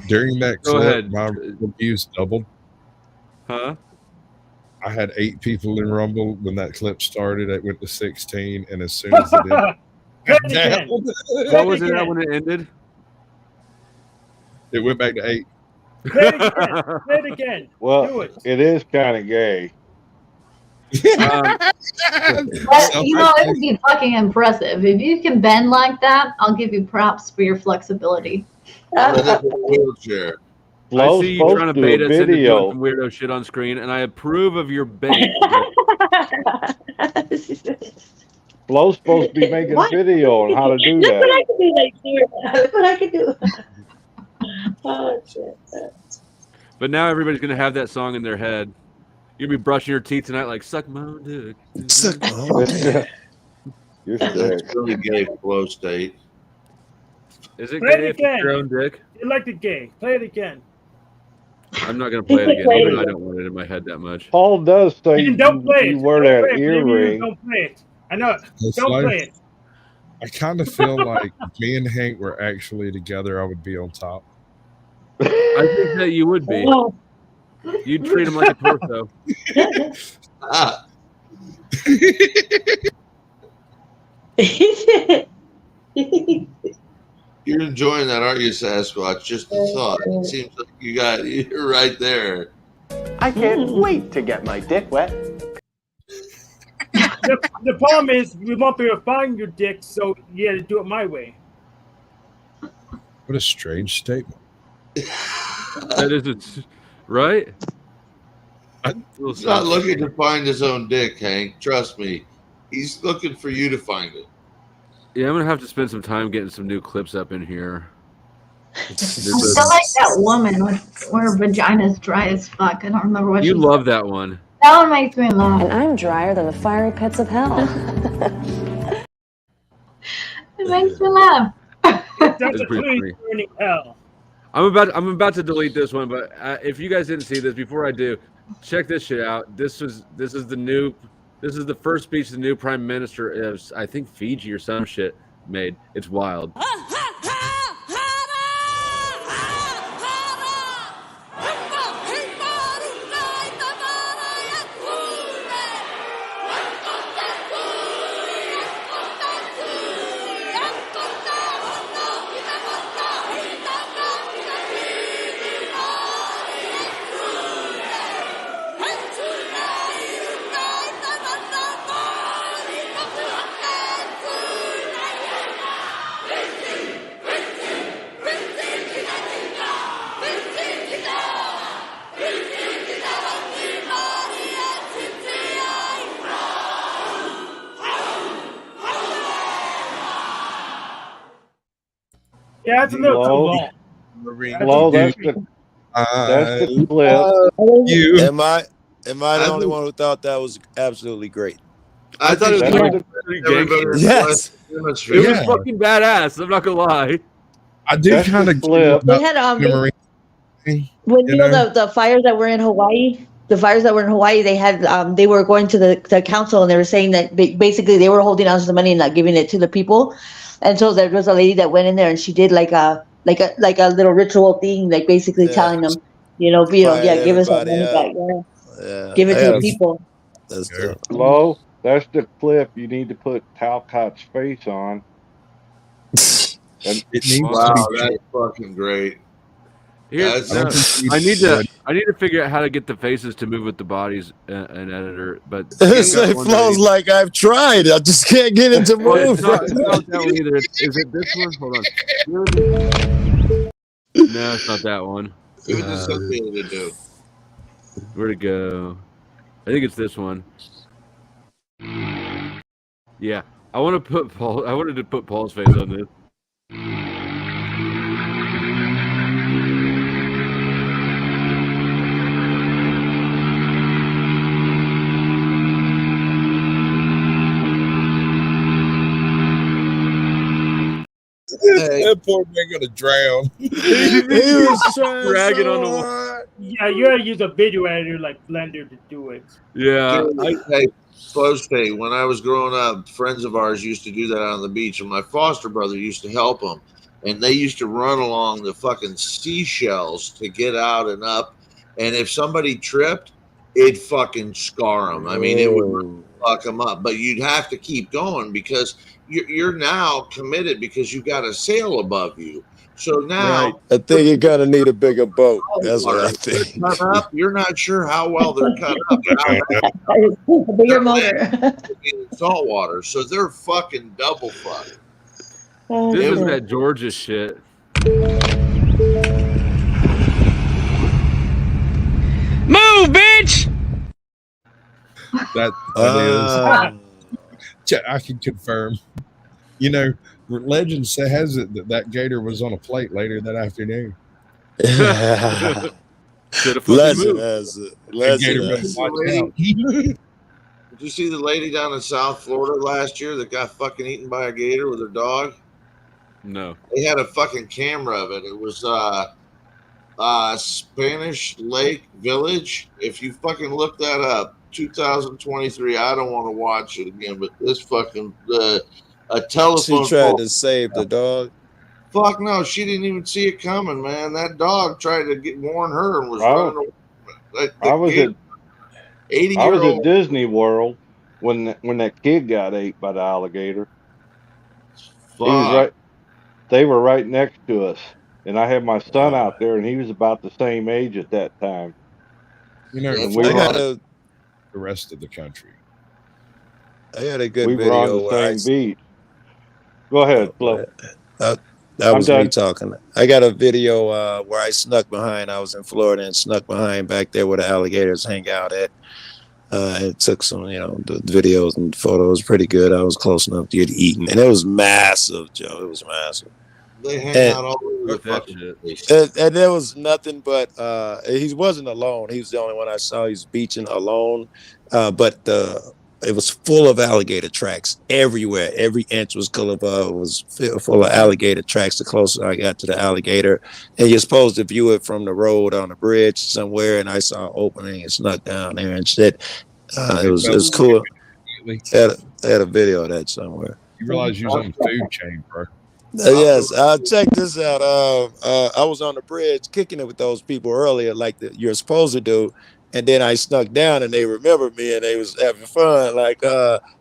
During that Go clip, ahead. my views doubled. Huh? I had 8 people in Rumble when that clip started. It went to 16, and as soon as it ended, What was it at when it ended? it went back to 8. Play it again. Play it again. Well, Do it. it is kind of gay. But, it would be fucking impressive. If you can bend like that, I'll give you props for your flexibility. Wheelchair. I see you trying to bait us into doing some weirdo shit on screen, and I approve of your bait. Flo's supposed to be making a video on how to do Look what I that. can do like Look what I can do. Oh shit. But now everybody's gonna have that song in their head. You'll be brushing your teeth tonight, like suck my own dick. Suck my own dick. You're That's really gay flow state. Is it Play gay it if it's again. your own dick? You like the game. Play it again. I'm not gonna play it again. Even I don't want it in my head that much. Paul does say You don't play it. you wear Don't that play it. Believe me, earring. don't play it. I know it. It's Don't like- play it. I kind of feel like if me and Hank were actually together, I would be on top. I think that you would be. You'd treat him like a torso. You're enjoying that, aren't you, Sasquatch? Just the thought. It seems like you're right there. I can't wait to get my dick wet. The problem is we won't be able to find your dick, so you got to do it my way. What a strange statement. That is right. He's not looking to find his own dick, Hank. Trust me. He's looking for you to find it. Yeah, I'm gonna have to spend some time getting some new clips up in here. I feel like that woman with her vagina's dry as fuck. I don't remember what You she love that one. That one makes me laugh. And I'm drier than the fiery pits of hell. It makes me laugh. That's That's a pretty clean funny. burning hell. I'm about to delete this one, but if you guys didn't see this before I do, check this shit out. This is the first speech the new prime minister of, I think, Fiji or some shit made. It's wild. Yeah, it's a little too long. Flo, that's the clip. Am I the only one who thought that was absolutely great? I thought it was pretty gangster. Yes. It was fucking badass. I'm not gonna lie. I do kind of They had when you know the fires that were in Hawaii. The fires that were in Hawaii, they had they were going to the council and they were saying that basically they were holding on to the money and not giving it to the people. And so there was a lady that went in there and she did like a little ritual thing, like basically telling them, give us that money back, give it to the people. That's good. Flo, that's the clip you need to put Talcott's face on. It needs Wow, to be that's fucking great. Here's, I need to figure out how to get the faces to move with the bodies an editor, but Say Flo's like I've tried. I just can't get it to move. It's not that one either. Is it this one? Hold on. No, it's not that one. Who does something to do? Where'd it go? I think it's this one. Yeah, I wanted to put Paul's face on this. That poor man gonna drown. He was trying dragging so on the hard. Yeah, you gotta use a video editor like Blender to do it. Yeah. Hey, Flow State, when I was growing up, friends of ours used to do that on the beach, and my foster brother used to help them. and they used to run along the fucking seashells to get out and up. And if somebody tripped, it'd fucking scar them. I mean, it would fuck them up. But you'd have to keep going because you're now committed because you got a sail above you. So now, Right. I think you're gonna need a bigger boat. That's what I if they're think. cut up, you're not sure how well they're cut up. Bigger motor. In salt water, so they're fucking double fucked. This is that Georgia shit. Move, bitch! That is. I can confirm. You know, legend says it that gator was on a plate later that afternoon. Legend has it. Legend has it. Did you see the lady down in South Florida last year that got fucking eaten by a gator with her dog? No. They had a fucking camera of it. It was Spanish Lake Village. If you fucking look that up, 2023. I don't want to watch it again, but this fucking a telephone. She tried to save the dog. Fuck no, she didn't even see it coming, man. That dog tried to warn her and was running away. I was at 80-year-old. Disney World when that kid got ate by the alligator. He was right. They were right next to us, and I had my son out there, and he was about the same age at that time. You know, and we were on the rest of the country. I had a good we video. were on the same beach. Go ahead, Flo. That was me talking. I got a video where I snuck behind. I was in Florida and snuck behind back there where the alligators hang out at. It took some, the videos and photos. Pretty good. I was close enough to get eaten, and it was massive, Joe. It was massive. They hang out all over the fucking place. And there was nothing but he wasn't alone. He was the only one I saw. He was beaching alone, but it was full of alligator tracks everywhere. Every inch was full of alligator tracks. The closer I got to the alligator, and you're supposed to view it from the road on a bridge somewhere. And I saw an opening and snuck down there and shit. It was cool. I had a video of that somewhere. You realize you was on the food chain, bro. Yes, check this out. I was on the bridge kicking it with those people earlier, like you're supposed to do, and then I snuck down, and they remembered me, and they was having fun. Like,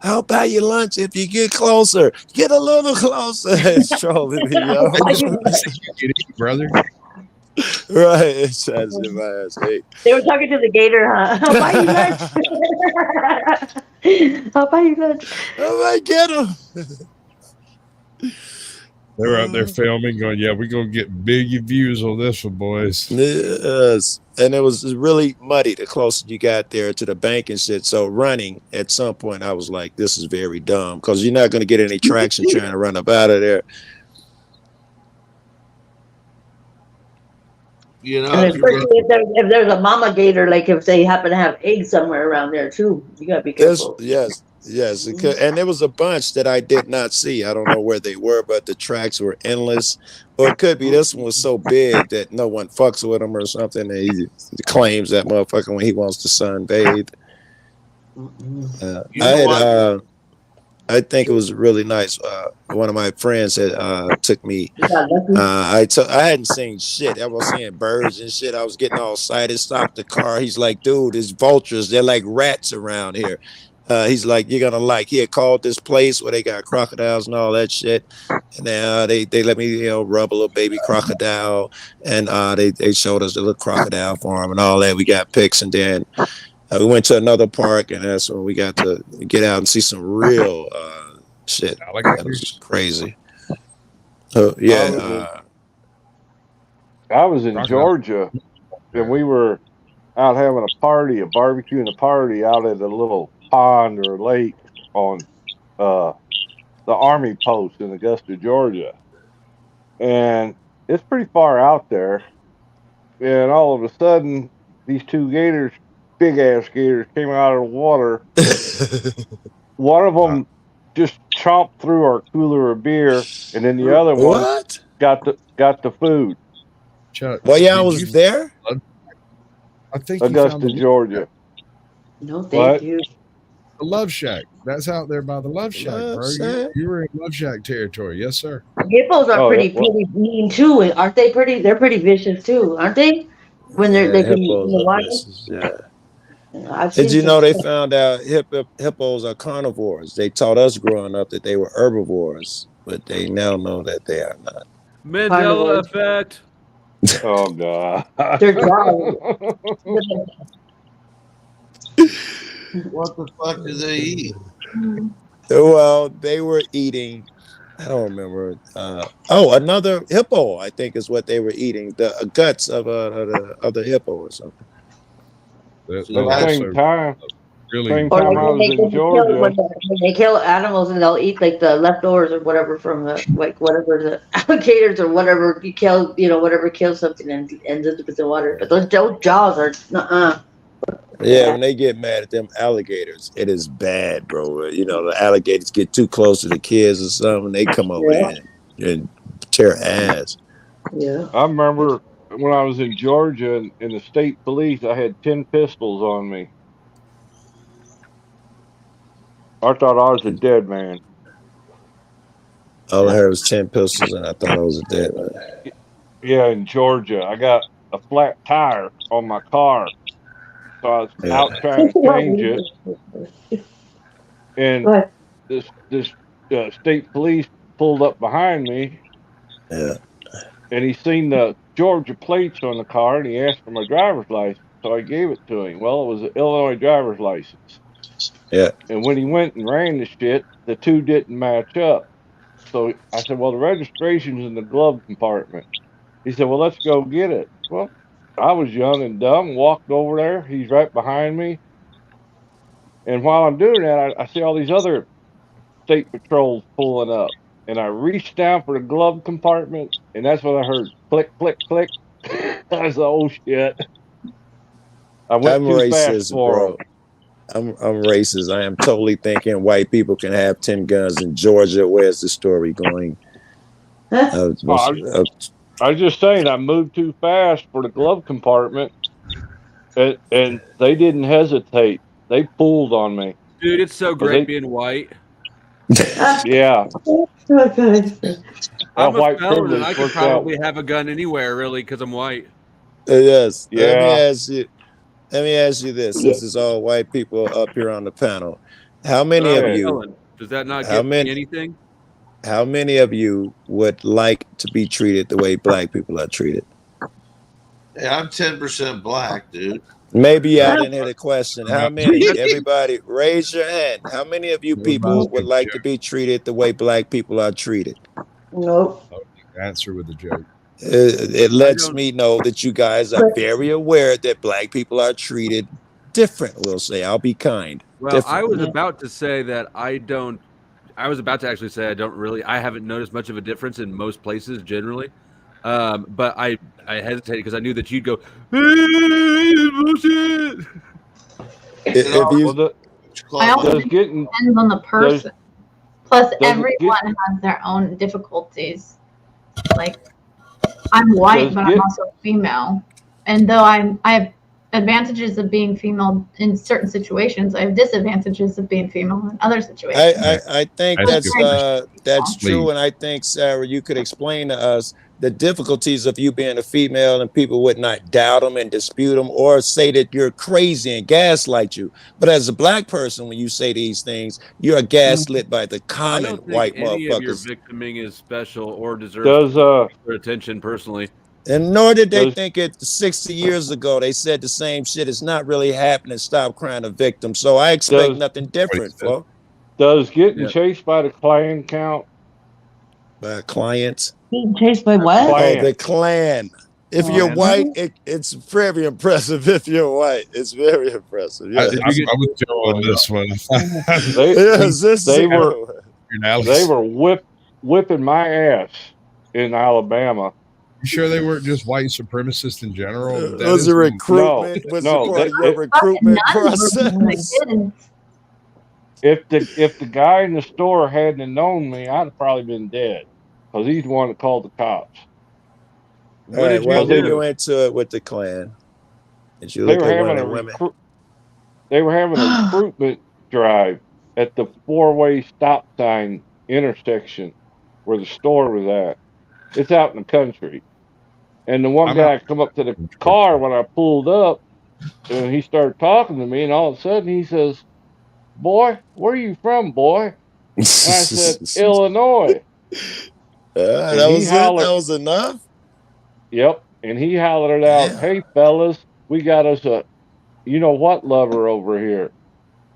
I'll buy you lunch if you get closer. Get a little closer. It's trolling me, yo. brother. Right, it's as if I asked. Hey. They were talking to the gator, huh? I'll buy you lunch. I'll buy you lunch. I might get him. They were out there filming, going, "Yeah, we're gonna get big views on this one, boys." Yes, and it was really muddy the closer you got there to the bank and shit. So running at some point, I was like, "This is very dumb," because you're not gonna get any traction trying to run up out of there. You know, And especially if there's a mama gator, like if they happen to have eggs somewhere around there too, you gotta be careful. Yes, it could. And there was a bunch that I did not see. I don't know where they were, but the tracks were endless. Or it could be this one was so big that no one fucks with him or something. And he claims that motherfucker when he wants to sunbathe. I think it was really nice. One of my friends took me. I hadn't seen shit. I was seeing birds and shit. I was getting all excited. Stopped the car. He's like, "Dude, there's vultures. They're like rats around here." He's like, "You're gonna like." He had called this place where they got crocodiles and all that shit. And then they let me rub a little baby crocodile, and they showed us the little crocodile farm and all that. We got pics, and then we went to another park, and that's when we got to get out and see some real shit. That was crazy. Yeah. I was in Georgia, and we were out having a party, a barbecue and a party out at a little pond or lake on the Army post in Augusta, Georgia. And it's pretty far out there. And all of a sudden, these two gators, big ass gators, came out of the water. One of them just chomped through our cooler of beer, and then the other one got the food. Chuck, well, yeah, I was there. I think Augusta, Georgia. No, thank you. The Love Shack. That's out there by the Love Shack, Love bro. Shack? You were in Love Shack territory. Yes, sir. Hippos are Oh, pretty mean too, aren't they? They're pretty vicious too, aren't they? When they can be in Hippos the are water. vicious. Yeah. I've Did seen you some know they stuff. found out hippos are carnivores? They taught us growing up that they were herbivores, but they now know that they are not. Mandela Carnivores. effect. Oh God. They're dogs. What the fuck do they eat? Well, they were eating. I don't remember. Another hippo. I think is what they were eating. The guts of the hippo or something. So At the that's same time, really. Or I like was in Georgia. when they kill animals and they'll eat like the leftovers or whatever from the whatever the alligators or whatever you kill, whatever kills something and ends up with the water. But those jaws are Yeah, when they get mad at them alligators, it is bad, bro. The alligators get too close to the kids or something, they come over Yeah. there and tear ass. Yeah. I remember when I was in Georgia in the state police, I had 10 pistols on me. I thought I was a dead man. All I heard was 10 pistols, and I thought I was a dead man. Yeah, in Georgia, I got a flat tire on my car, so I was Yeah. out trying to change it, and this state police pulled up behind me, Yeah. and he seen the Georgia plates on the car, and he asked for my driver's license, so I gave it to him. Well, it was an Illinois driver's license, Yeah. and when he went and ran the shit, the two didn't match up. So I said, well, the registration's in the glove compartment. He said, well, let's go get it. Well, I was young and dumb, walked over there. He's right behind me. And while I'm doing that, I see all these other state patrols pulling up. And I reached down for the glove compartment, and that's when I heard click, click, click. I said, oh, shit. I went I'm too fast racist, for bro. I'm racist. I am totally thinking white people can have 10 guns in Georgia. Where's the story going? them. I was just saying, I moved too fast for the glove compartment, and they didn't hesitate. They pulled on me. Dude, it's so 'Cause great being white. Yeah. That I'm a white felon, and privilege I could worked out. probably have a gun anywhere, really, because I'm white. Yes. Let me Yeah. ask you this, since it's all white people up here on the panel. How many But I'm of a you felon. Does that not how get me many anything? how many of you would like to be treated the way black people are treated? Hey, I'm 10% black, dude. Maybe I didn't hear the question. How many? That's- Everybody raise your hand. How many of you people would like to be treated the way black people are treated? Nope. Answer with a joke. It lets me know that you guys are very aware that black people are treated different. We'll say, I'll be kind. Well, I Different. was about to say that I was about to actually say I haven't noticed much of a difference in most places generally. But I hesitated because I knew that you'd go, hey, bullshit. If you, I also think it depends on the person. Plus, everyone has their own difficulties. Like, I'm white, but I'm also female. And though I have advantages of being female in certain situations, I have disadvantages of being female in other situations. I think that's true, and I think, Sarah, you could explain to us the difficulties of you being a female, and people would not doubt them and dispute them or say that you're crazy and gaslight you. But as a black person, when you say these things, you're gaslit by the I common don't white think any of your motherfuckers. victiming is special or deserves Does for attention personally. And nor did they think it 60 years ago. They said the same shit. It's not really happening. Stop crying a victim. So I expect nothing different, Flo. Does getting chased by the Klan count? By clients? Being chased by what? Oh, the Klan. If you're white, it's very impressive. If you're white, it's very impressive. Yeah. I would go on this one. They were whipping my ass in Alabama. You sure they weren't just white supremacists in general? Was it recruitment? Was it part of your recruitment process? If the guy in the store hadn't known me, I'd have probably been dead because he's the one that called the cops. All right, well, when you into it with the Klan, did you look at one of the women? They were having a recruitment drive at the four-way stop sign intersection where the store was at. It's out in the country. And the one I'm guy out. come up to the car when I pulled up, and he started talking to me, and all of a sudden he says, "Boy, where are you from, boy?" And I said, "Illinois." And That he was it. hollered, That was enough. "Yep." And he hollered out, Damn. "Hey, fellas, we got us a, you know what, lover over here."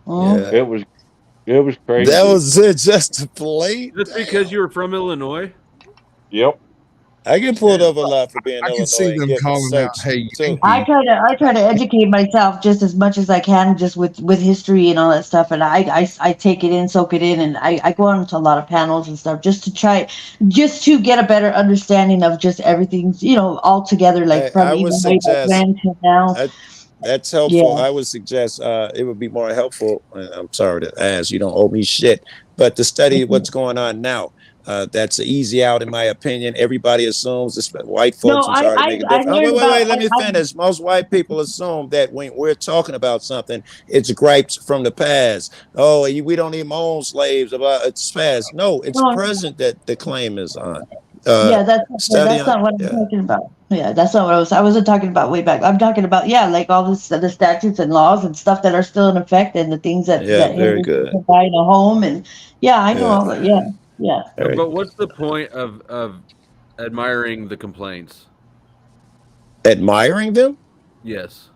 Yeah. It was crazy. That was it. Just a plate. Just because you were from Illinois? Yep. I get pulled over a lot for being I can see Illinois and them getting calling out, searched "Hey, too. I try to educate myself just as much as I can, just with history and all that stuff, and I take it in, soak it in, and I go on to a lot of panels and stuff just to get a better understanding of just everything, all together, like from I would even way back suggest when to now. that's helpful. Yeah. I would suggest it would be more helpful. I'm sorry to ask, you don't owe me shit, but to study what's going on now. That's an easy out, in my opinion. Everybody assumes, white folks, No, I'm sorry to make a I difference. Oh, learned about wait, let me finish. Most white people assume that when we're talking about something, it's gripes from the past. Oh, we don't even own slaves, about it's past. No, it's no, present that the claim is on. yeah, Study that's on, not what I'm yeah. talking about. Yeah, that's not what I wasn't talking about way back. I'm talking about, like all this, the statutes and laws and stuff that are still in effect, and the things that Yeah, very hinder good. people buying a home, and I know Yeah. all that. Yeah, yeah. But what's the point of admiring the complaints? Admiring them? Yes.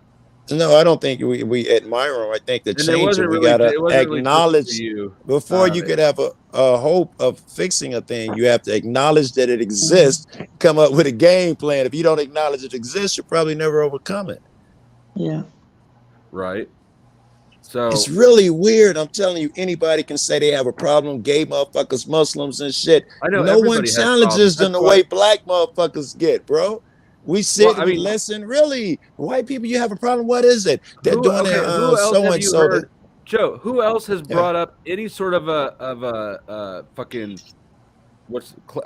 No, I don't think we admire them. I think to And it change wasn't them, we really gotta it wasn't really told to acknowledge you. before you could have a hope of fixing a thing. You have to acknowledge that it exists. Come up with a game plan. If you don't acknowledge it exists, you'll probably never overcome it. Yeah. Right. So It's really weird. I'm telling you, anybody can say they have a problem. Gay motherfuckers, Muslims, and shit. I know No one everybody has problems. challenges them That's the why way black motherfuckers get, bro. We sit, Well, I we mean- listen. Really, white people, you have a problem. What is it? They're doing it who else so have and you so. heard, Joe? Who else has Yeah. brought up any sort of a fucking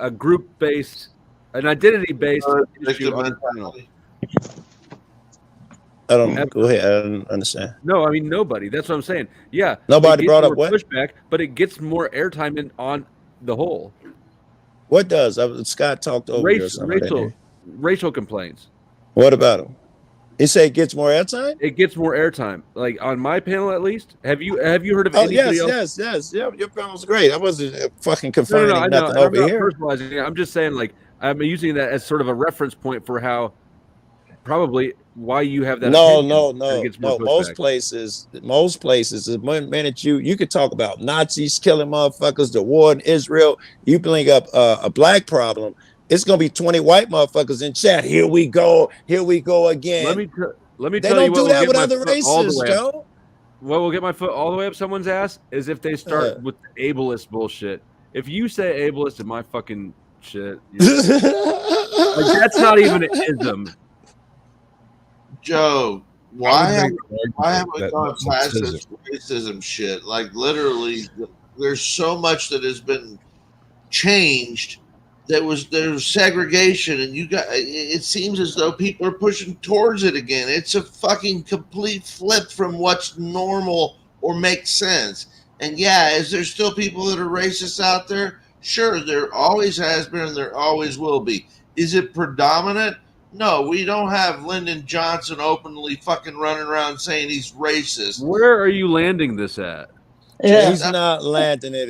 a group based, an identity based issue on the panel? I don't go ahead. I don't understand. No, I mean nobody. That's what I'm saying. Yeah, Nobody it gets brought up more what? pushback, but it gets more airtime on the whole. What does? Scott talked over you or something. I didn't hear. Racial complaints. What about him? He said it gets more airtime. It gets more airtime. Like on my panel, at least. Have you heard of anybody else? Yes. Yeah, your panel's great. I wasn't fucking No, confirming I know. nothing I'm over not here. personalizing it. I'm just saying, like, I'm using that as sort of a reference point for how probably why you have that. No. opinion, and it gets more Most pushback. places, the minute you could talk about Nazis killing motherfuckers, the war in Israel, you bring up a black problem, it's gonna be 20 white motherfuckers in chat. Here we go again. Let me They tell don't you what do will that get with my other foot all the races, way up. Joe. What will get my foot all the way up someone's ass is if they start with the ableist bullshit. If you say ableist in my fucking shit, like, that's not even an ism. Joe, why have we that gone past says this racism shit? Like literally, there's so much that has been changed. There's segregation, and it seems as though people are pushing towards it again. It's a fucking complete flip from what's normal or makes sense. And yeah, is there still people that are racist out there? Sure, there always has been and there always will be. Is it predominant? No, we don't have Lyndon Johnson openly fucking running around saying he's racist. Where are you landing this at? Yeah. He's not landing it.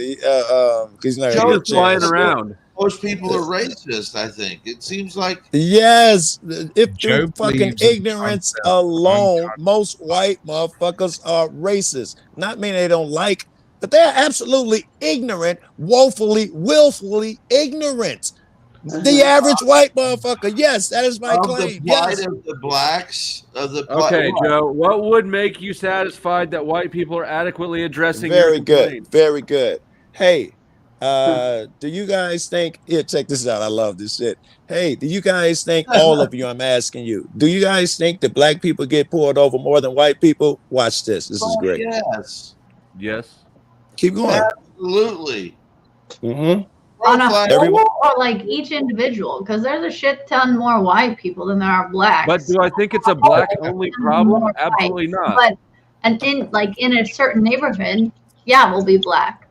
He's not Joe's gonna get a flying chance. around. Most people are racist, I think. It seems like Yes, if Joe through fucking believes in ignorance concept, alone, most white motherfuckers are racist. Not meaning they don't like, but they're absolutely ignorant, woefully, willfully ignorant. The average white motherfucker. Yes, that is my of claim. the plight Yes. of the blacks, of the Okay, Joe, what would make you satisfied that white people are adequately addressing your Very good. complaints? Very good. Hey, do you guys think here, check this out. I love this shit. Hey, do you guys think, all of you, I'm asking you, do you guys think that black people get pulled over more than white people? Watch this. This is great. Yes. Yes. Keep going. Absolutely. Mm-hmm. On a whole Everyone- or like each individual? Because there's a shit ton more white people than there are blacks. But do I think it's a black only problem? More white. Absolutely not. But And in a certain neighborhood, yeah, will be black.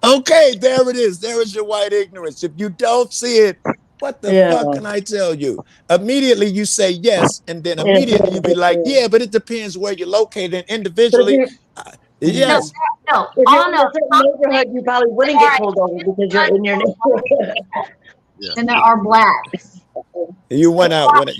Okay, there it is. There is your white ignorance. If you don't see it, what the fuck can I tell you? Immediately you say yes, and then immediately you be like, yeah, but it depends where you're located and individually. Yes. No. If you're in a certain neighborhood, you probably wouldn't get pulled over because you're in your neighborhood. And there are blacks. You went out when it,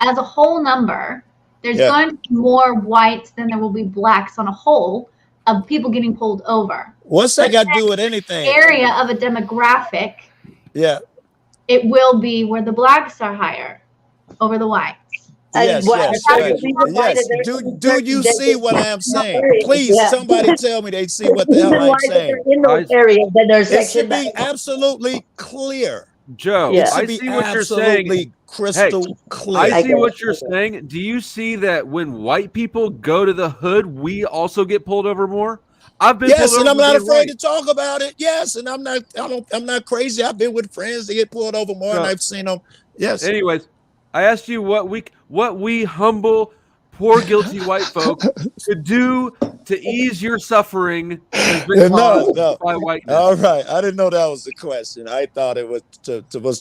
as a whole number, there's Yeah. going to be more whites than there will be blacks on a whole of people getting pulled over. What's that got to do with anything? Area of a demographic, Yeah. it will be where the blacks are higher over the whites. Yes, yes, yes. Yes. Do you see what I am saying? Please, somebody tell me they see what the hell I'm saying. In those areas, then there's It should be absolutely clear. Joe, It should I be see what you're saying. absolutely crystal clear. I see what you're saying. Do you see that when white people go to the hood, we also get pulled over more? I've been Yes, pulled and over I'm not being afraid white. to talk about it. Yes, and I'm not crazy. I've been with friends that get pulled over more, and I've seen them. Yes. Anyways, I asked you what we humble, poor, guilty white folk could do to ease your suffering has been caused by whiteness. All right, I didn't know that was the question. I thought it was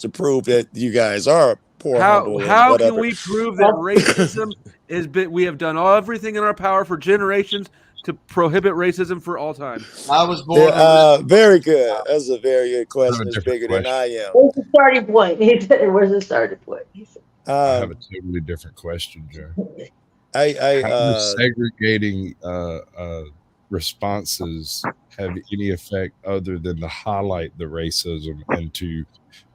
to prove that you guys are poor, humble, and How whatever. can we prove that racism has been? We have done everything in our power for generations to prohibit racism for all time. I was born. Very good. That's a very good question. It's bigger than I am. Where's the starting point? He said, where's the starting point? I have a totally different question, Joe. How does segregating responses have any effect other than to highlight the racism and to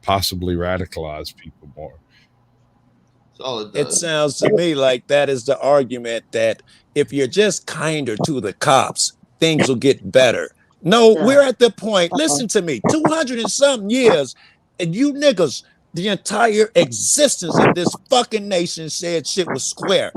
possibly radicalize people more? It sounds to me like that is the argument that if you're just kinder to the cops, things will get better. No, we're at the point. Listen to me, 200 and something years, and you niggas, the entire existence of this fucking nation said shit was square.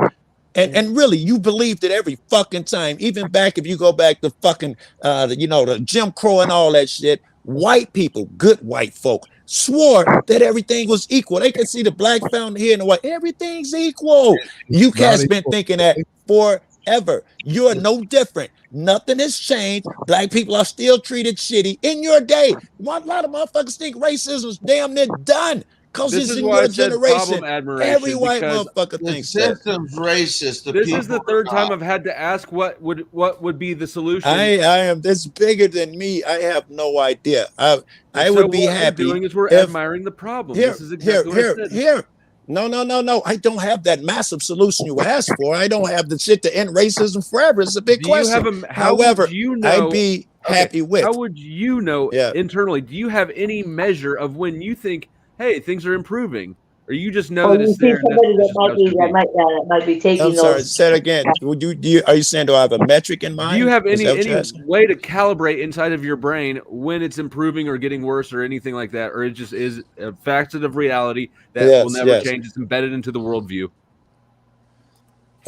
And really, you believed it every fucking time. Even back, if you go back to fucking, the Jim Crow and all that shit, white people, good white folk, swore that everything was equal. They could see the black fountain here and the white. Everything's equal. You cats been thinking that forever. You're no different. Nothing has changed. Black people are still treated shitty in your day. A lot of motherfuckers think racism is damn near done. Because This it's is in why I your said generation. problem admiration, Every white because motherfucker The thinks that. system's racist. This is the third time I've had to ask what would be the solution. I am. It's bigger than me. I have no idea. I would be happy. What we're doing is we're if- admiring the problem. Here, This is exactly what I said. here. No. I don't have that massive solution you asked for. I don't have the shit to end racism forever. It's a big Do you question. have a- how However, would you know- I'd be happy with. How would you know internally? Do you have any measure of when you think, hey, things are improving? Or you just know that you it's see there? and somebody that's that might just be supposed to that might be taking I'm sorry. those. Say it again. Would are you saying do I have a metric in mind? Do you have Is any that what you're asking? way to calibrate inside of your brain when it's improving or getting worse or anything like that? Or it just is a facet of reality that will never change? It's embedded into the worldview.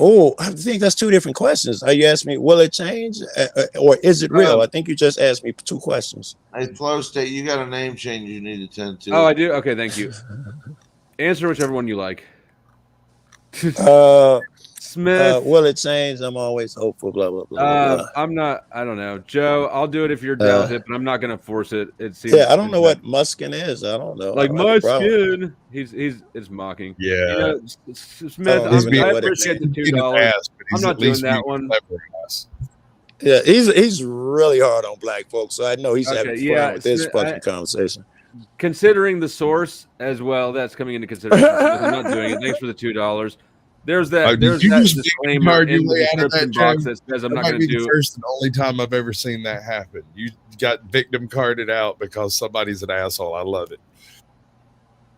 Oh, I think that's two different questions. Are you asking me, will it change or is it real? I think you just asked me two questions. Hey, Flow State, you got a name change you need to tend to. Oh, I do? Okay, thank you. Answer whichever one you like. Smith. Will it change? I'm always hopeful, blah, blah, blah. I'm not, I don't know. Joe, I'll do it if you're down with it, but I'm not going to force it. It seems. Yeah, I don't know what muskin is. I don't know. Like I don't have a problem. Muskin. It's mocking. Yeah. You know, Smith, I appreciate the $2. I'm not doing that one. Yeah, he's really hard on black folks, so I know he's having fun with this Smith, fucking conversation. Considering the source as well, that's coming into consideration. I'm not doing it. Thanks for the $2. There's that. There's that disclaimer in the description box that says I'm not going to do. The first and only time I've ever seen that happen. You got victim carded out because somebody's an asshole. I love it.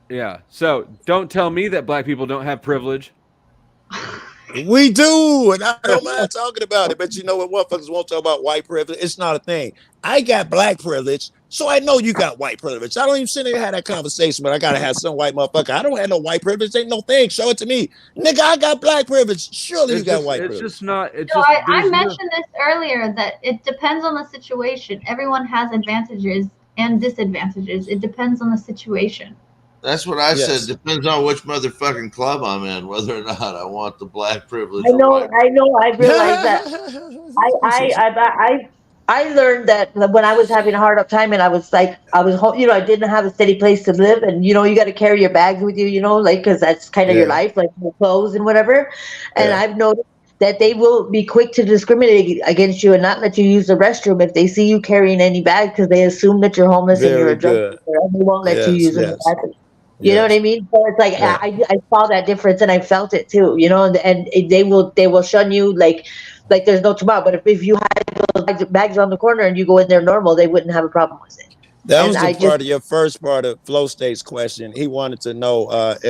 Yeah. So don't tell me that black people don't have privilege. We do, and I don't mind talking about it. But you know what, motherfuckers won't talk about white privilege. It's not a thing. I got black privilege, so I know you got white privilege. I don't even sit there and have that conversation, but I gotta have some white motherfucker. I don't have no white privilege. Ain't no thing. Show it to me, nigga. I got black privilege. Surely you got white privilege. It's just not. It's So just. I mentioned this earlier that it depends on the situation. Everyone has advantages and disadvantages. It depends on the situation. That's what I Yes. said. Depends on which motherfucking club I'm in, whether or not I want the black privilege. I or know, white. I know. I realized that. I learned that when I was having a hard time and I was like, I didn't have a steady place to live, and you got to carry your bags with you, like because that's kind of your Yeah. life, like your clothes and whatever. And Yeah. I've noticed that they will be quick to discriminate against you and not let you use the restroom if they see you carrying any bag because they assume that you're homeless and you're Very a drug good. user, and they won't let you Yes. use the Yes. bathroom. You know what Yes. I mean? So it's like Yeah. I saw that difference and I felt it too, and they will shun you like there's no tomorrow. But if you had those bags on the corner and you go in there normal, they wouldn't have a problem with it. That And was the I just part of your first part of Flow State's question. He wanted to know,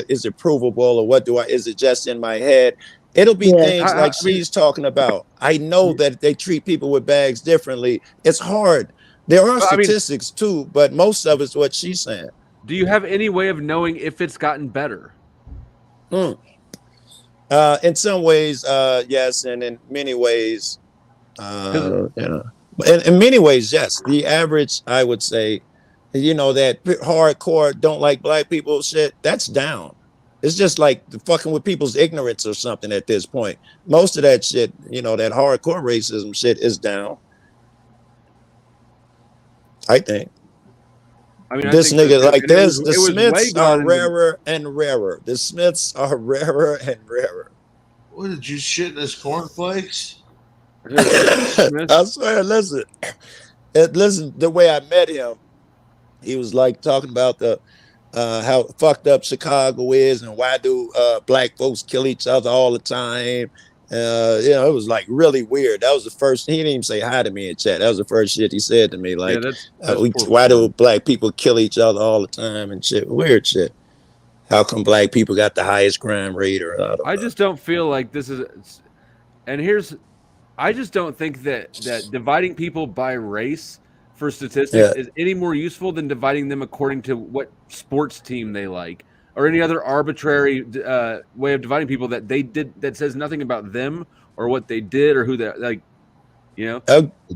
is it provable or is it just in my head? It'll be yeah. things like I mean, she's talking about. I know that they treat people with bags differently. It's hard. There are I mean, statistics too, but most of it's what she's saying. do you have any way of knowing if it's gotten better? Hmm. In some ways, yes, and in many ways, in many ways, yes. The average, I would say, that hardcore don't like black people shit, that's down. It's just like the fucking with people's ignorance or something at this point. Most of that shit, that hardcore racism shit is down. I think. I mean, I This think so nigga, too. like And this, the it was way Smiths are gone in the. rarer and rarer. The Smiths are rarer and rarer. What did you shit in his cornflakes? I swear, listen, the way I met him, he was like talking about the how fucked up Chicago is and why do black folks kill each other all the time. It was like really weird. That was the first. He didn't even say hi to me in chat. That was the first shit he said to me. Yeah, Like, that's poor why do form. black people kill each other all the time and shit? Weird shit. How come black people got the highest crime rate? Or I don't I know. just don't feel like this is. And I just don't think that dividing people by race for statistics Yeah. is any more useful than dividing them according to what sports team they like or any other arbitrary way of dividing people that they did that says nothing about them or what they did or who they like.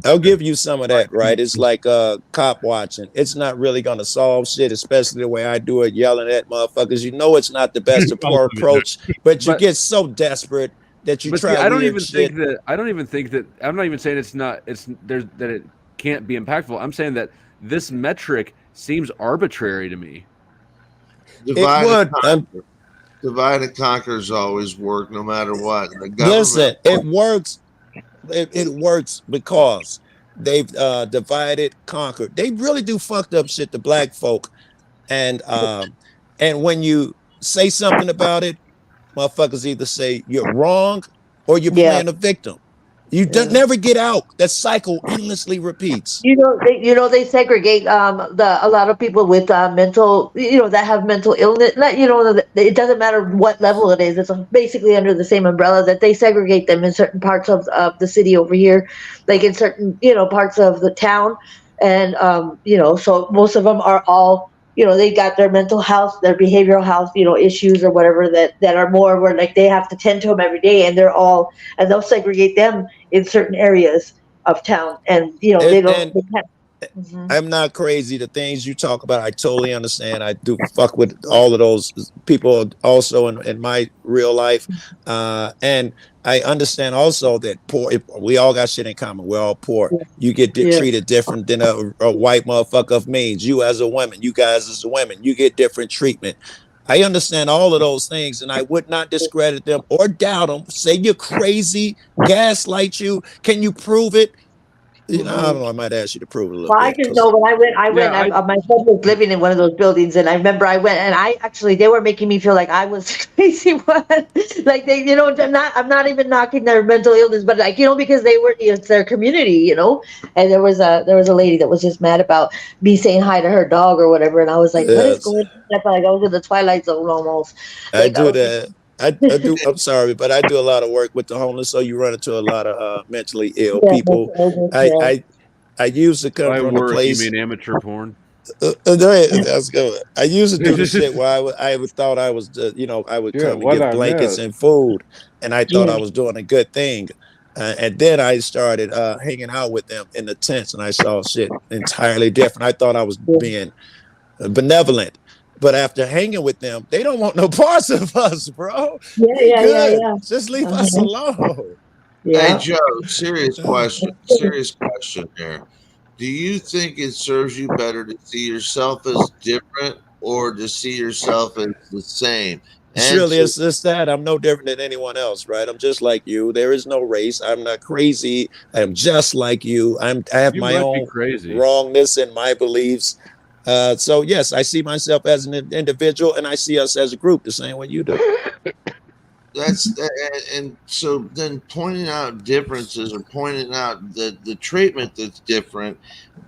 I'll give you some of that, right? It's like cop watching. It's not really gonna solve shit, especially the way I do it, yelling at motherfuckers. You know it's not the best approach, but you get so desperate that you But see, try I don't weird even think shit. that I'm not even saying that it can't be impactful. I'm saying that this metric seems arbitrary to me. Divide and conquer's always work, no matter what. The government. Listen, it works. It works because they've divided, conquered. They really do fucked up shit to black folk, and when you say something about it, motherfuckers either say you're wrong or you're playing a victim. You never get out. That cycle endlessly repeats. They segregate a lot of people with mental, that have mental illness. It doesn't matter what level it is. It's basically under the same umbrella that they segregate them in certain parts of the city over here, like in certain parts of the town, and so most of them are all. They got their mental health, their behavioral health, issues or whatever that are more where like they have to tend to them every day, and they'll segregate them in certain areas of town, and they don't. They can't. I'm not crazy. The things you talk about, I totally understand. I do fuck with all of those people also in my real life. And I understand also that we all got shit in common. We're all poor. You get treated different than a white motherfucker of means. You as a woman, you guys as a women, you get different treatment. I understand all of those things, and I would not discredit them or doubt them. Say you're crazy, gaslight you. Can you prove it? I don't know. I might ask you to prove it a little Well, I bit. just know when I went, my friend was living in one of those buildings, and I remember I went, and they were making me feel like I was the crazy one. Like I'm not even knocking their mental illness, but because it's their community, And there was a lady that was just mad about me saying hi to her dog or whatever, and I was like, what is going on? I felt like I was in the Twilight Zone almost. I do that. I do. I'm sorry, but I do a lot of work with the homeless, so you run into a lot of mentally ill people. I used to come By from the work, place. you mean amateur porn? That's good. I used to do the shit where I would thought I was, I would come and give blankets and food, and I thought I was doing a good thing. And then I started hanging out with them in the tents, and I saw shit entirely different. I thought I was being benevolent. But after hanging with them, they don't want no parts of us, bro. Yeah, We yeah, yeah, good. yeah. Just leave us alone. Hey Yeah. Joe, serious question here. Do you think it serves you better to see yourself as different or to see yourself as the same? Surely Answer. it's just that I'm no different than anyone else, right? I'm just like you. There is no race. I'm not crazy. I'm just like you. I have You my might be own crazy. wrongness and my beliefs. So yes, I see myself as an individual, and I see us as a group the same way you do. That's and so then pointing out differences or pointing out the treatment that's different,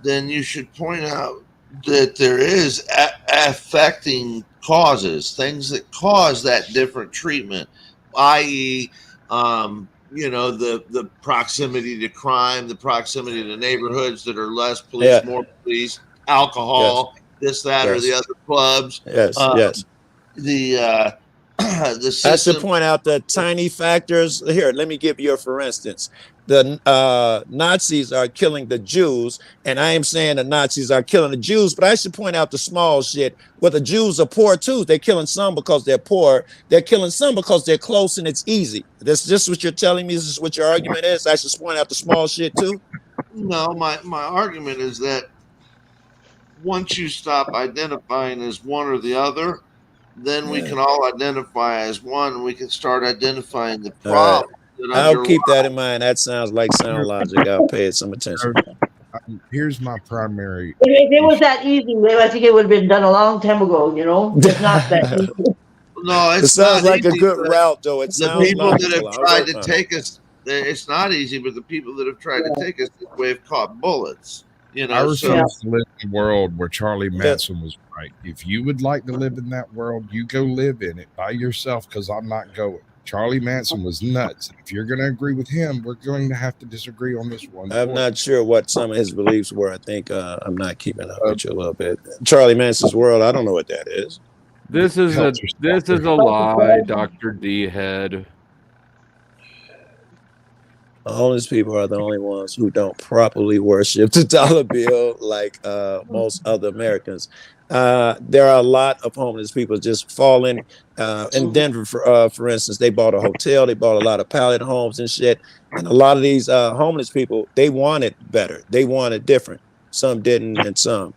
then you should point out that there is affecting causes, things that cause that different treatment, i.e., the proximity to crime, the proximity to neighborhoods that are less police, Yeah. more police, Yes. alcohol, this, that, or the Yes. other clubs. Yes. Yes. The the I should system. point out the tiny factors. Here, let me give you a for instance. The Nazis are killing the Jews, and I am saying the Nazis are killing the Jews, but I should point out the small shit where the Jews are poor too. They're killing some because they're poor. They're killing some because they're close and it's easy. This what you're telling me? This is what your argument is? I should point out the small shit too? No, my argument is that once you stop identifying as one or the other, then we Yeah. can all identify as one, and we can start identifying the All right. problem that I'll keep underlies. that in mind. That sounds like sound logic. I'll pay it some attention. Here's my primary. If it was that easy, I think it would have been done a long time ago, you know? It's not that easy. No, It it's sounds not like a easy. good But route, though. It the sounds people that logical. have I'll tried work to on it. take us, it's not easy. But the people that have tried to take us this way have caught bullets. I So refuse to live in a world where Charlie Manson was right. If you would like to live in that world, you go live in it by yourself, because I'm not going. Charlie Manson was nuts. If you're going to agree with him, we're going to have to disagree on this one. I'm not sure what some of his beliefs were. I think I'm not keeping up with you a little bit. Charlie Manson's world, I don't know what that is. This is a lie, Dr. D head. Homeless people are the only ones who don't properly worship the dollar bill like most other Americans. There are a lot of homeless people just falling. In Denver, for instance, they bought a hotel, they bought a lot of pallet homes and shit. And a lot of these homeless people, they wanted better. They wanted different. Some didn't, and some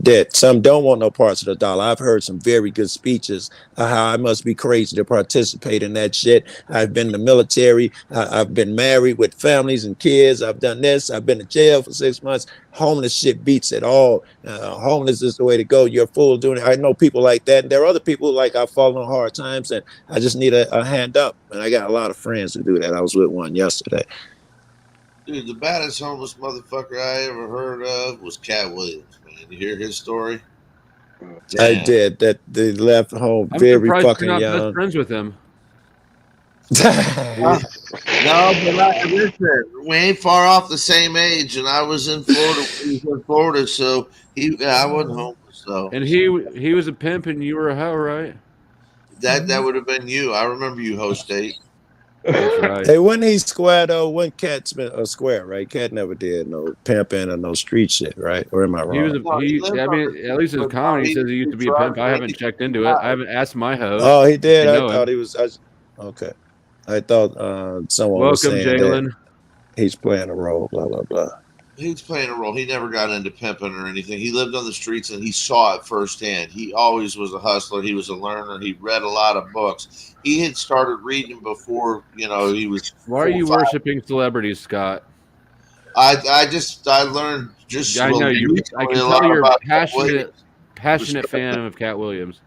did. Some don't want no parts of the dollar. I've heard some very good speeches of how I must be crazy to participate in that shit. I've been in the military. I've been married with families and kids. I've done this. I've been in jail for 6 months. Homeless shit beats it all. Homeless is the way to go. You're a fool doing it. I know people like that. And there are other people like I've fallen on hard times and I just need a hand up. And I got a lot of friends who do that. I was with one yesterday. dude, the baddest homeless motherfucker I ever heard of was Cat Williams, man. You hear his story? I did. That they left home I'm very surprised fucking you're not young. best friends with him. No, but listen, we ain't far off the same age, and I was in Florida. He was in Florida, so I wasn't homeless though. And he was a pimp, and you were a hoe, right? That would have been you. I remember you, host date. That's right. Hey, when he square though, when Cat's been a square, right? Cat never did no pimping or no street shit, right? Or am I wrong? He was I mean, at least his comedy he says he used to be a pimp. I haven't checked into it. I haven't asked my host. Oh, he did. They I know thought him. he was. Okay, I thought someone was Welcome, saying Jalen. that he's playing a role. Blah blah blah. He's playing a role. He never got into pimping or anything. He lived on the streets and he saw it firsthand. He always was a hustler. He was a learner. He read a lot of books. He had started reading before, he was. Why are you worshiping celebrities, Scott? I learned just. I know you. I can tell you're a passionate fan of Cat Williams.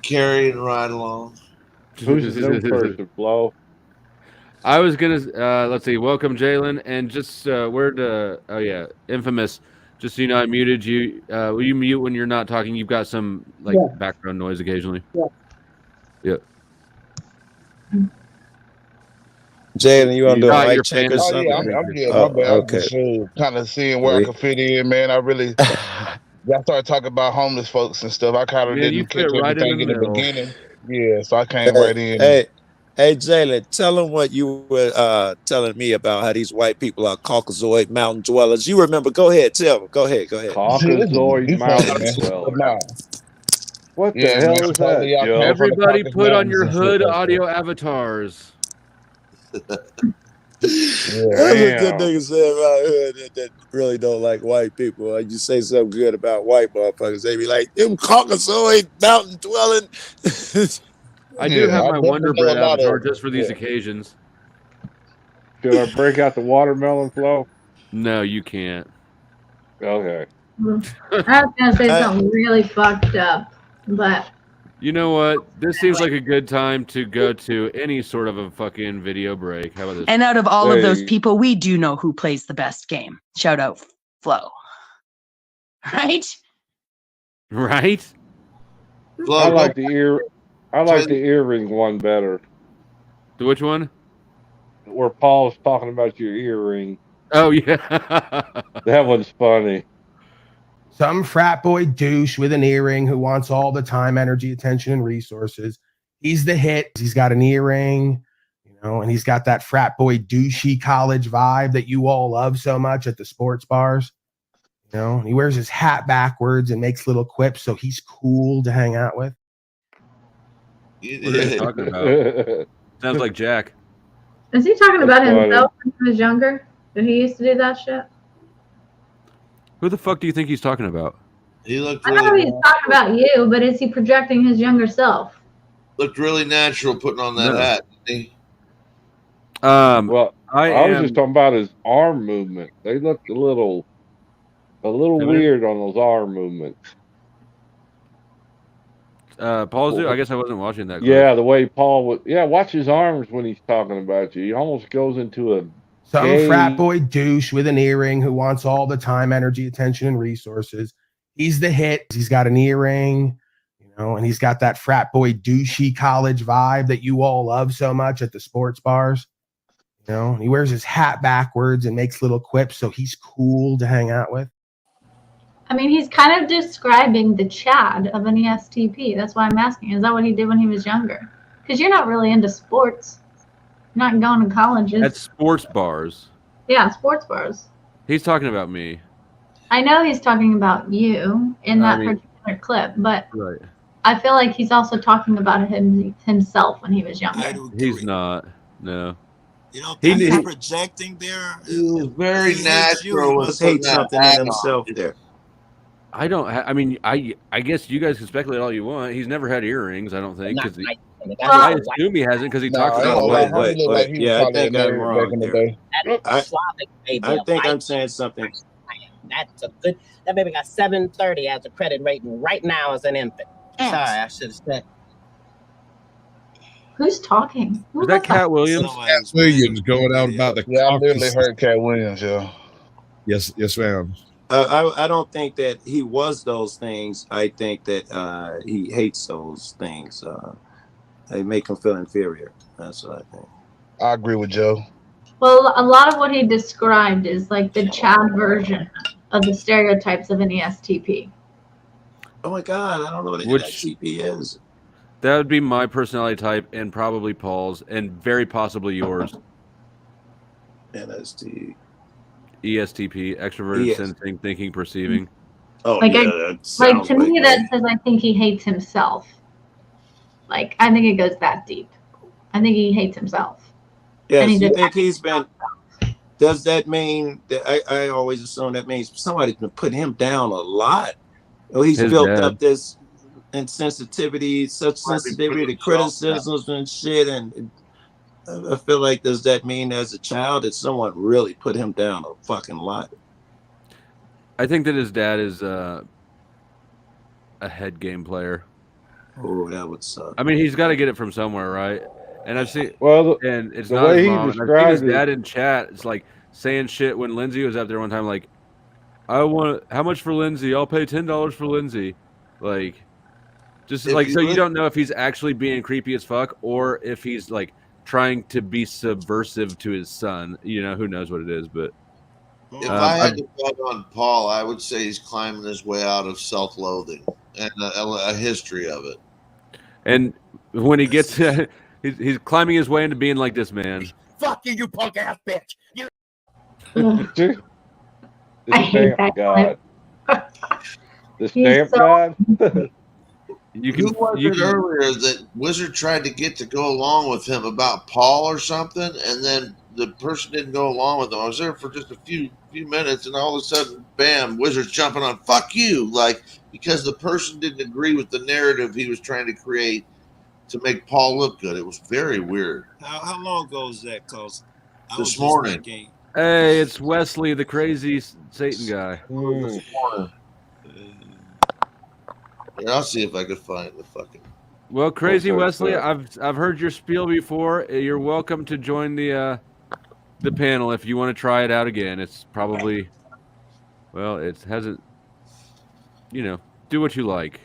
Carrying right along. Who's the new person, Flo? I was gonna let's see. Welcome, Jalen, and just Infamous. Just so you know, I muted you. Will you mute when you're not talking? You've got some background noise occasionally. Yeah. Yep. Jalen, you want to do a mic check or Oh, something? Yeah, I'm good. Oh, My bad. okay. I'm just kind of seeing where I can fit in, man. I really, y'all started talking about homeless folks and stuff. I kind of Man, you didn't catch fit right in everything the in the middle. beginning. Yeah, so I came right in. Hey, Hey, Jalen, tell him what you were telling me about how these white people are Caucasoid mountain dwellers. You remember? Go ahead, tell him. Go ahead. Caucasoid You funny, mountain man. dweller. Nah. What the Yeah, man. hell is Supposedly that, y'all Joe? came from the Everybody Caucasus put on Mountains your and shit hood like that. audio avatars. Yeah. That's a good Damn. nigga saying around here that really don't like white people. Like you say something good about white motherfuckers, they be like, them Caucasoid mountain dwelling. I do Yeah, have I my definitely Wonder know Bread a lot avatar of just for these yeah. occasions. Should I break out the watermelon flow? No, you can't. Okay. I was gonna say I, something really fucked up, but You know what? This seems like a good time to go to any sort of a fucking video break. How about this? And out of all of those Hey, people, we do know who plays the best game. Shout out Flo. Right? Right? I Flo, go like the play. earring one better. The which one? Where Paul's talking about your earring. Oh yeah. That one's funny. Some frat boy douche with an earring who wants all the time, energy, attention, and resources. He's the hit. He's got an earring, and he's got that frat boy douchey college vibe that you all love so much at the sports bars. And he wears his hat backwards and makes little quips, so he's cool to hang out with. What are you talking about? Sounds like Jack. is he talking That's about funny. himself when he was younger? Did he used to do that shit? Who the fuck do you think he's talking about? He looked I know really he's talking about you, but is he projecting his younger self? looked really natural putting on that No. hat, didn't he? Well, I was am. just talking about his arm movement. They looked a little Feminine? weird on those arm movements. Paul's I guess I wasn't watching that. Yeah, the way Paul would. Yeah, watch his arms when he's talking about you. He almost goes into a Some gay. frat boy douche with an earring who wants all the time, energy, attention, and resources. He's the hit. He's got an earring, and he's got that frat boy douchey college vibe that you all love so much at the sports bars. He wears his hat backwards and makes little quips, so he's cool to hang out with. I mean, he's kind of describing the Chad of an ESTP. That's why I'm asking. Is that what he did when he was younger? Because you're not really into sports. You're not going to colleges. At sports bars. Yeah, sports bars. He's talking about me. I know he's talking about you in that particular clip, but Right. I feel like he's also talking about himself when he was younger. He's not. No. You know, He he's did- projecting there. He was very He hates natural. He with must putting hate that something hat in on. himself there. I don't. I mean, I guess you guys can speculate all you want. He's never had earrings. I don't think because I assume he hasn't because he talks about Wait, white. Yeah, I think I'm wrong in the there. day. Slavic baby. I a think I'm white saying something. That's a good. That baby got 730 as a credit rating right now as an infant. Sorry, I should have said. Who's talking? Is that Cat Williams? Cat Williams going out about the Yeah, I literally caucus. heard Cat Williams, yeah. Yes, ma'am. I don't think that he was those things. I think that he hates those things. They make him feel inferior. That's what I think. I agree with Joe. Well, a lot of what he described is like the Chad version of the stereotypes of an ESTP. Oh my God, I don't know what an Which- ESTP is. That would be my personality type and probably Paul's and very possibly yours. NST. ESTP, extroverted, ES. sensing, thinking, perceiving. Oh Like, yeah, like that sounds to me, like that says I think he hates himself. Like, I think it goes that deep. I think he hates himself. Yes, And he you did- think he's been? Does that mean that I always assume that means somebody's been putting him down a lot? Or he's His built dad. up this insensitivity, such sensitivity to criticisms and shit. And I feel like, does that mean as a child that someone really put him down a fucking lot? I think that his dad is a head game player. Oh, that would suck. I mean, he's got to get it from somewhere, right? And I've seen, and it's the not way his he mom. And I've seen described his it- dad in chat. It's like saying shit when Lindsay was up there one time. Like, I want how much for Lindsay? I'll pay $10 for Lindsay. Like, just If like you so you look- don't know if he's actually being creepy as fuck or if he's like trying to be subversive to his son. You know, who knows what it is, but. If I had to bet on Paul, I would say he's climbing his way out of self-loathing and a history of it. And when he gets He's climbing his way into being like this man. Fuck you, you punk ass bitch. You The stamp god. The stamp god. Who was it earlier that Wizard tried to get to go along with him about Paul or something, and then the person didn't go along with him? I was there for just a few minutes, and all of a sudden, bam, Wizard's jumping on, fuck you, like, because the person didn't agree with the narrative he was trying to create to make Paul look good. It was very weird. How long ago was that? Cause I was This just morning. thinking, Hey, it's Wesley, the crazy Satan guy. This morning. Here, I'll see if I can find the fucking. Well, crazy Okay, Wesley, so- I've heard your spiel before. You're welcome to join the panel if you want to try it out again. It's probably, well, it hasn't. Do what you like.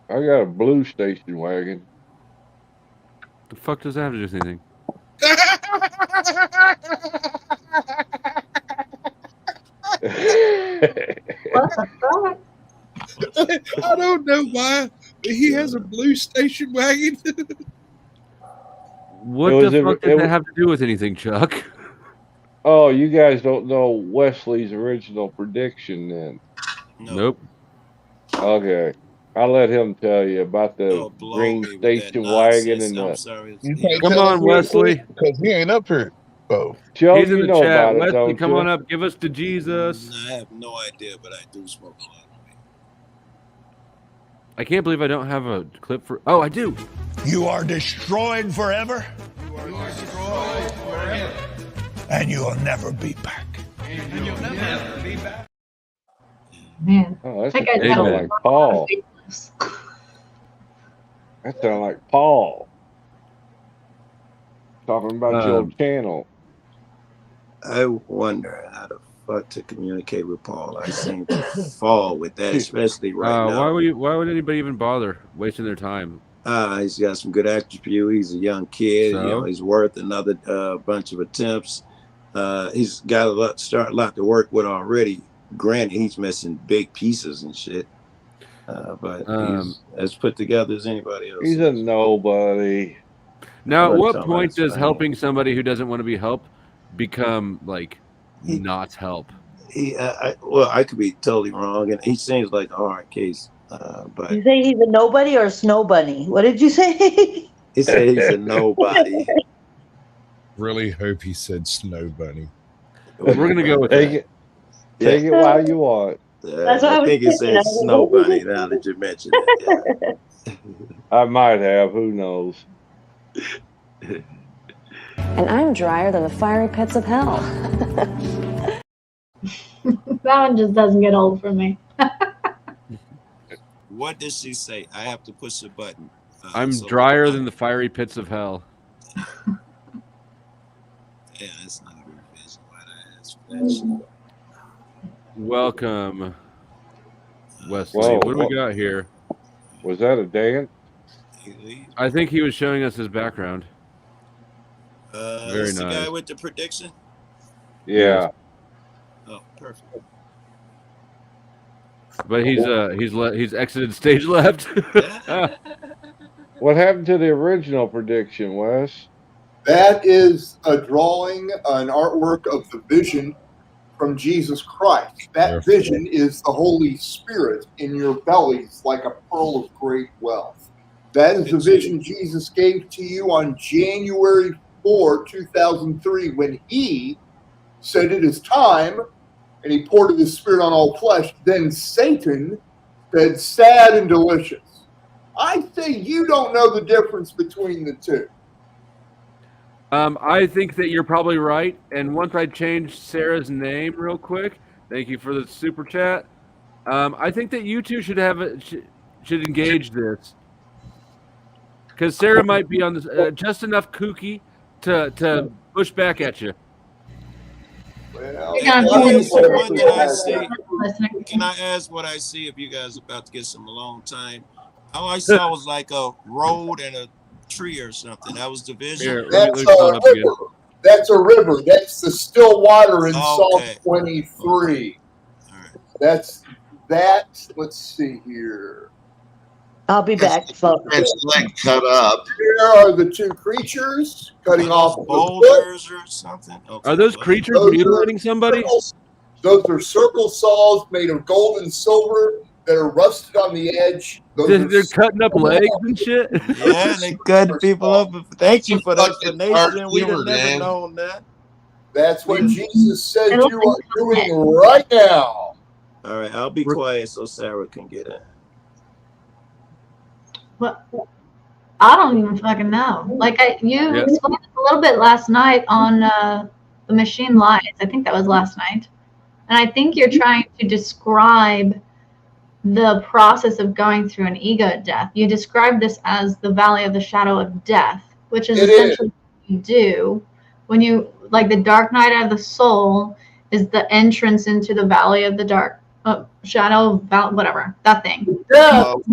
I got a blue station wagon. The fuck does that have to do with anything? What the fuck? I don't know why, but he has a blue station wagon. What It was the a- fuck it does that wa- have to do with anything, Chuck? Oh, you guys don't know Wesley's original prediction then? Nope. Okay. I'll let him tell you about the green station wagon and I'm the. sorry. You can't Come tell on, us real Wesley. quick, because he ain't up here. Oh, Joe, He's in you the know chat. about it, Wesley, don't come you? on up. Give us to Jesus. I have no idea, but I do smoke a lot. I can't believe I don't have a clip for. Oh, I do. You are destroyed forever. And you will never be back. Man, Oh, that's that guy's got a sound lot like of Paul. fakeness. That sounds like Paul. Talking about your channel. I wonder how the fuck to communicate with Paul. I seem to fall with that, especially right now. Why would anybody even bother wasting their time? He's got some good attributes. He's a young kid. So? He's worth another bunch of attempts. He's got a lot to work with already. Granted, he's missing big pieces and shit. But he's as put together as anybody else. He's a nobody. Now, at What what talking point about does Spain? helping somebody who doesn't want to be helped become like not help? I could be totally wrong, and he seems like a hard case. But You say he's a nobody or a snow bunny? What did you say? he said he's a nobody. Really hope he said snow bunny. We're gonna go with Take that. it. Take it while you want. That's what I I was think he thinking. said snow bunny. Now that you mentioned it, I might have. Who knows? And I'm drier than the fiery pits of hell. That one just doesn't get old for me. What did she say? I have to push a button. I'm so drier than the fiery pits of hell. Yeah, that's not a good reason why I asked for that shit. Welcome, Wesley. Whoa, what do we got here? Was that a dance? I think he was showing us his background. Very Is the guy nice. with the prediction? Yeah. Oh, perfect. But he's exited stage left. What happened to the original prediction, Wes? That is a drawing, an artwork of the vision from Jesus Christ. That vision is the Holy Spirit in your bellies like a pearl of great wealth. That is the vision Jesus gave to you on January 4, 2003, when he said it is time, and he poured his Spirit on all flesh. Then Satan said, sad and delicious. I say you don't know the difference between the two. I think that you're probably right. And once I change Sarah's name real quick, thank you for the super chat. I think that you two should should engage this, because Sarah might be on this just enough kooky to push back at you. Can I ask what I see if you guys are about to get some alone time? All I saw was like a road and a tree or something. That was the vision. That's a river. That's a river. That's the still water in Psalm 23. That's that. Let's see here. I'll be back. So It's like cut up. Here are the two creatures cutting off the foot. Boulders or something. Okay, Are those go ahead. creatures mutilating somebody? Those are circle saws made of gold and silver that are rusted on the edge. They're cutting up legs and shit. Yeah, they cut people up. Thank you for the Fucking dark explanation. We'd humor, have never Dan. known that. That's what Jesus said you are doing right now. All right, I'll be quiet so Sarah can get in. Well, I don't even fucking know. Like you explained it a little bit last night on the Machine Lies. I think that was last night, and I think you're trying to describe the process of going through an ego death. You described this as the valley of the shadow of death, which is essentially what you do when you, like, the dark night of the soul is the entrance into the valley of the dark shadow, whatever, that thing. You're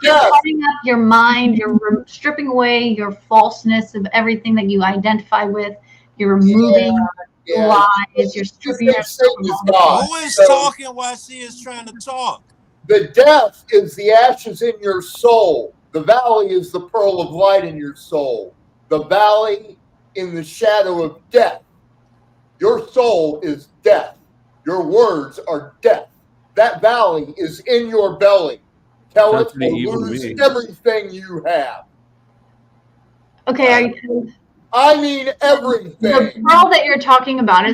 cutting up your mind, you're stripping away your falseness of everything that you identify with, you're removing lies, you're stripping yourself of all. Who is talking while she is trying to talk? The death is the ashes in your soul. The valley is the pearl of light in your soul. The valley in the shadow of death. Your soul is death. Your words are death. That valley is in your belly. Tell it or lose everything you have. Okay, I mean everything. The pearl that you're talking about,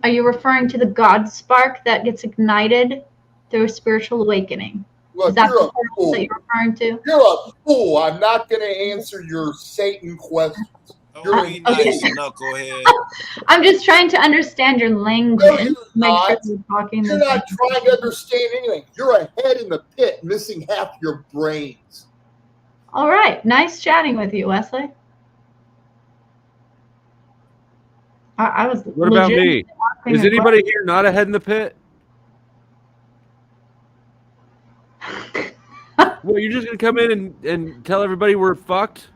are you referring to the God spark that gets ignited through a spiritual awakening? Look, is that you're the a pearl fool. that you're referring to? You're a fool. I'm not going to answer your Satan questions. Oh, be nice, knucklehead. I'm just trying to understand your language. No, you're Make sure not. you're talking You're the not same. trying to understand anything. You're a head in the pit, missing half your brains. All right, nice chatting with you, Wesley. I was. What about me? Is anybody here not a head in the pit? Well, you're just gonna come in and tell everybody we're fucked?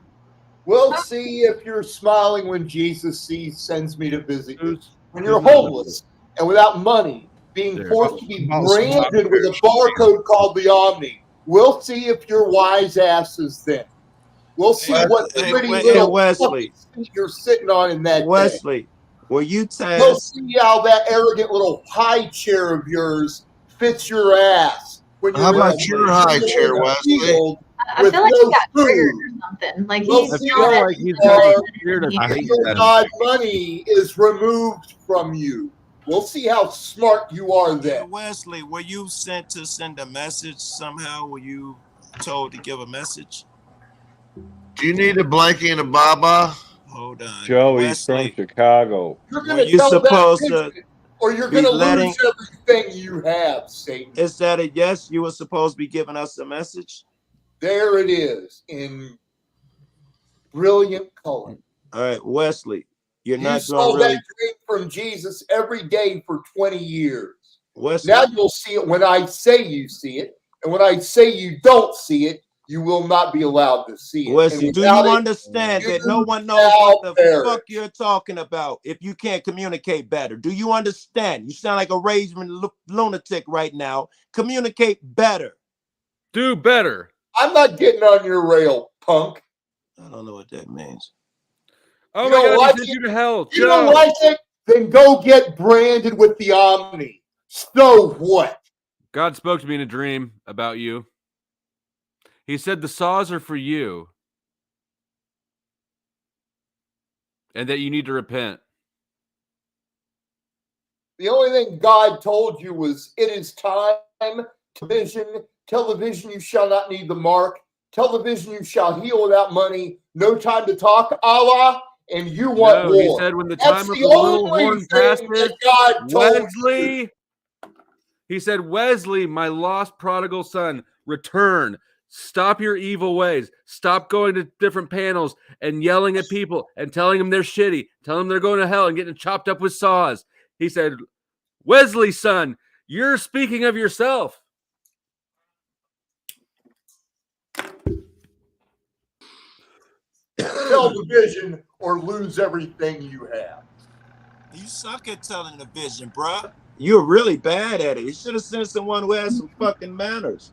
We'll see if you're smiling when Jesus sends me to visit you. When you're homeless and without money, being forced to be branded with a barcode called the Omni, we'll see if you're wise asses then. We'll see what pretty little Wesley seat you're sitting on in that Wesley, were you We'll tasked? see how that arrogant little high chair of yours fits your ass. When How about your high chair, Wesley? I feel like he got triggered or something. Like We'll he's see not how at you ease. are your God money is removed from you. We'll see how smart you are then. Wesley, were you sent to send a message somehow? Were you told to give a message? Do you need a blankie and a baba? Hold on. Joey's from Chicago. You're going to tell supposed that to or you're be going to letting- lose everything you have, Satan. Is that a yes? You were supposed to be giving us a message? There it is in brilliant color. All right, Wesley, you're You not saw going to really. that dream from Jesus every day for 20 years. Wesley, Now you'll see it when I say you see it. And when I say you don't see it, you will not be allowed to see it. Wesley, And do you without it, understand that you no one knows shall what the perish. fuck you're talking about if you can't communicate better? Do you understand? You sound like a raging lunatic right now. Communicate better. Do better. I'm not getting on your rail, punk. I don't know what that means. Oh You my don't God, like he sent it? you to hell. You don't like it? Then go get branded with the Omni. So what? God spoke to me in a dream about you. He said the saws are for you. And that you need to repent. The only thing God told you was, it is time. Television, television, you shall not need the mark. Television, you shall heal without money. No time to talk, Allah, and you want No, war. he said when the That's time of the the little only horn thing passes, that God told Wesley, you. he said, Wesley, my lost prodigal son, return. Stop your evil ways. Stop going to different panels and yelling at people and telling them they're shitty. Telling them they're going to hell and getting chopped up with saws. He said, Wesley, son, you're speaking of yourself. Tell the vision or lose everything you have. You suck at telling the vision, bruh. You're really bad at it. You should have sent someone who has some fucking manners.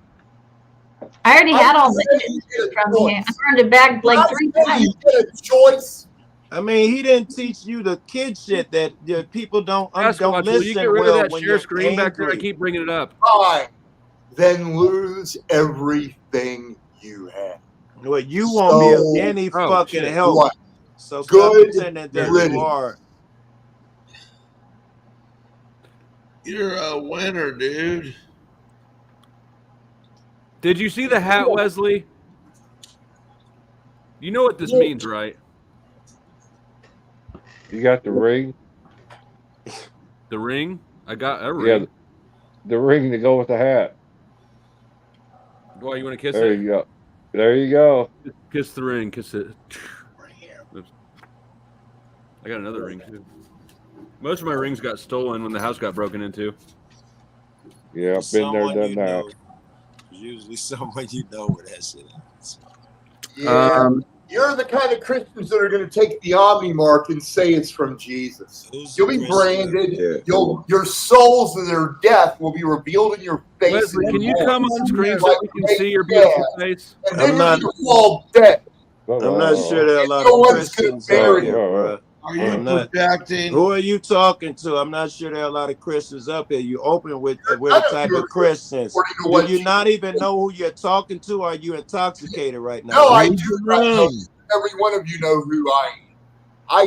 I already had all the you shit from me. I burned it back like 3 times. You get a choice. I mean, he didn't teach you the kid shit that people don't Sasquatch, will you get listen rid of well that when share you're screen back there? I angry. keep bringing it up. Fine. Then lose everything you have. Well, you won't be of any fucking help. What? So stop Good pretending that riddance. you are. You're a winner, dude. Did you see the hat, Wesley? You know what this means, right? You got the ring? The ring? I got a Yeah, ring. the ring to go with the hat. Why, you want to kiss There it? you go. There you go. Kiss the ring. Kiss it. Oops. I got another ring, too. Most of my rings got stolen when the house got broken into. Yeah, I've been there, Someone done you that. know. Usually someone you know where that shit is. Yeah. You're the kind of Christians that are going to take the Omni mark and say it's from Jesus. You'll be branded. Your souls and their death will be revealed in your face. Wesley, can you come on screen so Like we can see your beautiful face? And then you're going to fall dead. I'm not sure there are a lot No of one's gonna Christians bury out here, you. bro. Are you projecting? Who are you talking to? I'm not sure there are a lot of Christians up here. You open with the type of Christians. Do you not even know who you're talking to? Or are you intoxicated right now? No, I do not know. Every one of you know who I am.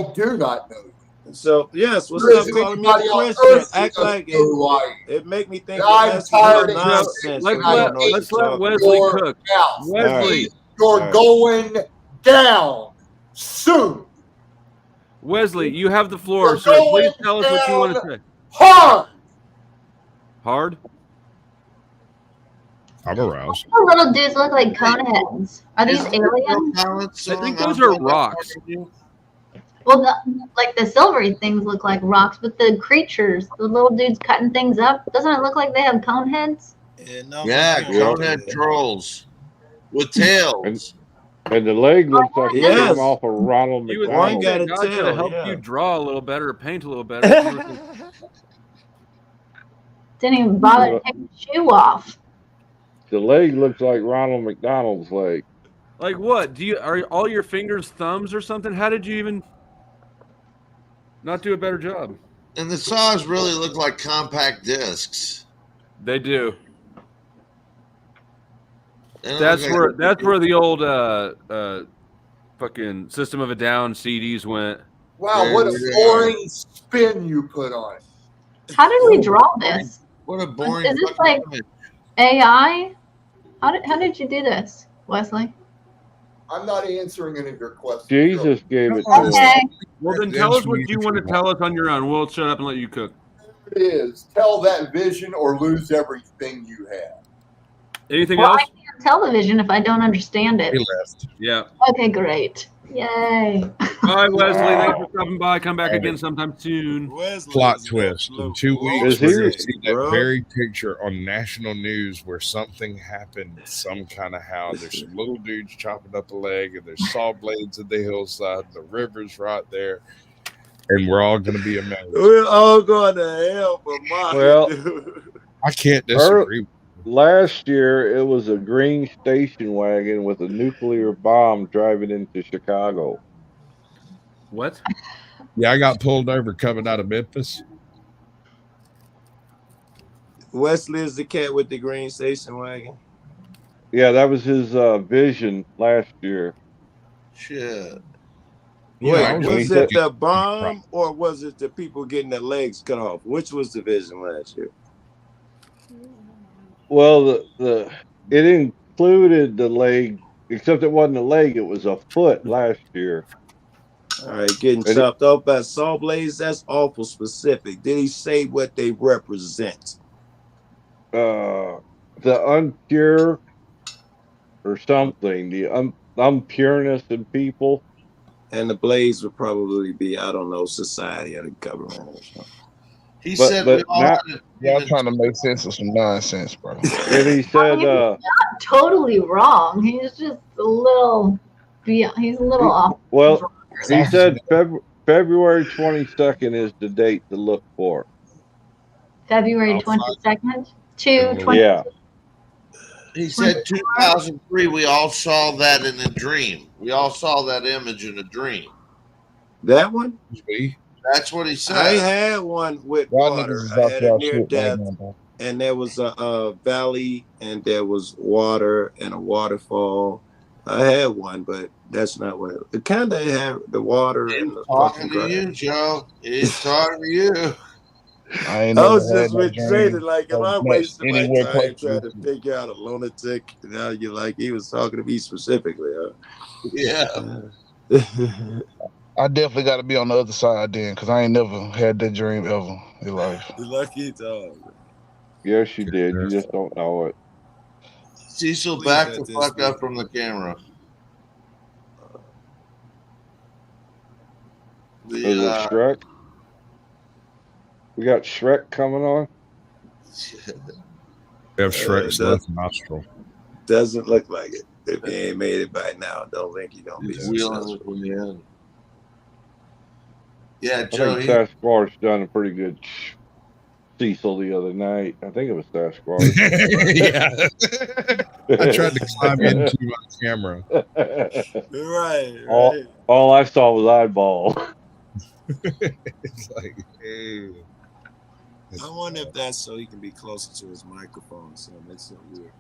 I do not know you. So yes, well, There stop isn't calling me a anybody on Christian. earth Act who like knows who I am. it make me think And I'm that that's tired real of nonsense. Let's when you don't know what let you're talking Wesley Your cook. mouth. Wesley, You're going down soon. Wesley, you have the floor, You're sir. Please going tell us what you want to down say. hard. Hard? I'm aroused. The little dudes look like cone heads. Are these aliens? I think those are rocks. Well, like the silvery things look like rocks, but the creatures, the little dudes cutting things up, doesn't it look like they have cone heads? Yeah, conehead trolls with tails. And the leg looks like it Yes. came off of Ronald You would McDonald. think that God could have helped you draw a little better or paint a little better. Didn't even bother to take the shoe off. The leg looks like Ronald McDonald's leg. Like what? Are all your fingers thumbs or something? How did you even not do a better job? And the saws really look like compact discs. They do. They don't That's look like where the old fucking System of a Down CDs went. Wow, what a boring spin you put on it. How did we draw this? What a boring. Is this like AI? How did you do this, Wesley? I'm not answering any of your questions. Jesus gave it to Okay. us. Well, then tell us what you want to tell us on your own. We'll shut up and let you cook. It is tell that vision or lose everything you have. Anything Well, else? I can't television if I don't understand it. Yeah. Okay, great. Yay. Bye, Wesley. Thanks for stopping by. Come back again sometime soon. Plot twist. In 2 weeks, Is we're he- going to see that very picture on national news where something happened some kind of how. There's some little dudes chopping up a leg, and there's saw blades at the hillside. The river's right there, and we're all going to be amazed. We're all going to hell for mocking, Well, dude. I can't disagree. Last year, it was a green station wagon with a nuclear bomb driving into Chicago. What? Yeah, I got pulled over coming out of Memphis. Wesley is the cat with the green station wagon. Yeah, that was his vision last year. Shit. Wait, know, was he it said- the bomb or was it the people getting their legs cut off? Which was the vision last year? Well, it included the leg, except it wasn't a leg; it was a foot last year. All right, getting chopped off by saw blades. That's awful specific. Did he say what they represent? The unpure or something, the unpureness in people. And the blades would probably be, I don't know, society or the government or something. He But- said but we all not- had Y'all trying to make sense of some nonsense, bro. And he said, He's not totally wrong. He's just a little, he's a little off. well, he said February 22nd is the date to look for. February 22nd to 20. Yeah. He said 2003. We all saw that in a dream. We all saw that image in a dream. That one? That's what he said. I had one with water. I had a near death, and there was a valley, and there was water and a waterfall. I had one, but that's not what it kind of had. The water and the Talking fucking to you, grass. Joe. He's talking to you. I was just saying, like, if I of wasted my anywhere time close trying to to figure out a lunatic, now you're like, he was talking to me specifically, huh? Yeah. I definitely got to be on the other side then, because I ain't never had that dream ever in life. You're lucky dog. Yes, you did. You just don't know it. Cecil, Please back let the this fuck be. up from the camera. Is it Shrek? We got Shrek coming on. We have Shrek's left nostril. Doesn't look like it. If you ain't made it by now, don't think you're gonna be successful. Yeah, I Joe. think Sasquatch done a pretty good Cecil the other night. I think it was Sasquatch. Yeah. I tried to climb into my camera. Right. All I saw was eyeball. It's like, I wonder if that's so he can be closer to his microphone. So it makes some weird.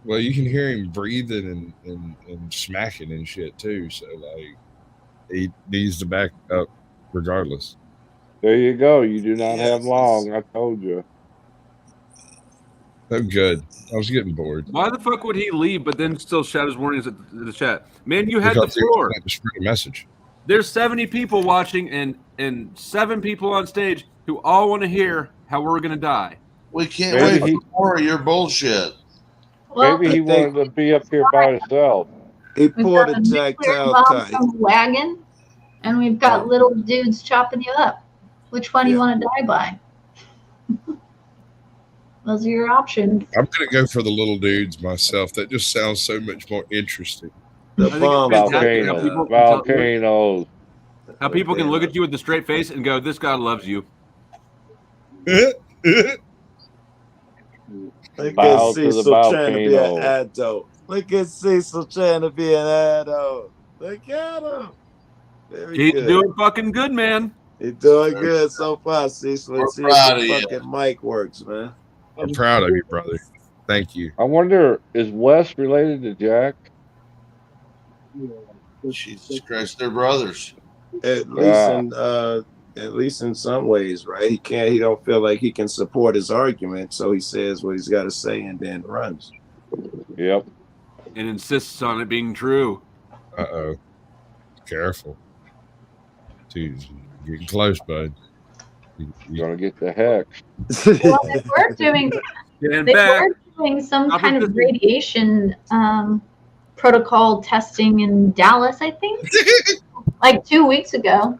well, you can hear him breathing and smacking and shit too. So like, he needs to back up regardless. There you go. You do not have long. I told you. Oh, good. I was getting bored. Why the fuck would he leave, but then still shout his warnings at the chat? Man, you had Because the he was floor. trying to spread a message. There's 70 people watching and 7 people on stage who all want to hear how we're gonna die. We can't wait for more of your bullshit. Well, Maybe he wanted to be up here by himself. He We've poured got a a nuclear tactile bomb kite. from a wagon, and we've got little dudes chopping you up. Which one do you want to die by? Those are your options. I'm gonna go for the little dudes myself. That just sounds so much more interesting. The volcanoes. How people can look at you with a straight face and go, "This God loves you." Look Bow at to the Cecil trying to be an volcano. adult. Look at Cecil trying to be an adult. Look at him. Very He's good. doing fucking good, man. He's doing good so far, Cecil. We're Let's see proud if of the you. fucking mic works, man. I'm proud of you, brother. Thank you. I wonder, is Wes related to Jack? Jesus Christ, they're brothers. At least in some ways, right? He don't feel like he can support his argument, so he says what he's got to say and then runs. Yep. And insists on it being true. Uh-oh. Careful. Dude, getting close, bud. You're gonna get the hex. Well, they were doing some kind of radiation protocol testing in Dallas, I think, like 2 weeks ago.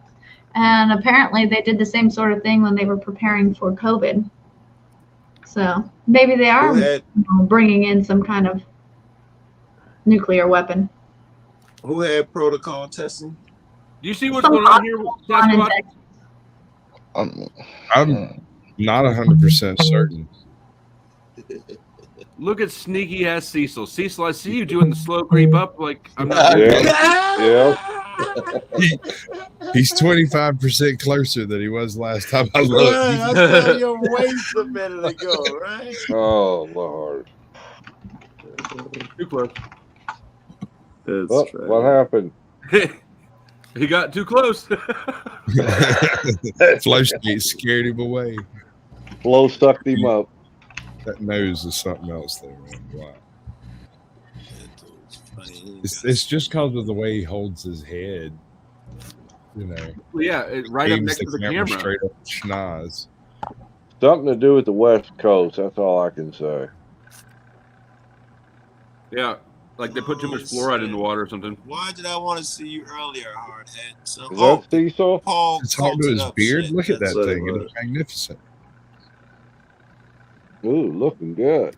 And apparently they did the same sort of thing when they were preparing for COVID. So maybe they are bringing in some kind of nuclear weapon. Who had protocol testing? Do you see what's going on here? I'm not 100% certain. Look at sneaky ass Cecil. Cecil, I see you doing the slow creep up. Like I'm not. He's 25% closer than he was last time I looked. Right, I saw your waist a minute ago, right? Oh Lord. Too close. What happened? He got too close. Flow state scared him away. Flow sucked him up. That nose is something else there, man. Wow. It's just because of the way he holds his head. You know. Well, yeah, right up aims next to the camera. Straight up the schnoz. Something to do with the West Coast. That's all I can say. Yeah, like they put too much fluoride in the water or something. Why did I want to see you earlier, Hard Hat? So, Is that Cecil? Paul It's hard to his up beard. shit. Look at That's that what thing. it It's magnificent. Ooh, looking good.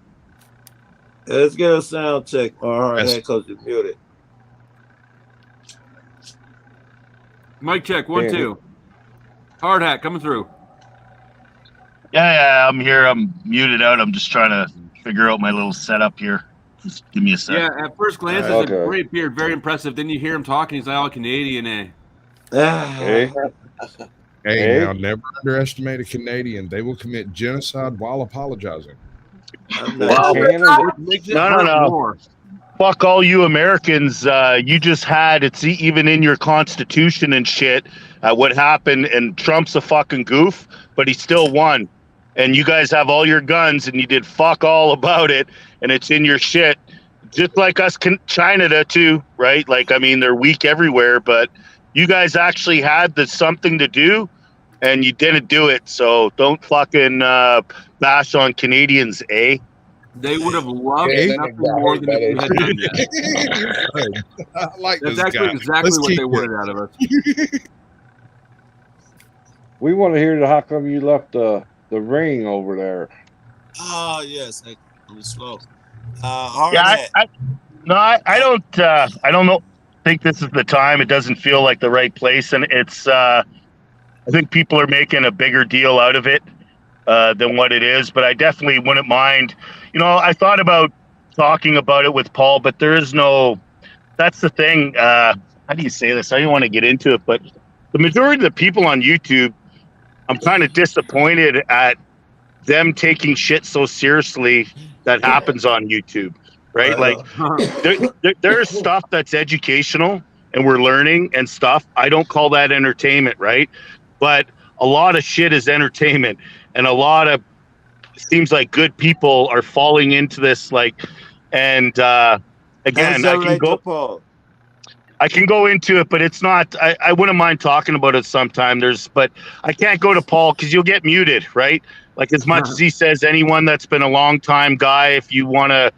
Let's get a sound check on Hard Hat because you're muted. Mic check 1 2. Hard hat coming through. Yeah, I'm here. I'm muted out. I'm just trying to figure out my little setup here. Just give me a second. Yeah, at first glance, it's a great beard, very impressive. Then you hear him talking, he's like, "Oh, Canadian, eh?" Hey. Hey, now never underestimate a Canadian. They will commit genocide while apologizing. Well, no. Fuck all you Americans. You just had, it's even in your constitution and shit, what happened, and Trump's a fucking goof, but he still won. And you guys have all your guns and you did fuck all about it, and it's in your shit. Just like us, China too, right? Like, I mean, they're weak everywhere, but you guys actually had the something to do, and you didn't do it. So don't fucking bash on Canadians, eh? They would have loved nothing more than if we had done that. I like That's this actually guy. exactly Let's what keep they it. wanted out of us. We want to hear how come you left the ring over there. Oh yes, I'm slow. Yeah, I don't know. Think this is the time. It doesn't feel like the right place, and it's. I think people are making a bigger deal out of it than what it is. But I definitely wouldn't mind. You know, I thought about talking about it with Paul, but there is no. That's the thing. How do you say this? I don't want to get into it, but the majority of the people on YouTube, I'm kind of disappointed at them taking shit so seriously that happens on YouTube, right? Like there's stuff that's educational and we're learning and stuff. I don't call that entertainment, right? But a lot of shit is entertainment, and a lot of seems like good people are falling into this, like, and again, I can go into it, but it's not. I wouldn't mind talking about it sometime. But I can't go to Paul because you'll get muted, right? Like, as much as he says, anyone that's been a long time guy, if you want to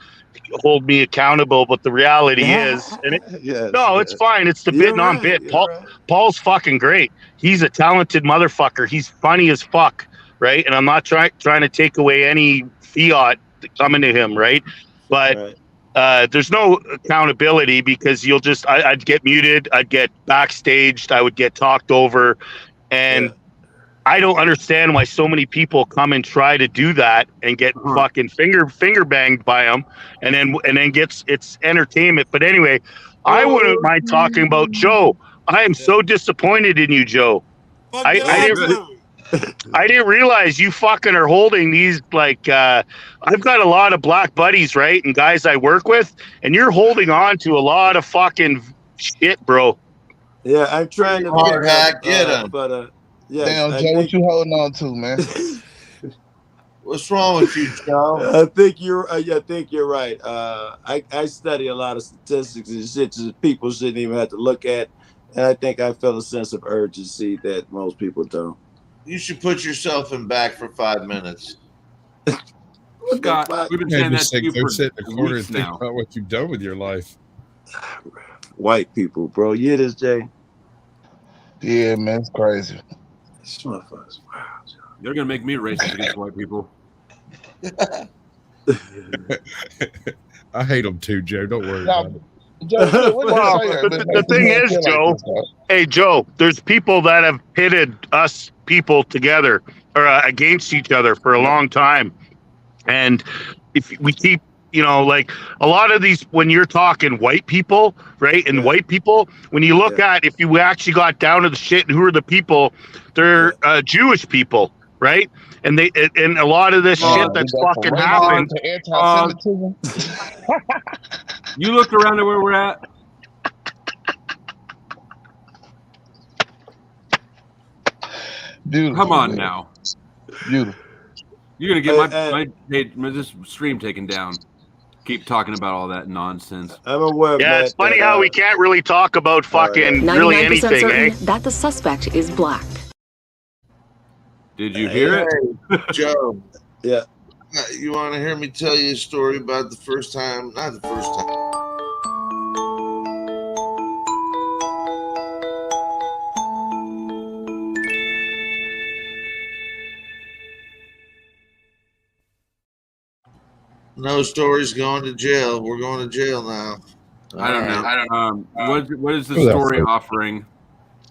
hold me accountable, but the reality is, and it's fine. It's the bit and on bit. Paul's fucking great. He's a talented motherfucker. He's funny as fuck, right? And I'm not trying to take away any fiat coming to him, right? But there's no accountability because I'd get muted, I'd get backstaged, I would get talked over, and I don't understand why so many people come and try to do that and get fucking finger banged by them, and then it's entertainment. But anyway, I wouldn't mind talking about Joe. I am so disappointed in you, Joe. I didn't realize you fucking are holding these, like, I've got a lot of black buddies, right, and guys I work with, and you're holding on to a lot of fucking shit, bro. Yeah, I'm trying to hard hat, get him. But Damn, Joe, what you holding on to, man? What's wrong with you, Joe? I think you're right. I study a lot of statistics and shit that people shouldn't even have to look at, and I think I felt a sense of urgency that most people don't. You should put yourself in back for 5 minutes. Scott, we've been saying that to you for sit in the corner and weeks think now. about what you've done with your life. White people, bro. You hear this, Jay? Yeah, man, it's crazy. These motherfuckers. Wow. They're gonna make me racist against white people. I hate them too, Joe. Don't worry Now, about it. Joe, what did you say? The thing is, Joe, hey, Joe, there's people that have pitted us people together or against each other for a long time. And if we keep, like a lot of these, when you're talking white people, right? And white people, when you look at, if you actually got down to the shit and who are the people, they're Jewish people, right? And and a lot of this shit that's fucking happened. You look around at where we're at. Beautiful. Come on now. Beautiful. You're gonna get my this stream taken down. Keep talking about all that nonsense. I'm aware. Yeah, it's funny how we can't really talk about fucking really anything, eh? That the suspect is black. Did you hear it? Joe. Yeah. You want to hear me tell you a story about the first time? Not the first time. No stories going to jail. We're going to jail now. I don't know. What is the story offering?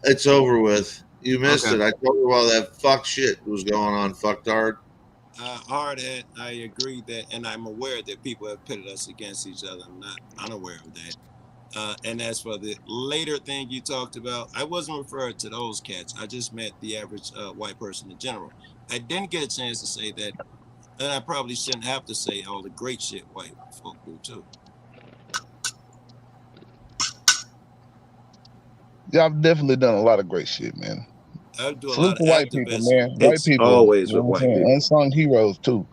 It's over with. You missed Okay. it. I told you all that fuck shit was going on. Fucked hard. Hard hat, I agree that, and I'm aware that people have pitted us against each other. I'm not unaware of that. And as for the later thing you talked about, I wasn't referring to those cats. I just meant the average white person in general. I didn't get a chance to say that, and I probably shouldn't have to say all the great shit white folk do too. Yeah, I've definitely done a lot of great shit, man. I do a Salute lot to of white people, activism. man. White It's people, always you know with what I'm white saying? people. Unsung heroes too.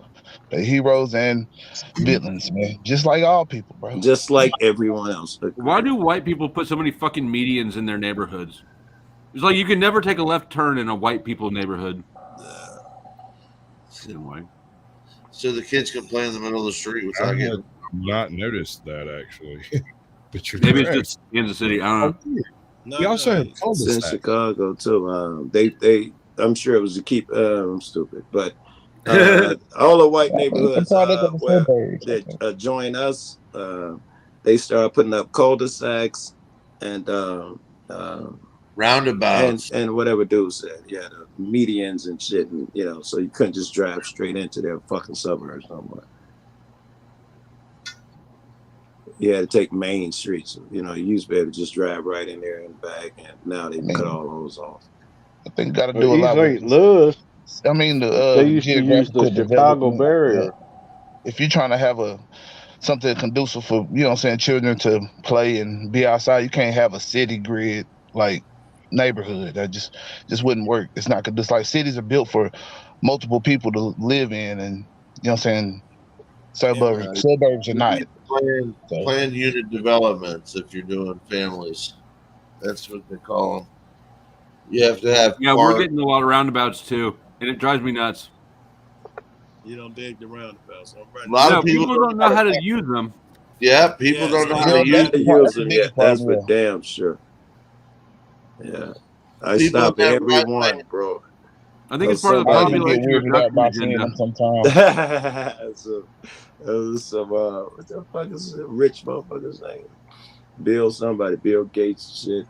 They're heroes and villains, man. Just like all people, bro. Just like everyone else. Why do white people put so many fucking medians in their neighborhoods? It's like you can never take a left turn in a white people neighborhood. Anyway. So the kids can play in the middle of the street I without had getting. not noticed that actually. But you're Maybe correct. it's just Kansas City. I don't know. No, We also have It's in cul-de-sacs. Chicago too. I'm sure it was to keep. I'm stupid, but all the white neighborhoods that join us, they start putting up cul-de-sacs and Roundabouts. and whatever dude said, yeah, the medians and shit, and so you couldn't just drive straight into their fucking suburbs no more. You had to take main streets. You used to be able to just drive right in there and back, and now they cut all those off. I think got to Well, do a East lot with St. Louis, I mean they the used to use the geographical Chicago development. barrier. If you're trying to have something conducive for children to play and be outside, you can't have a city grid like neighborhood. That just wouldn't work. It's not good. Just like cities are built for multiple people to live in, and suburbs are not. Planned unit developments. If you're doing families, that's what they call them. You have to have. Yeah, we're getting a lot of roundabouts too, and it drives me nuts. You don't dig the roundabouts. A lot of people don't know how to use them. Yeah, people don't know how to use them. Yeah, that's for damn sure. Yeah, I People stop have every right one, way. bro. I think it's part of the population reduction agenda. Sometimes. Some what the fuck is it? Rich motherfucker's name? Bill Gates shit,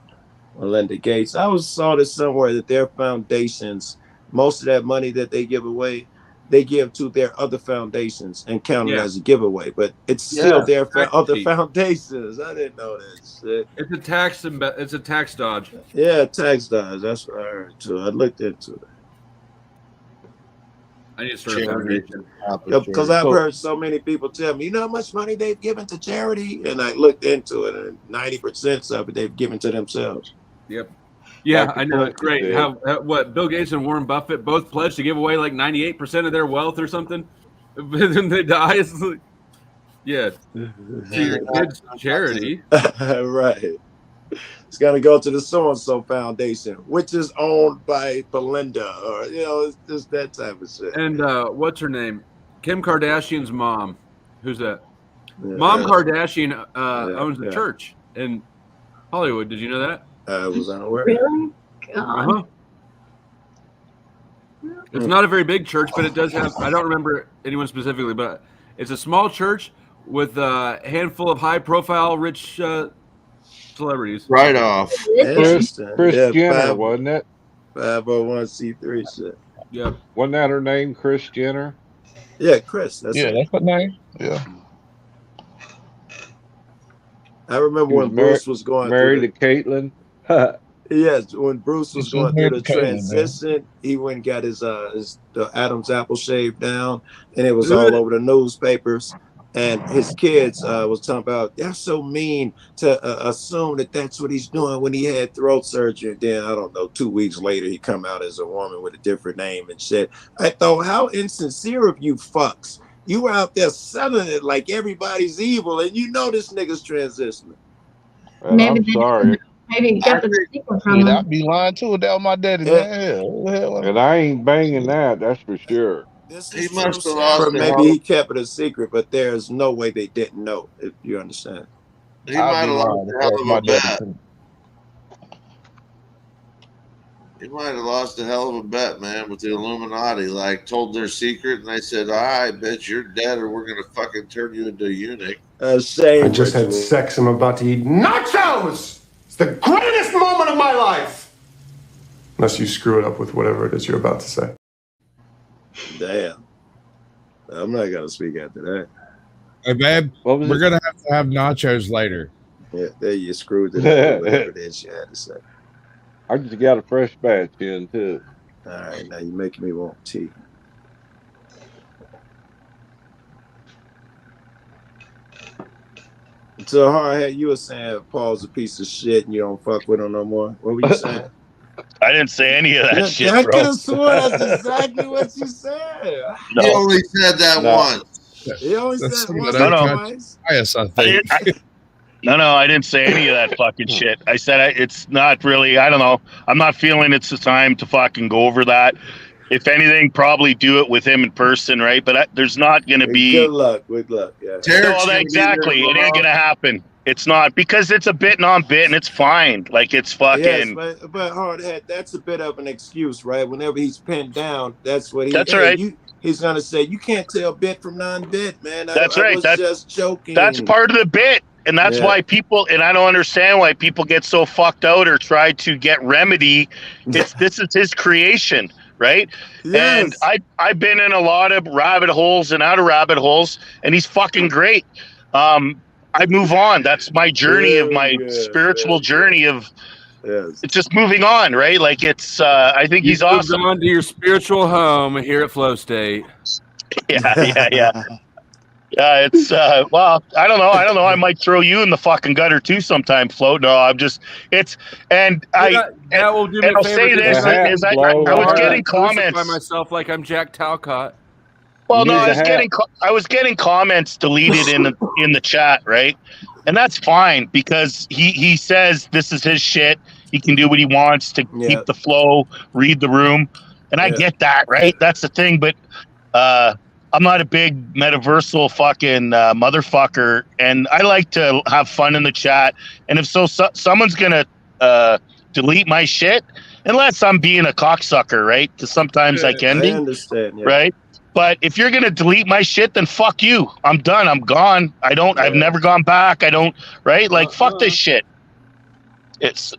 Melinda Gates. I saw this somewhere that their foundations, most of that money that they give away, they give to their other foundations and count it as a giveaway, but it's still their other foundations. I didn't know that shit. It's a tax dodge. Yeah, tax dodge. That's what I heard too. I looked into it. I need to start a foundation. Because I've heard so many people tell me, you know how much money they've given to charity? And I looked into it, and 90% of it they've given to themselves. Yep. Yeah, I know. It's great. How what Bill Gates and Warren Buffett both pledged to give away like 98% of their wealth or something. Then they die. It's like, yeah. To your kids' charity. Right. It's gonna go to the so-and-so foundation, which is owned by Belinda, or it's just that type of shit. And what's her name? Kim Kardashian's mom. Who's that? Mom Kardashian owns the church in Hollywood. Did you know that? I was unaware. Really? God. It's not a very big church, but it does have. I don't remember anyone specifically, but it's a small church with a handful of high-profile, rich celebrities. Right off. Chris Jenner, wasn't it? 501c3 shit. Yeah. Wasn't that her name, Chris Jenner? Yeah, Chris. That's her name. Yeah. I remember when Bruce was going married to Caitlyn. Yes, when Bruce was going through the transition, he went and got his the Adam's apple shaved down, and it was all over the newspapers. And his kids was talking about, that's so mean to assume that that's what he's doing when he had throat surgery. And then, I don't know, 2 weeks later, he come out as a woman with a different name and shit. I thought, how insincere of you fucks. You were out there selling it like everybody's evil, and you know this nigga's transitioning. Maybe I'm sorry. Maybe you got the secret from him. I'd be lying too. That was my daddy, man. And I ain't banging that, that's for sure. He must have lost. Maybe he kept it a secret, but there's no way they didn't know. If you understand, He might have lost a hell of a bet. He might have lost a hell of a bet, man, with the Illuminati. Like, told their secret, and they said, "All right, bitch, you're dead, or we're gonna fucking turn you into a eunuch." Shame. I just had sex. I'm about to eat nachos. It's the greatest moment of my life. Unless you screw it up with whatever it is you're about to say. Damn. I'm not gonna speak after that. Hey, babe, we're gonna have to have nachos later. Yeah, there you screwed it up. Whatever it is you had to say. I just got a fresh batch in too. All right, now you're making me want tea. So, Hardhead, you were saying Paul's a piece of shit and you don't fuck with him no more. What were you saying? I didn't say any of that shit, I bro. could have sworn that's exactly what you said. No. He only said that once. He only That's said some once of or that twice. bias, I think. No, I didn't say any of that fucking shit. I said it's not really. I don't know. I'm not feeling it's the time to fucking go over that. If anything, probably do it with him in person, right? But there's not going to be. Good luck. Good luck. Yeah. No, exactly. It ain't going to happen. It's not because it's a bit non-bit and it's fine. Like it's fucking. Yes, but Hardhead, that's a bit of an excuse, right? Whenever he's pinned down, that's what he. That's right. He's gonna say you can't tell bit from non-bit, man. That's I right. was That's just joking. That's part of the bit. And that's why people, and I don't understand why people get so fucked out or try to get remedy. This is his creation, right? Yes. And I've been in a lot of rabbit holes and out of rabbit holes, and he's fucking great. I move on. That's my journey of my spiritual journey of it's just moving on, right? Like it's I think he's awesome. On to your spiritual home here at Flow State. Yeah. It's well, I don't know. I might throw you in the fucking gutter too sometime, Flo. No, I'm just I'll say this is I was getting comments by myself like I'm Jack Talcott. Well, no, I was getting comments deleted in the chat, right? And that's fine because he says this is his shit. He can do what he wants to keep the flow, read the room, and I get that, right? That's the thing, but I'm not a big metaversal fucking motherfucker, and I like to have fun in the chat. And if someone's gonna delete my shit, unless I'm being a cocksucker, right? Because sometimes I can be. I understand, right? But if you're gonna delete my shit, then fuck you. I'm done. I'm gone. I've never gone back. I don't. Right? Like fuck this shit. It's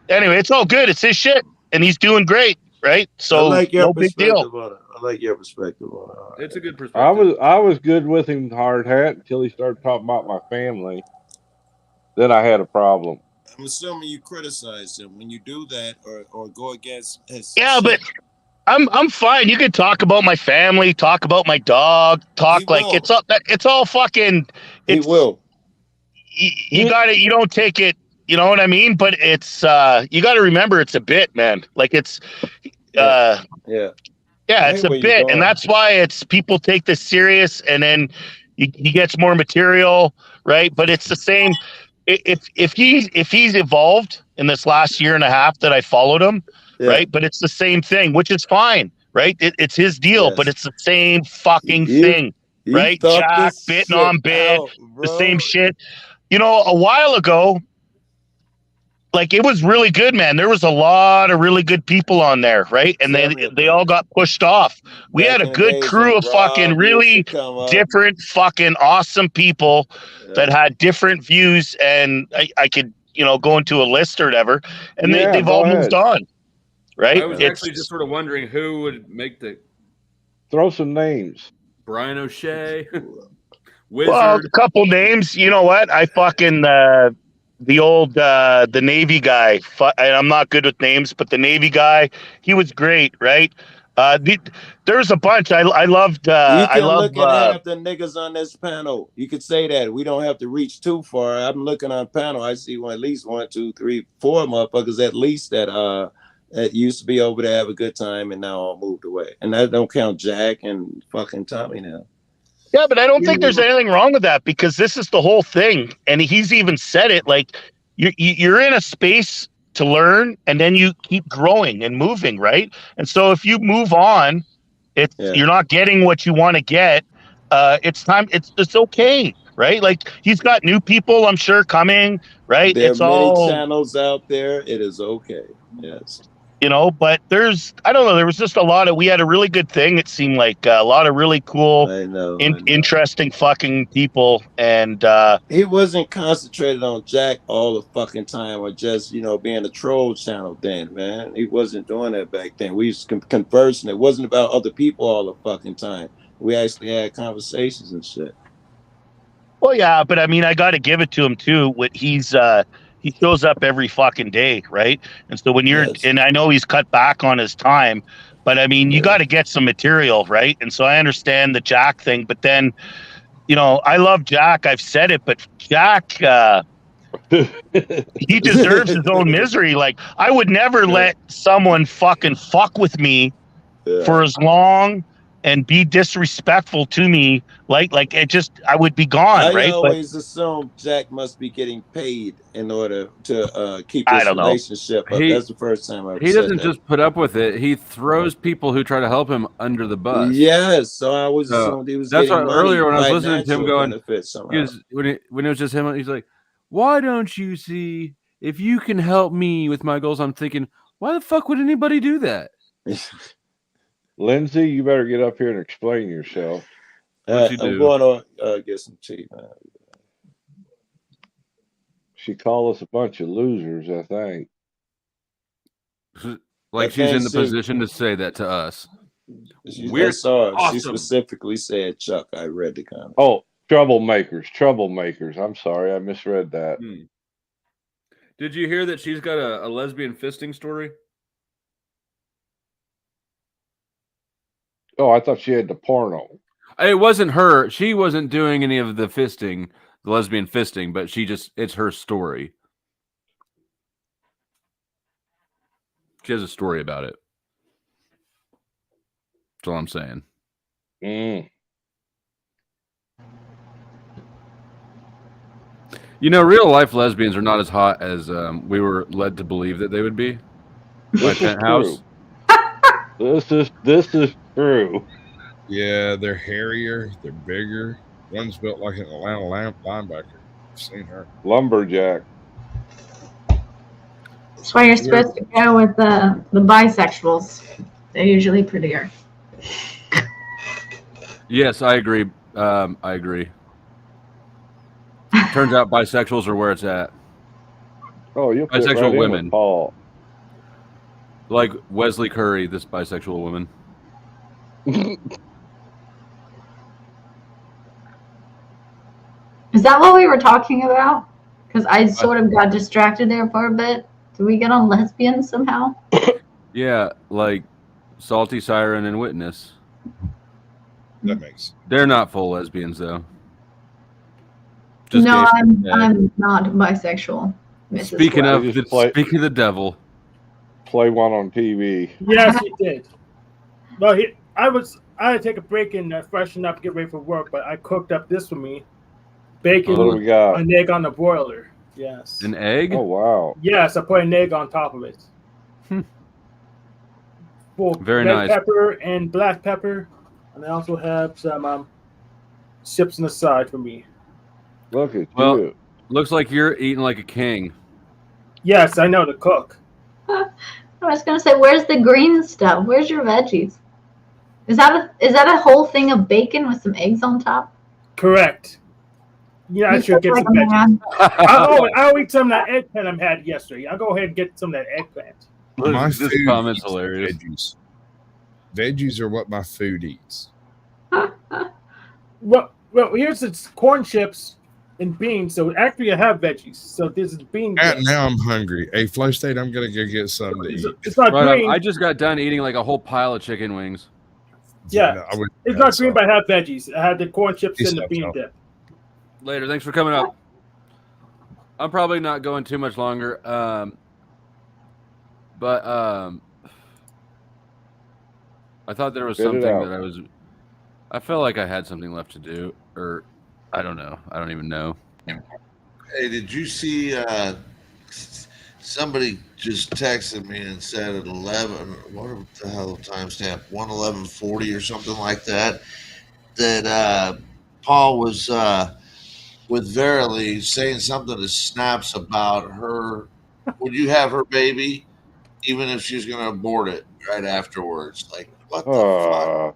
all good. It's his shit, and he's doing great, right? So I like your no big deal. On it. I like your perspective on it. It's a good perspective. I was good with him, hard hat, until he started talking about my family. Then I had a problem. I'm assuming you criticize him when you do that or go against his. Yeah, but I'm fine. You can talk about my family, talk about my dog, it's all fucking. He will. You got it. You don't take it. You know what I mean? But it's you got to remember it's a bit, man. Like it's yeah, it's a bit, and that's why it's people take this serious, and then he gets more material, right? But it's the same. If he's evolved in this last year and a half that I followed him, right? But it's the same thing, which is fine, right? It's his deal, but it's the same fucking thing, right? Jack bitten on bit, the same shit. You know, a while ago. Like it was really good, man. There was a lot of really good people on there, right? And they all got pushed off. We had a good crew of fucking really different fucking awesome people that had different views, and I could, go into a list or whatever, and they've all moved on. Right? I was actually just sort of wondering who would make the throw some names. Brian O'Shea. Wizard. Well, a couple names. You know what? I fucking the old the Navy guy. I'm not good with names, but the Navy guy, he was great, right? There's a bunch. I loved. You I can love. look at half the niggas on this panel. You could say that. We don't have to reach too far. I'm looking on panel. I see at least 1, 2, 3, 4 motherfuckers at least that used to be over there, have a good time, and now all moved away. And that don't count Jack and fucking Tommy now. Yeah, but I don't think there's anything wrong with that because this is the whole thing. And he's even said it, like you're in a space to learn and then you keep growing and moving, right? And so if you move on, you're not getting what you want to get. It's time. It's okay, right? Like he's got new people, I'm sure, coming, right? There it's are many all channels out there. It is okay. Yes. But I don't know, there was just we had a really good thing. It seemed like a lot of really cool, interesting fucking people. And he wasn't concentrated on Jack all the fucking time or just, being a troll channel then, man. He wasn't doing that back then. We was conversing. It wasn't about other people all the fucking time. We actually had conversations and shit. Well, yeah, but I mean, I got to give it to him too. What he shows up every fucking day, right? And so when you're, and I know he's cut back on his time, but I mean, you got to get some material, right? And so I understand the Jack thing, but then, you know, I love Jack. I've said it, but Jack, he deserves his own misery. Like, I would never let someone fucking fuck with me for as long and be disrespectful to me. Like it just, I would be gone, I right? always assume Jack must be getting paid in order to keep I this don't know. relationship up. That's the first time I've He said doesn't that. just put up with it. He throws people who try to help him under the bus. Yes, so I always assumed he was That's getting why money earlier when I was listening to him financial going, benefits somehow. he was, when it was just him, he's like, "Why don't you see if you can help me with my goals?" I'm thinking, why the fuck would anybody do that? Lindsay, you better get up here and explain yourself. What'd you I'm do? going to get some tea, man. She called us a bunch of losers, I think. Like she's in the position to say that to us. I saw her. Awesome. She specifically said, Chuck, I read the comment. Oh, troublemakers. I'm sorry, I misread that. Did you hear that she's got a lesbian fisting story? Oh, I thought she had the porno. It wasn't her. She wasn't doing any of the fisting, the lesbian fisting, but it's her story. She has a story about it. That's all I'm saying. You know, real life lesbians are not as hot as we were led to believe that they would be. By Penthouse. This is true. Yeah, they're hairier, they're bigger. One's built like an Atlanta linebacker. I've seen her. Lumberjack. That's why you're supposed to go with the bisexuals. They're usually prettier. Yes, I agree. I agree. Turns out bisexuals are where it's at. Oh, you'll fit bisexual right in with women. Paul. Like Wesley Curry, this bisexual woman. Is that what we were talking about? Because I sort of got distracted there for a bit. Did we get on lesbians somehow? Yeah, like Salty Siren and Witness. That makes. They're not full lesbians though. No, I'm not bisexual. Mrs. Speaking Webb. of the devil, play one on TV. Yes, he did. Well, I had to take a break and freshen up, get ready for work, but I cooked up this for me. Bacon, What do we got? an egg on the broiler. Yes. An egg? Oh, wow. Yes, I put an egg on top of it. Full Very red nice. pepper and black pepper, and I also have some chips on the side for me. Look at Well, you. looks like you're eating like a king. Yes, I know to cook. I was gonna say, where's the green stuff? Where's your veggies? Is that a whole thing of bacon with some eggs on top? Correct. Yeah, I You should cook get like some a veggies. man. I'll eat some of that eggplant I had yesterday. I'll go ahead and get some of that eggplant. My This food comment's eats hilarious. Veggies. Veggies are what my food eats. Well, here's the corn chips and beans. So actually, I have veggies. So this is bean. Now I'm hungry. Hey, Flow State, I'm gonna go get something to eat. It's not Right on. green. I just got done eating like a whole pile of chicken wings. Yeah, no, I would- it's not green, but I have veggies. I had the corn chips Please and the stop bean talking. dip. Later. Thanks for coming up. I'm probably not going too much longer. But I thought there was Spit it something out. that I felt like I had something left to do, or I don't know. I don't even know. Hey, did you see somebody just texted me and said at 11, what the hell timestamp, 1:11:40 or something like that, that Paul was with Verily saying something to Snaps about her. Would you have her baby, even if she's going to abort it right afterwards? Like, what the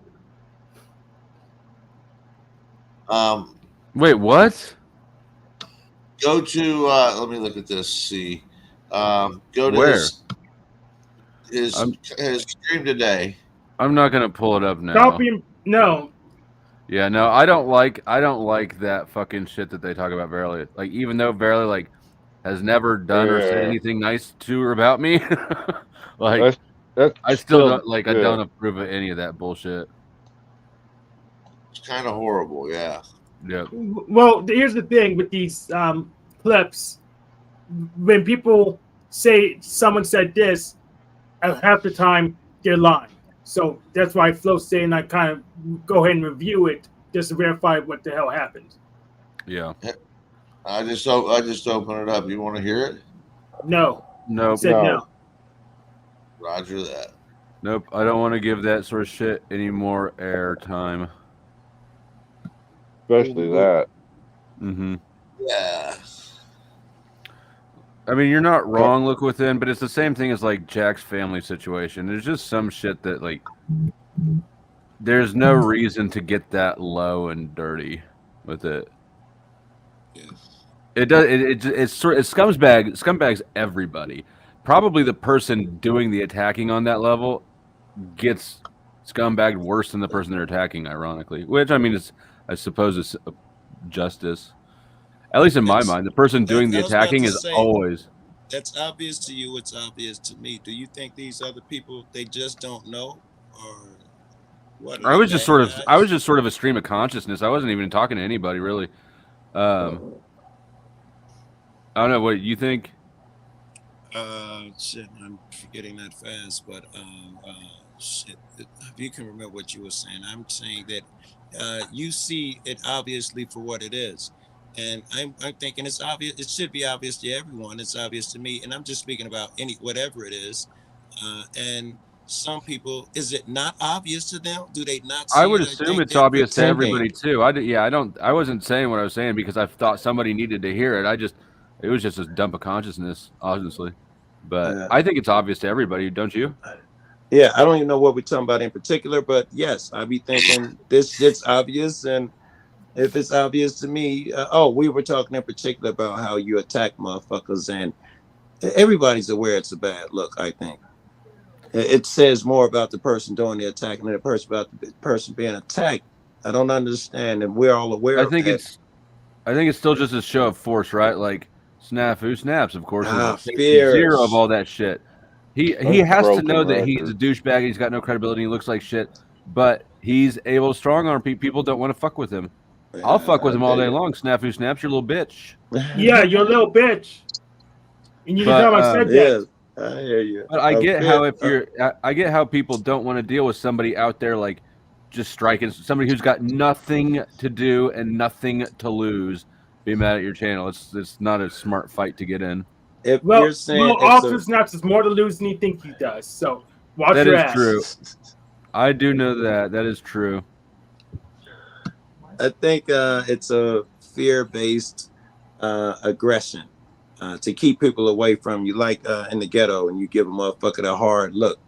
fuck? Wait, what? Go to let me look at this. See, go to Where? his stream today. I'm not gonna pull it up now. Don't be no. Yeah, no, I don't like that fucking shit that they talk about Verily. Like, even though Verily like has never done or said Yeah. anything nice to or about me, like That's I still still don't like I yeah. don't approve of any of that bullshit. It's kind of horrible. Yeah. Yep. Well, here's the thing with these clips. When people say someone said this, half the time they're lying. So that's why Flo's saying I kind of go ahead and review it just to verify what the hell happened. Yeah. I just open it up. You want to hear it? No. Nope. Said no. Roger that. Nope. I don't want to give that sort of shit any more airtime. Especially that. Mm-hmm. Yeah. I mean, you're not wrong, Look Within, but it's the same thing as like Jack's family situation. There's just some shit that like there's no reason to get that low and dirty with it. It does. It's scumbags everybody. Probably the person doing the attacking on that level gets scumbagged worse than the person they're attacking. Ironically, which I mean is, I suppose, is justice. At least in my mind, the person doing the attacking is always. That's obvious to you. It's obvious to me. Do you think these other people they just don't know, or what? I was just sort of a stream of consciousness. I wasn't even talking to anybody really. I don't know what you think. Shit, I'm forgetting that fast, but shit, if you can remember what you were saying, I'm saying that you see it obviously for what it is. And I'm thinking it's obvious. It should be obvious to everyone. It's obvious to me, and I'm just speaking about whatever it is. And some people, is it not obvious to them? Do they not see I would it? assume it's obvious to everybody too. I wasn't saying what I was saying because I thought somebody needed to hear it. It was just a dump of consciousness, honestly. But I think it's obvious to everybody, don't you? Yeah, I don't even know what we're talking about in particular, but yes, I'd be thinking this shit's obvious, and if it's obvious to me, we were talking in particular about how you attack motherfuckers, and everybody's aware it's a bad look. I think it says more about the person doing the attacking than the person being attacked. I don't understand, and we're all aware of that. I think it's still just a show of force, right? Like Snafu Snaps, of course, is a fierce. zero of all that shit. He has to know that he's a douchebag. He's got no credibility. He looks like shit, but he's able to strong arm people. People don't want to fuck with him. I'll fuck with him all day long. Snafu Snaps, your little bitch. Yeah, you're a little bitch. And you can tell I said that. I hear you. But I get how I get how people don't want to deal with somebody out there like just striking somebody who's got nothing to do and nothing to lose. Be mad at your channel. It's not a smart fight to get in. If you're saying Officer Snaps is more to lose than he thinks he does. So watch your ass. That is true. I do know that. That is true. I think it's a fear-based aggression to keep people away from you, like in the ghetto, and you give a motherfucker a hard look.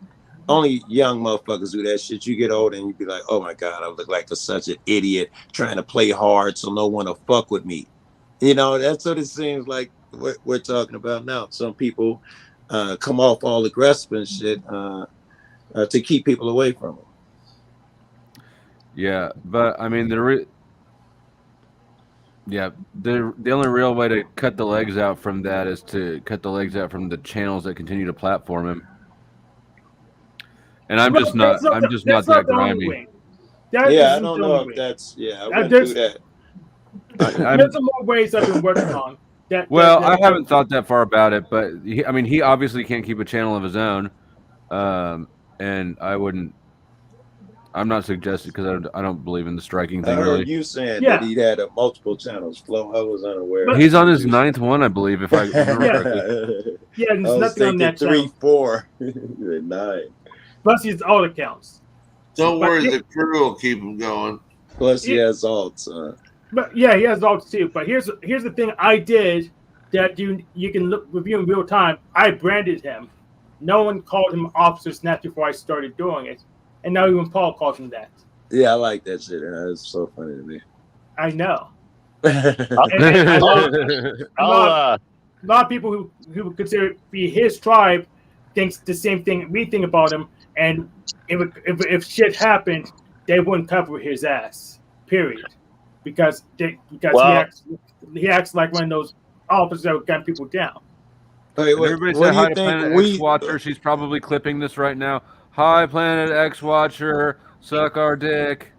Only young motherfuckers do that shit. You get older and you be like, oh my God, I look like such an idiot trying to play hard so no one will fuck with me. You know, that's what it seems like we're talking about now. Some people come off all aggressive and shit to keep people away from them. Yeah, but I mean, the only real way to cut the legs out from that is to cut the legs out from the channels that continue to platform him. And I'm just not that grimy. I don't know if that's I wouldn't do that. There's some more ways I've been working on. I haven't thought that far about it, but he obviously can't keep a channel of his own, and I'm not suggesting because I don't believe in the striking thing. I heard really. you saying that he had multiple channels. Flo, I was unaware. He's on his 9th one, I believe, if I remember correctly. Yeah, there's nothing on that 3, 4, 9. Plus, he's alt accounts. Don't worry, the crew will keep him going. Plus, he has alts. But yeah, he has alts too. But here's the thing I did that you can review in real time. I branded him. No one called him Officer Snatch before I started doing it, and now even Paul calls him that. Yeah, I like that shit. It's so funny to me. I know. A lot of people who would consider it be his tribe thinks the same thing we think about him, and if shit happened, they wouldn't cover his ass. period, because Well- he acts like one of those officers that would gun people down. And everybody what say do hi you to think Planet we- X Watcher. She's probably clipping this right now. Hi, Planet X Watcher. Suck our dick.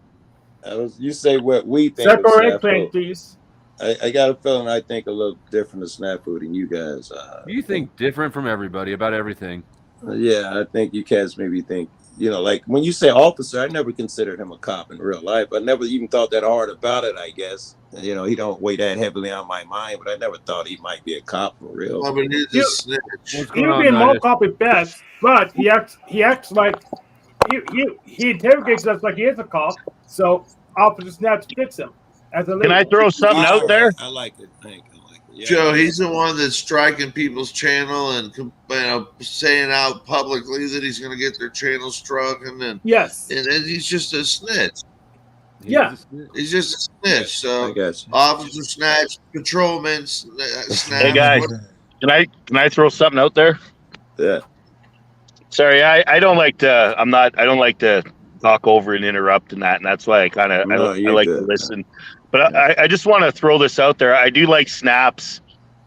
You say what we think Suck of our Snafu. eggplant, please. I got a feeling I think a little different of Snafu than you guys. You think different from everybody about everything. Yeah, I think you cats maybe think, like when you say officer, I never considered him a cop in real life. I never even thought that hard about it, I guess. He don't weigh that heavily on my mind, but I never thought he might be a cop for real. Well, but he's a snitch. He'll be more copy best, but he acts like he interrogates us like he is a cop. So Officer Snaps fits him as a. Can I throw something out there? I like it. Thank you. Yeah. Joe, he's the one that's striking people's channel and saying out publicly that he's going to get their channel struck, and then and then he's just a snitch. Yeah, he's just a snitch. So I got you. officer snatch, patrolman snatch. Hey guys, can I throw something out there? Yeah. Sorry, I don't like to. I don't like to talk over and interrupt and that's why I like to listen. But I just want to throw this out there. I do like Snaps.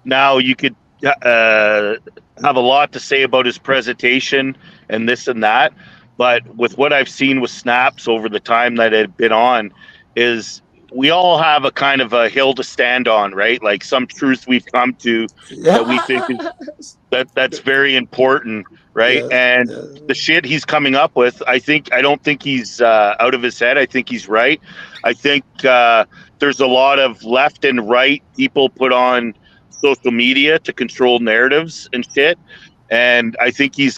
Now you could have a lot to say about his presentation and this and that, but with what I've seen with Snaps over the time that I've been on, is we all have a kind of a hill to stand on, right? Like some truth we've come to that we think is that's very important, right? And the shit he's coming up with, I don't think he's out of his head. I think he's right. I think there's a lot of left and right people put on social media to control narratives and shit. And I think he's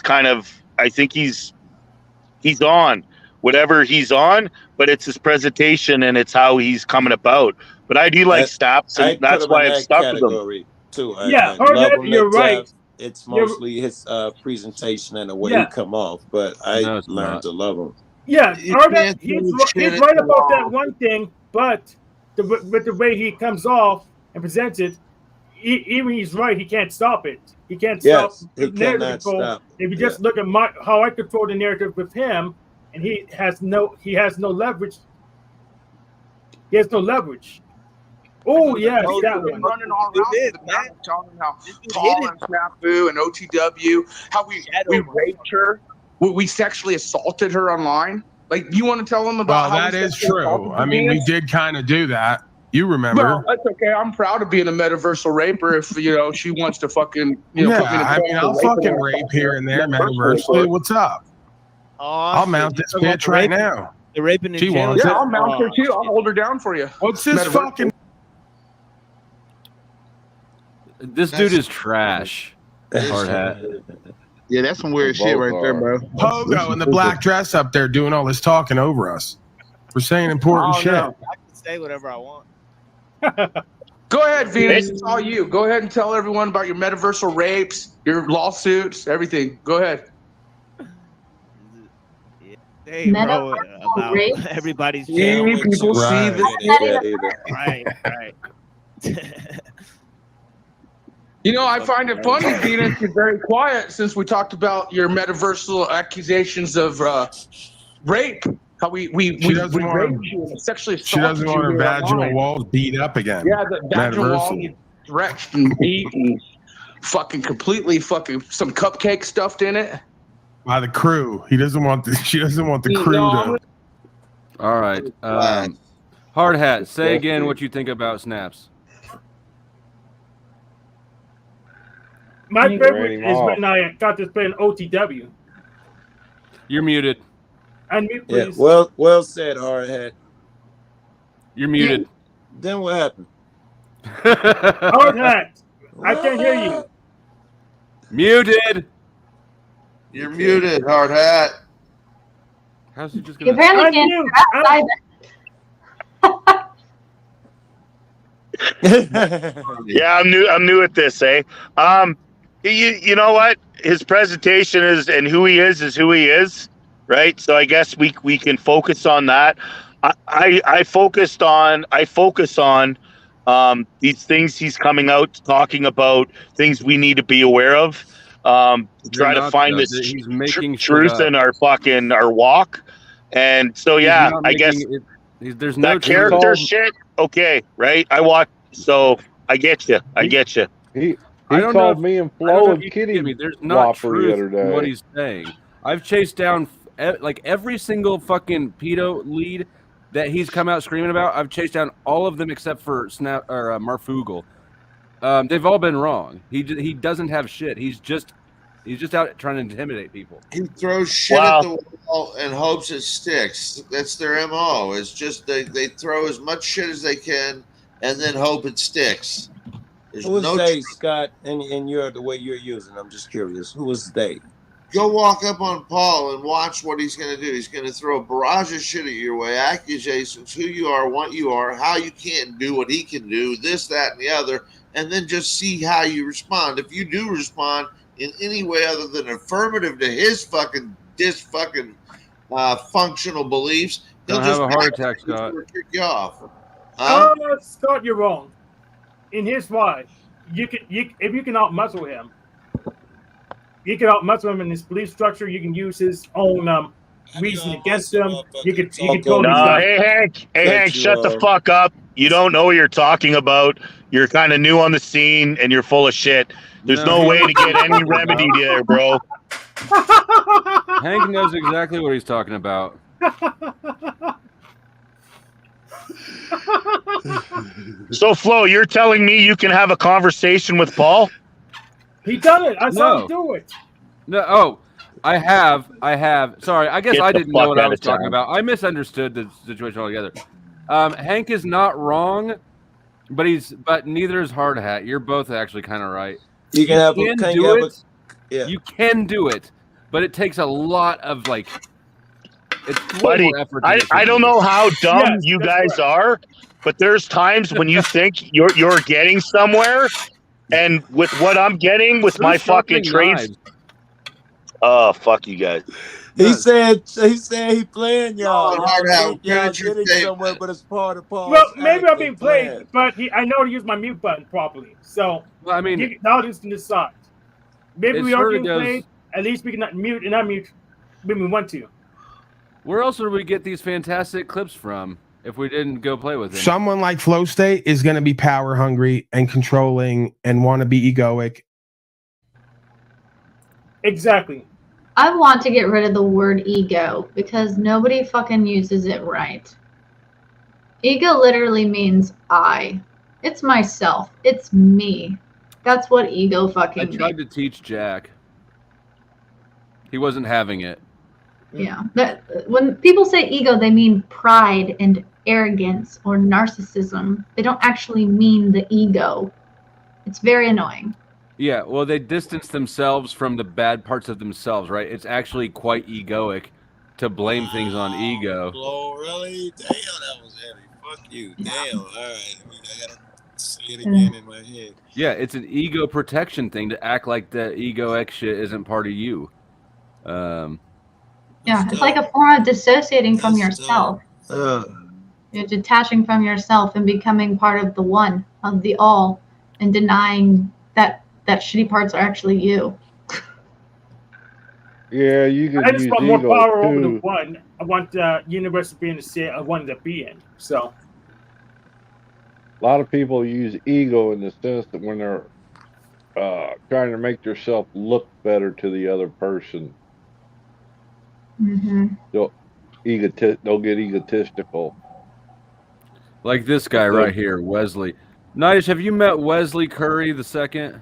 on whatever he's on, but it's his presentation and it's how he's coming about. But I do like Snaps, and that's why I've stuck with him. Too. Yeah, love him you're right. It's mostly his presentation and the way he come off, but I learned to love him. Yeah, he's right about that one thing, but with the way he comes off and presents it, even he's right. He can't stop it. He can't stop the narrative control. If you just look at how I control the narrative with him, and he has no leverage. He has no leverage. Oh yeah, that one. Running all around telling him how Paul and Snafu and OTW, how we raped her, we sexually assaulted her online. Like, you want to tell them about? Well, how that is true. I mean, we did kind of do that. You remember? Well, that's okay. I'm proud of being a metaversal raper. If she wants to fucking, put me in I'll fucking rape here and there, metaversally. What's up? I'll mount this bitch right now. The raping in She jail. wants Yeah, it. I'll mount her too. I'll hold her down for you. What's this Metaversal. fucking? This dude is trash. Hard hat. Yeah, that's some weird shit right there, bro. Pogo in the black dress up there doing all this talking over us. We're saying important shit. I can say whatever I want. Go ahead, Venus. It's all you. Go ahead and tell everyone about your metaversal rapes, your lawsuits, everything. Go ahead. Hey, bro, about rapes? everybody's See, people see this. Right. I find it funny, Venus, you're very quiet since we talked about your metaversal accusations of rape. How we raped you and sexually assaulted She doesn't want her you vaginal online. walls beat up again. Yeah, the vaginal wall Metaversal. gets stretched and beat and fucking completely some cupcake stuffed in it. By the crew. She doesn't want the crew to. All right. Hard hat. Say again what you think about Snaps. My favorite is when I got to play an OTW. You're muted. Unmute, Yeah, please. well said, hard hat. You're muted. Then what happened? Hard hat. I can't hear you. Muted. You're muted, hard hat. How's he just You gonna? apparently can't hear outside. Yeah, I'm new at this, eh? You know what? His presentation is and who he is who he is, right? So I guess we can focus on that. I focus on these things he's coming out talking about, things we need to be aware of. Try to find this truth in our walk. And so, yeah, I guess There's no that character truth. shit. Okay, right? I watch, so I get you. I get you. He I don't know called if- me and I don't know Flo if a you can get kitty me. There's not whopper the truth other in what day. he's saying. I've chased down like every single fucking pedo lead that he's come out screaming about. I've chased down all of them except for Snap or Marfoogle. They've all been wrong. He doesn't have shit. He's just out trying to intimidate people. He throws shit at the wall and hopes it sticks. That's their MO. It's just they throw as much shit as they can and then hope it sticks. There's Who is no they, Scott? And you're the way you're using. I'm just curious. Who is they? Go walk up on Paul and watch what he's going to do. He's going to throw a barrage of shit at your way, accusations, who you are, what you are, how you can't do what he can do, this, that, and the other, and then just see how you respond. If you do respond in any way other than affirmative to his fucking functional beliefs, he'll Don't just have a heart attack, Scott. kick you off. Scott, you're wrong. And here's why: if you can out muscle him, you can out muscle him in his belief structure. You can use his own reason against him. You can totally. No, hey Hank, shut the fuck up. You don't know what you're talking about. You're kind of new on the scene, and you're full of shit. There's no way to get any remedy there, bro. Hank knows exactly what he's talking about. So, Flo, you're telling me you can have a conversation with Paul? He done it. I saw him do it. No, I have. Sorry, I guess Get I the didn't know fuck what I out was of talking town. about. I misunderstood the situation altogether. Hank is not wrong, but neither is Hard Hat. You're both actually kind of right. You can have can can do you have it. yeah. You can do it, but it takes a lot of it's way Buddy, more effort. than it I should don't be. know how dumb Yes, you that's guys correct. are, but there's times when you think you're getting somewhere, and with what I'm getting with my Who's fucking sharpening trades. knives? Oh, fuck you guys. He said he playing y'all. No, Y'all Hard Hat, think y'all finish your getting statement. somewhere, but it's part of Paul's Well, maybe I'm act being and played, plan. but I know to use my mute button properly. So Well, I mean, now just decide. Maybe it we are sorta being goes- played. At least we can mute and unmute when we want to. Where else would we get these fantastic clips from if we didn't go play with him? Someone like Flow State is going to be power hungry and controlling and want to be egoic. Exactly. I want to get rid of the word ego because nobody fucking uses it right. Ego literally means I. It's myself. It's me. That's what ego fucking I means. tried to teach Jack. He wasn't having it. Yeah. When people say ego, they mean pride and arrogance or narcissism. They don't actually mean the ego. It's very annoying. Yeah, well, they distance themselves from the bad parts of themselves, right? It's actually quite egoic to blame things on ego. Flo, really? Damn, that was heavy. Fuck you. Damn. All right. I gotta say it again in my head. Yeah, it's an ego protection thing to act like the egoic shit isn't part of you. Yeah, it's like a form of dissociating from yourself. You're detaching from yourself and becoming part of the one, of the all, and denying that shitty parts are actually you. Yeah, you can I just use want more ego power over the too. one. I want the universe to be in the state I wanted to be in. So A lot of people use ego in the sense that when they're trying to make themselves look better to the other person, Mm-hmm. they'll get egotistical. Like this guy right here, Wesley. Nidish, have you met Wesley Curry II?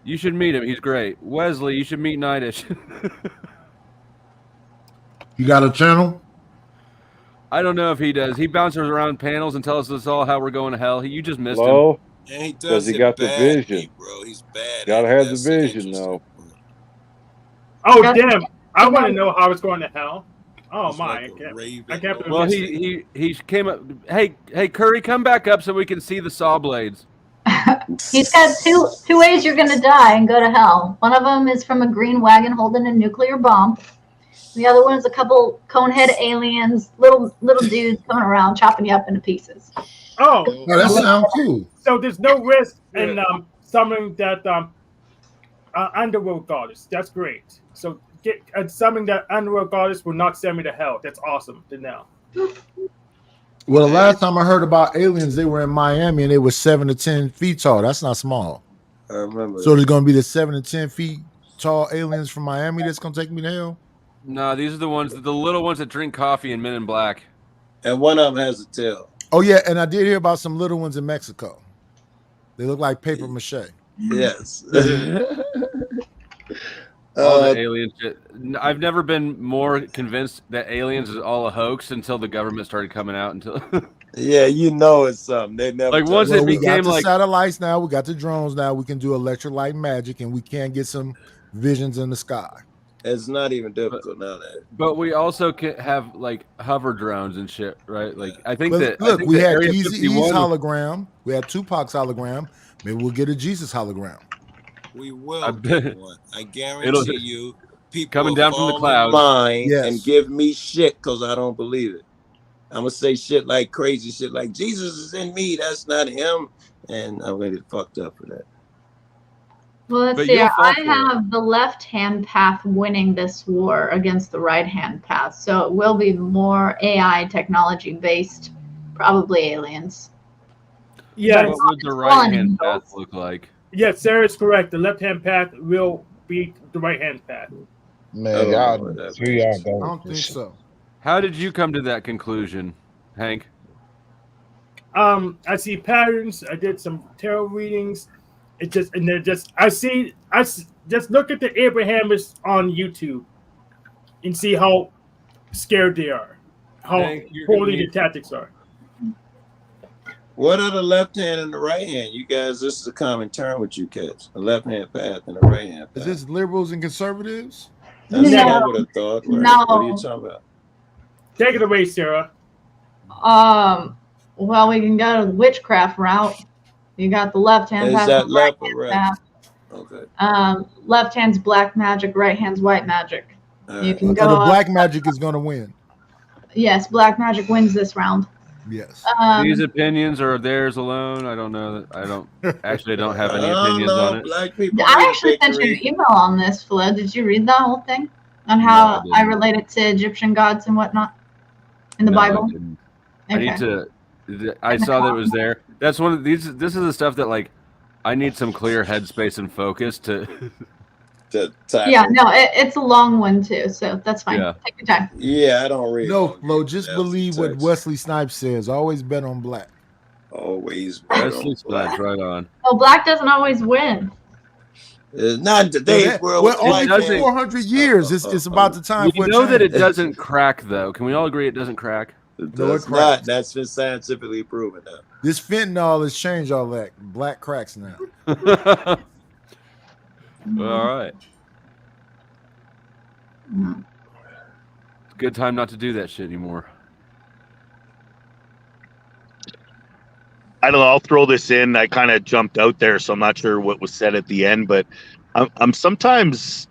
You should meet him. He's great. Wesley, you should meet Nidish. You got a channel? I don't know if he does. He bounces around panels and tells us all how we're going to hell. You just missed him. Hello? And he Because does he it got the badly, vision. bro. He's bad. Gotta at it. have the That's vision, interesting. though. oh damn. I want to know how it's going to hell. Oh It's my, like a raven, I can't believe Well, this. he came up. Hey Curry, come back up so we can see the saw blades. He's got two ways you're going to die and go to hell. One of them is from a green wagon holding a nuclear bomb. The other one is a couple conehead aliens, little dudes coming around chopping you up into pieces. Oh, that sounds cool. So there's no risk in summoning that underworld goddess. That's great. So summoning that underworld goddess will not send me to hell. That's awesome to know. Well, the last time I heard about aliens, they were in Miami and they were 7 to 10 feet tall. That's not small. I remember. So there's going to be the 7 to 10 feet tall aliens from Miami that's going to take me to hell? No, these are the little ones that drink coffee and Men in Black. And one of them has a tail. Oh, yeah. And I did hear about some little ones in Mexico. They look like paper mache. Yes. All the alien shit. I've never been more convinced that aliens is all a hoax until the government started coming out. Until yeah, you know it's something. They never like once it we became got the like satellites now, we got the drones now. We can do electric light magic, and we can get some visions in the sky. It's not even difficult now. But we also can have like hover drones and shit, right? Like I think But that look, I think we that had Area Easy's 51 hologram. We had Tupac's hologram. Maybe we'll get a Jesus hologram. We will I get one. I guarantee you. People coming down from the fall in clouds. Mine Yes. and give me shit because I don't believe it. I'm gonna say shit like crazy shit like Jesus is in me. That's not him, and I'm gonna get fucked up for that. Well, let's But see. you'll fall I for have the left-hand path winning this war against the right-hand path, so it will be more AI technology-based, probably aliens. Yeah. What would the right hand path look like? Yeah, Sarah is correct. The left-hand path will beat the right-hand path. Man, y'all, here y'all go. I don't think so. How did you come to that conclusion, Hank? I see patterns. I did some tarot readings. It just and they're just just look at the Abrahamers on YouTube and see how scared they are, how Hank, you're gonna poorly need- the tactics are. What are the left hand and the right hand? You guys, this is a common term with you cats. The left hand path and the right hand Is path. this liberals and conservatives? That's what I No. would have thought. Right? No. What are you talking about? Take it away, Sarah. Well, we can go to the witchcraft route. You got the left-hand Is path, that the left right-hand or right? path. Okay. Left hand's black magic, right hand's white magic. You can So go the up. black magic is going to win. Yes, black magic wins this round. Yes. These opinions are theirs alone. I don't know. I don't have any I don't opinions know. on it. Black people. I need actually sent you an victory. email on this, Flo. Did you read that whole thing on how I relate it to Egyptian gods and whatnot in the No, I Bible? didn't. I need to. I In the saw that it was there. That's one of these. This is the stuff that like I need some clear headspace and focus to. Yeah, no, it's a long one too, so that's fine. Yeah. Take your time. Yeah, I don't read. No, Flo, just believe what Wesley Snipes says. Always bet on black. Always Wesley Snipes, right on. Well, black doesn't always win. Not in today's world. Well, only It for doesn't- 400 years. It's about the time You for a know that it change. doesn't crack, though. Can we all agree it doesn't crack? It No, it does not. cracks. That's been scientifically proven now. This fentanyl has changed all that. Black cracks now. All right. It's a good time not to do that shit anymore. I don't know. I'll throw this in. I kind of jumped out there, so I'm not sure what was said at the end. But I'm sometimes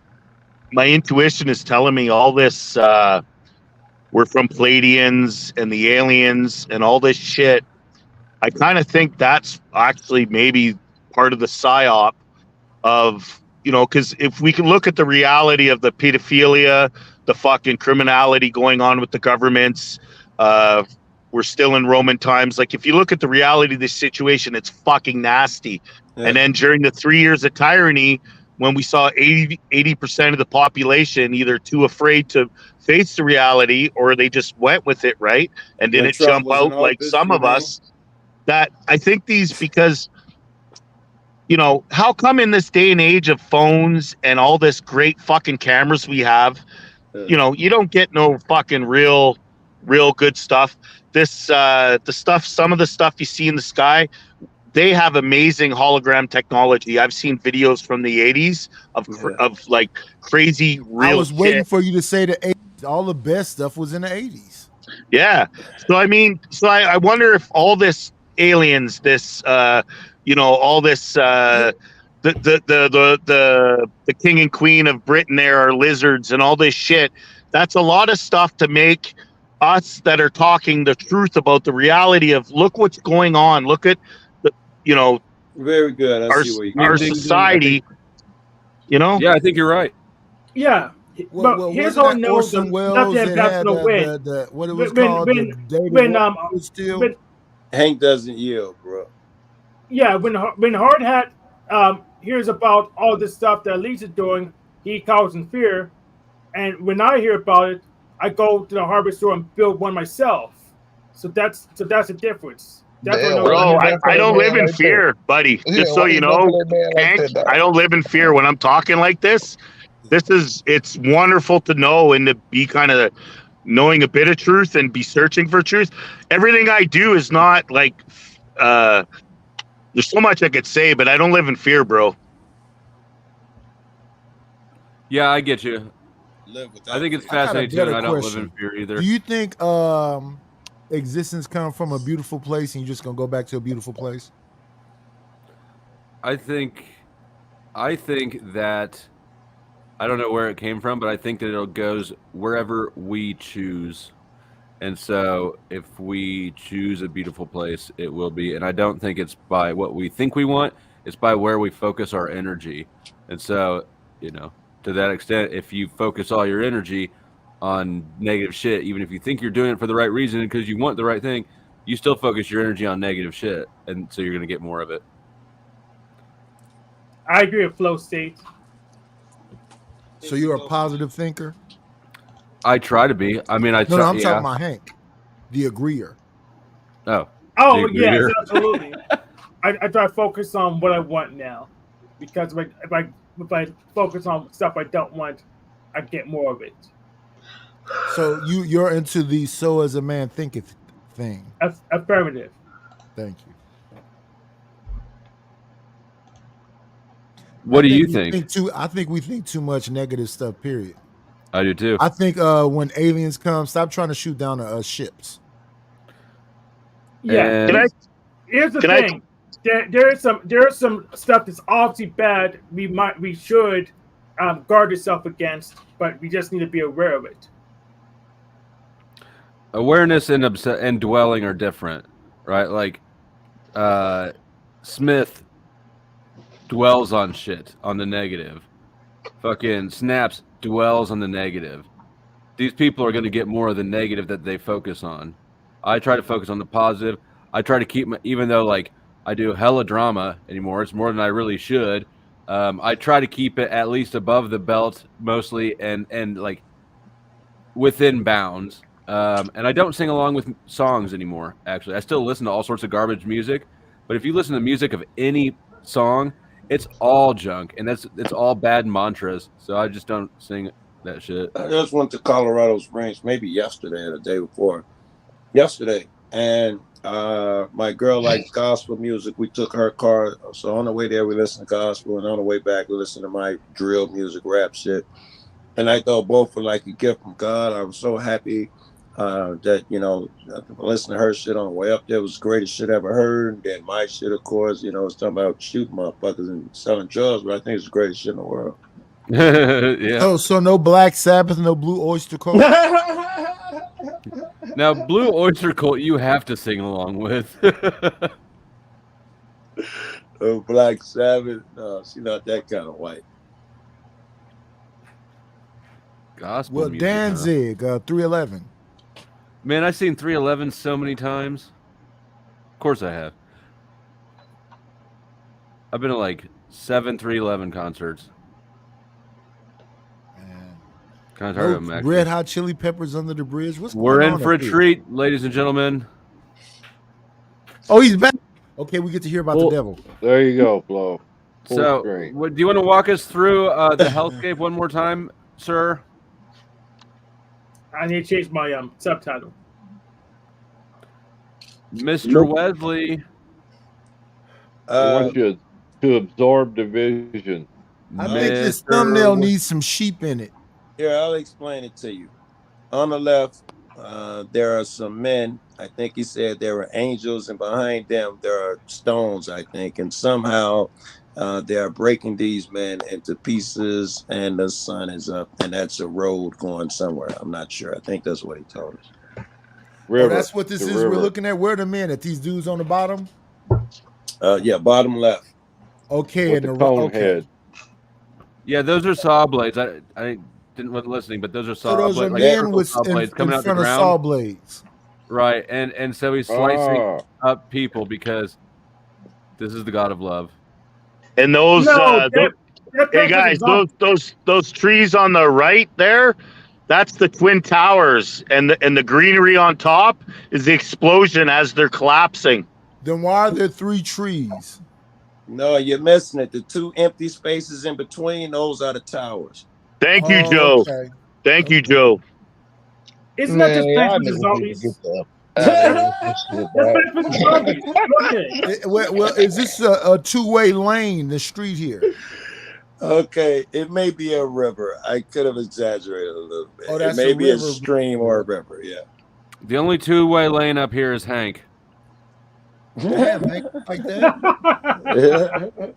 my intuition is telling me all this. We're from Pleiadians and the aliens and all this shit. I kind of think that's actually maybe part of the psyop of, you know, because if we can look at the reality of the pedophilia, the fucking criminality going on with the governments, we're still in Roman times. Like, if you look at the reality of this situation, it's fucking nasty. Yeah. And then during the 3 years of tyranny, when we saw 80% of the population either too afraid to face the reality or they just went with it, right? And When didn't Trump jump was in out like office, some you of mean? us, that I think these, because, you know, how come in this day and age of phones and all this great fucking cameras we have, you know, you don't get no fucking real good stuff. This the stuff, some of the stuff you see in the sky, they have amazing hologram technology. I've seen videos from the 80s of like crazy real I was waiting shit. for you to say the 80s. All the best stuff was in the 80s. Yeah. So I mean, I wonder if all this aliens, this you know, all this the king and queen of Britain there are lizards and all this shit. That's a lot of stuff to make us that are talking the truth about the reality of look what's going on. Look at the, you know, Very good. I see where you our society. You know. Yeah, I think you're right. Yeah, But here's wasn't how I that know Orson Welles nothing that that's had gonna win. the what it was When called, when the David when Waterford Still? Hank doesn't yield, bro. yeah, when Hard Hat hears about all this stuff that Lee's is doing, he calls in fear. And when I hear about it, I go to the hardware store and build one myself. So that's the difference. That's what I know. Bro, I don't live in fear, buddy. Just so you know, Hank, I don't live in fear when I'm talking like this. It's wonderful to know and to be kind of knowing a bit of truth and be searching for truth. Everything I do is not like there's so much I could say, but I don't live in fear, bro. Yeah, I get you. Live I think it's I got a fascinating too, and better I don't live question. in fear either. Do you think existence comes from a beautiful place and you're just gonna go back to a beautiful place? I think that I don't know where it came from, but I think that it goes wherever we choose. And so if we choose a beautiful place, it will be. And I don't think it's by what we think we want, it's by where we focus our energy. And so, to that extent, if you focus all your energy on negative shit, even if you think you're doing it for the right reason because you want the right thing, you still focus your energy on negative shit. And so you're going to get more of it. I agree with flow state. So you're a positive thinker? I try to be. I mean, I'm talking about Hank, the agreeer. Oh, yes, absolutely. I try to focus on what I want now, because if I focus on stuff I don't want, I get more of it. So you're into the "so as a man thinketh" thing. Affirmative. Thank you. What do you think? I think we think too much negative stuff. Period. I do too. I think when aliens come, stop trying to shoot down ships. Yeah. Here's the thing. There is some stuff that's obviously bad. We should guard ourselves against, but we just need to be aware of it. Awareness and dwelling are different, right? Like Smith dwells on shit, on the negative. Fucking Snaps dwells on the negative. These people are going to get more of the negative that they focus on. I try to focus on the positive. I try to keep even though like I do hella drama anymore, it's more than I really should. I try to keep it at least above the belt mostly and like within bounds. And I don't sing along with songs anymore, actually. I still listen to all sorts of garbage music, but if you listen to music of any song, it's all junk, and it's all bad mantras. So I just don't sing that shit. I just went to Colorado Springs maybe yesterday or the day before. Yesterday, and my girl likes gospel music. We took her car, so on the way there we listened to gospel, and on the way back we listened to my drill music, rap shit. And I thought both were like a gift from God. I was so happy that, listening to her shit on the way up there was the greatest shit I ever heard. And then my shit, of course, it's talking about shooting motherfuckers and selling drugs, but I think it's the greatest shit in the world. Yeah. Oh, so no Black Sabbath, no Blue Oyster Cult? Now, Blue Oyster Cult, you have to sing along with. Oh, Black Sabbath? No, she's not that kind of white. Gospel well, music, Danzig, 311. Man, I've seen 311 so many times. Of course I have. I've been to like 7 311 concerts. Kind of tired of them, actually. Red Hot Chili Peppers Under the Bridge. We're in for a treat, ladies and gentlemen. Oh, he's back. Okay, we get to hear about the devil. There you go, Flo. So, do you want to walk us through the hellscape one more time, sir? I need to change my subtitle. Mr. Wesley. I want you to absorb the vision. I think this thumbnail needs some sheep in it. Here, I'll explain it to you. On the left, there are some men. I think he said there were angels, and behind them there are stones, I think. And somehow they are breaking these men into pieces, and the sun is up, and that's a road going somewhere. I'm not sure. I think that's what he told us. Oh, that's what this is. We're looking at. Where are the men? At these dudes on the bottom? Yeah, bottom left. Okay, and the cone head. Yeah, those are saw blades. I wasn't listening, but those are So saw those are blades, like men circle with saw blades in coming out the front of ground. saw blades. Right, and so he's slicing Oh. up people because this is the God of love. And those, No, hey guys, those trees on the right there, that's the Twin Towers, and the greenery on top is the explosion as they're collapsing. Then why are there 3 trees? No, you're missing it. The 2 empty spaces in between, those are the towers. Thank you, Oh, Joe. okay. Thank you, Joe. Isn't that just Plants I vs. know people Zombies? get the That's Plants vs. Zombies. Okay. Well, is this a 2-way lane? The street here. Okay, it may be a river. I could have exaggerated a little bit. Oh, It that's may a be a river. stream or a river. Yeah. The only 2-way lane up here is Hank. Damn, make it like that.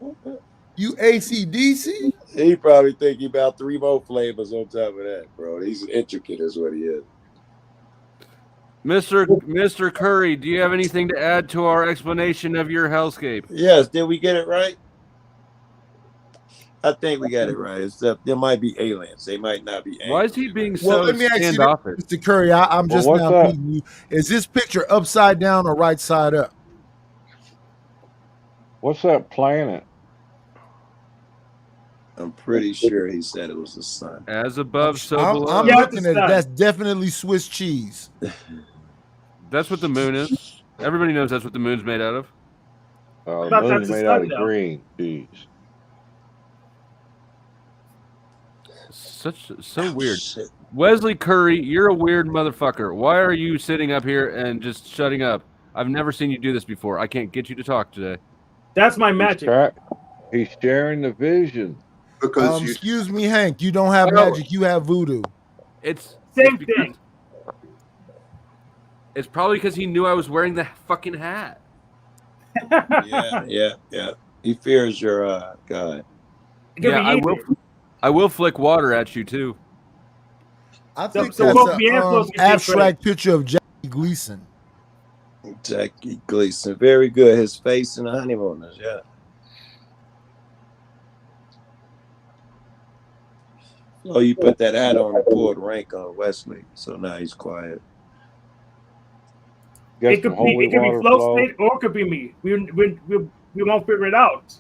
You AC/DC? He probably think he about 3 more flavors on top of that, bro. He's intricate, is what he is. Mr. Curry, do you have anything to add to our explanation of your hellscape? Yes. Did we get it right? I think we got it right. Except there might be aliens. They might not be aliens. Why is he being Well, so let me ask you, this, standoffish? Mr. Curry. I'm just what's now that? beating you. Is this picture upside down or right side up? What's that planet? I'm pretty sure he said it was the sun. As above, so I'm below. looking at it. That's definitely Swiss cheese. That's what the moon is. Everybody knows that's what the moon's made out of. The But moon's that's a made out of sun, though. green cheese. So weird. Wesley Curry, you're a weird motherfucker. Why are you sitting up here and just shutting up? I've never seen you do this before. I can't get you to talk today. That's my magic. He's sharing the vision. Because excuse me, Hank. You don't have magic. You have voodoo. It's Same thing. It's probably because he knew I was wearing the fucking hat. Yeah. He fears your God. Yeah, I will flick water at you too. I think so that's both me and Flo an can see abstract picture of Jackie Gleason. Jackie Gleason, very good. His face in the honeymooners, yeah. Oh, you put that hat on and pulled rank on Wesley, so now he's quiet. It could be Flow State or it could be me. We won't figure it out.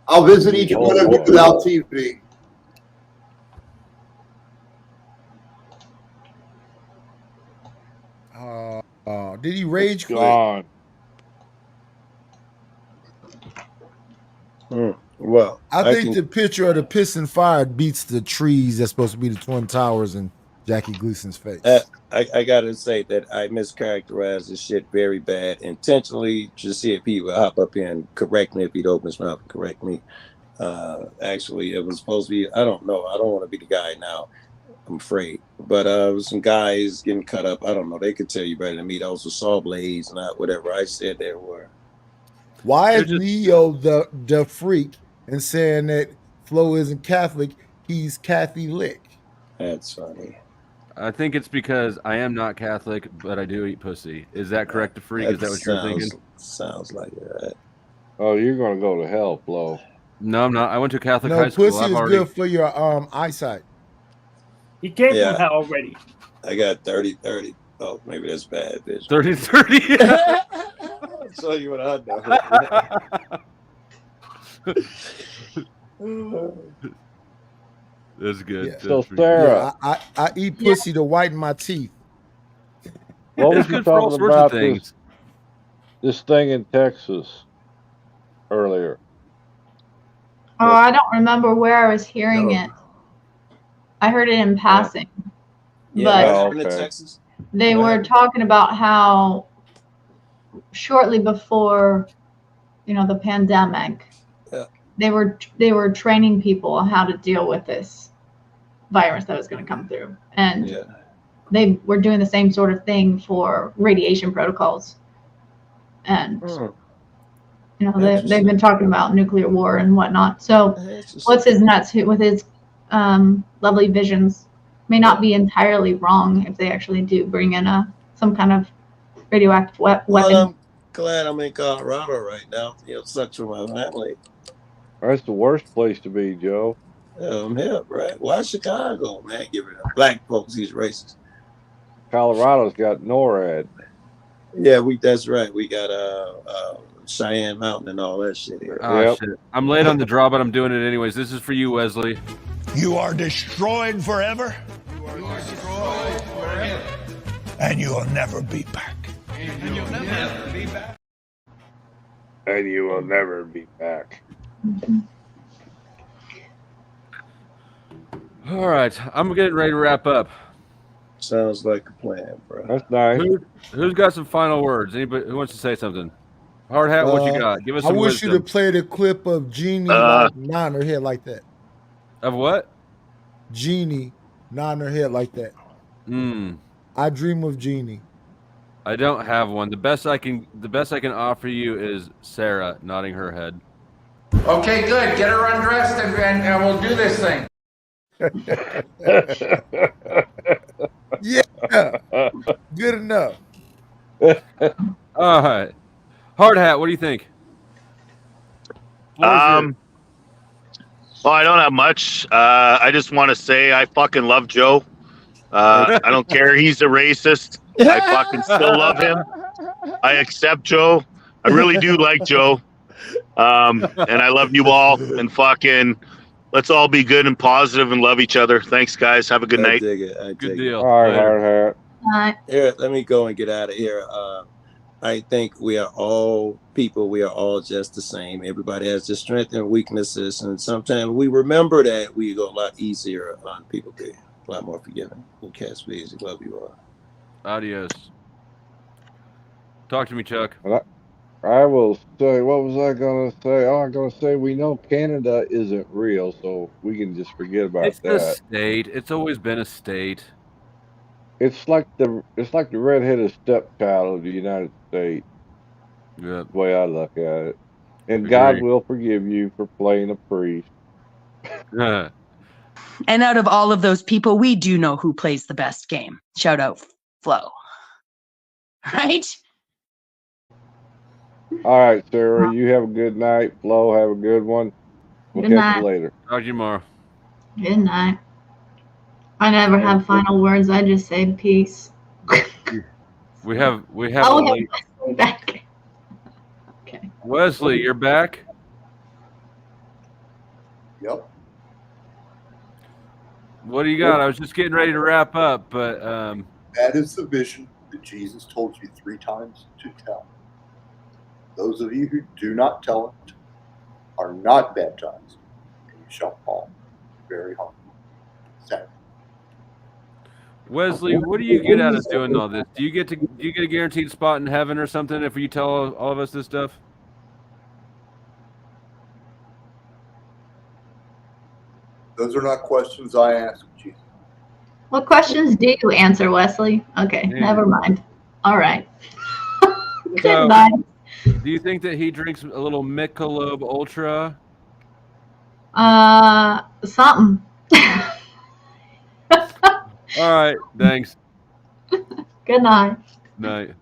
I'll visit each one of you without TV. Did he rage quit? Gone. Well, I think the picture of the piss and fire beats the trees that's supposed to be the Twin Towers in Jackie Gleason's face. I gotta say that I mischaracterized this shit very bad, intentionally, to see if he would hop up here and correct me if he'd open his mouth and correct me. Actually, it was supposed to be, I don't know, I don't want to be the guy now, I'm afraid. But it was some guys getting cut up. I don't know, they could tell you better than me. Those were saw blades, not whatever I said there were. Why is Leo the freak and saying that Flo isn't Catholic? He's Catholic. That's funny. I think it's because I am not Catholic, but I do eat pussy. Is that correct, the freak? Is that what you're thinking? Sounds like it. Oh, you're gonna go to hell, Flo. No, I'm not. I went to Catholic No, high school. pussy is good for your eyesight. He came from hell already. I got 30-30. Oh, maybe that's bad, bitch. 30-30. I'll show you what I know. That's good. Yeah. That's So pretty Sarah, I eat pussy to whiten my teeth. what was It's you good for all talking sorts of about things. this thing in Texas earlier? Oh, I don't remember where I was hearing it. I heard it in passing. But Texas. they were talking about how shortly before, the pandemic, they were training people on how to deal with this virus that was going to come through, and they were doing the same sort of thing for radiation protocols, and they've been talking about nuclear war and whatnot. So what's his nuts with his lovely visions may not be entirely wrong if they actually do bring in some kind of radioactive weapon. Well, I'm glad I'm in Colorado right now. It sucks for my family. That's the worst place to be, Joe. Hell, right? Why Chicago, man? Give it up. Black folks, he's racist. Colorado's got NORAD. Yeah, that's right. We got Cheyenne Mountain and all that shit here. Oh, shit. I'm late on the draw, but I'm doing it anyways. This is for you, Wesley. You are destroyed forever. You are destroyed forever. And you will never be back. And you'll never be back. And you will never be back. All right. I'm getting ready to wrap up. Sounds like a plan, bro. That's nice. Who's got some final words? Anybody who wants to say something? Hard Hat, what you got? Give us some I wish wisdom. you to play the clip of Jeannie nodding her head like that. Of what? Jeannie nodding her head like that. I dream of Jeannie. I don't have one. The best I can offer you is Sarah nodding her head. Okay, good. Get her undressed and we'll do this thing. Yeah. Good enough. All right. Hard Hat, what do you think? Well, I don't have much. I just want to say I fucking love Joe. I don't care. He's a racist. I fucking still love him. I accept Joe. I really do like Joe. And I love you all. And fucking let's all be good and positive and love each other. Thanks, guys. Have a good night. Good deal. All right, Hard Hat. Here, let me go and get out of here. I think we are all people. We are all just the same. Everybody has their strengths and weaknesses. And sometimes we remember that we go a lot easier on people, be a lot more forgiving. You cats be easy. Love you all. Adios. Talk to me, Chuck. I will say, what was I going to say? Oh, I'm going to say we know Canada isn't real, so we can just forget about It's that. a state. It's always been a state. It's like the redheaded stepchild of the United States. Yeah. That's the way I look at it. And Agree. God will forgive you for playing a priest. And out of all of those people, we do know who plays the best game. Shout out Flo. Right? All right, Sarah, you have a good night. Flo, have a good one. We'll Good catch night. you later. Talk to you tomorrow. Good night. I never have final words. I just say peace. We have Oh, a we have late. Wesley back. Okay. Wesley, you're back. Yep. What do you got? I was just getting ready to wrap up, but That is the vision that Jesus told you 3 times to tell. Those of you who do not tell it are not baptized, and you shall fall very hard. Sad. Wesley, what do you get out of doing all this? Do you get a guaranteed spot in heaven or something if you tell all of us this stuff? Those are not questions I ask Jesus. What questions do you answer, Wesley? Okay, never mind. All right. Good So, night. do you think that he drinks a little Michelob Ultra? Something. All right, thanks. Good night. Night.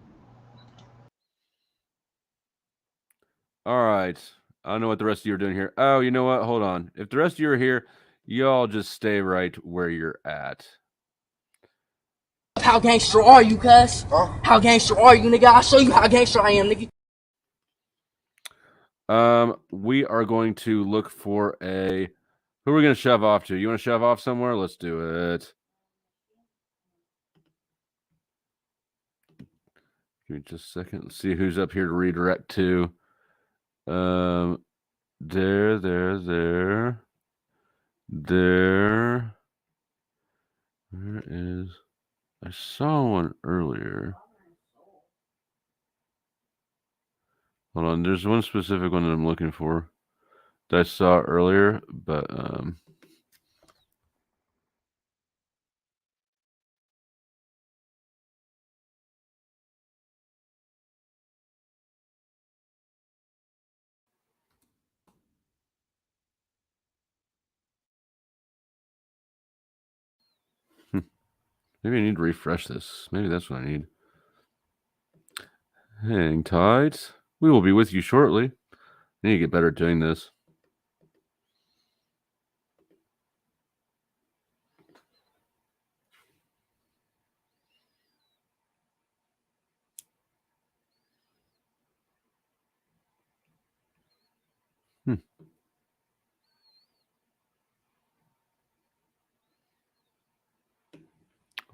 All right. I don't know what the rest of you are doing here. Oh, you know what? Hold on. If the rest of you are here, y'all just stay right where you're at. How gangster are you, cuz? How gangster are you, nigga? I'll show you how gangster I am, nigga. We are going to look for a. Who are we going to shove off to? You want to shove off somewhere? Let's do it. Give me just a second. Let's see who's up here to redirect to. There. Where is? I saw one earlier. Hold on. There's one specific one that I'm looking for that I saw earlier, but maybe I need to refresh this. Maybe that's what I need. Hang tight. We will be with you shortly. I need to get better at doing this.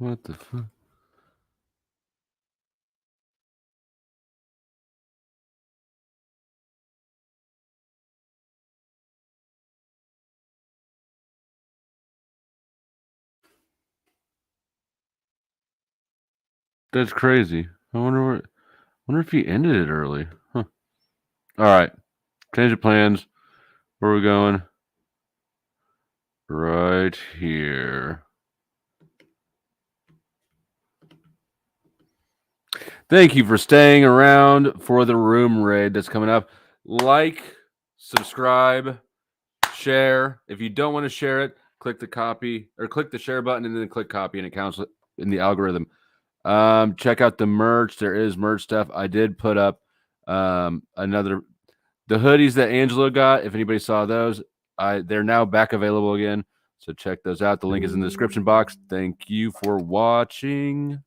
What the fuck? That's crazy. I wonder if he ended it early. Huh. All right. Change of plans. Where are we going? Right here. Thank you for staying around for the room raid that's coming up. Like, subscribe, share. If you don't want to share it, click the copy or click the share button and then click copy, and it counts in the algorithm. Check out the merch. There is merch stuff. I did put up the hoodies that Angelo got. If anybody saw those, they're now back available again. So check those out. The link is in the description box. Thank you for watching.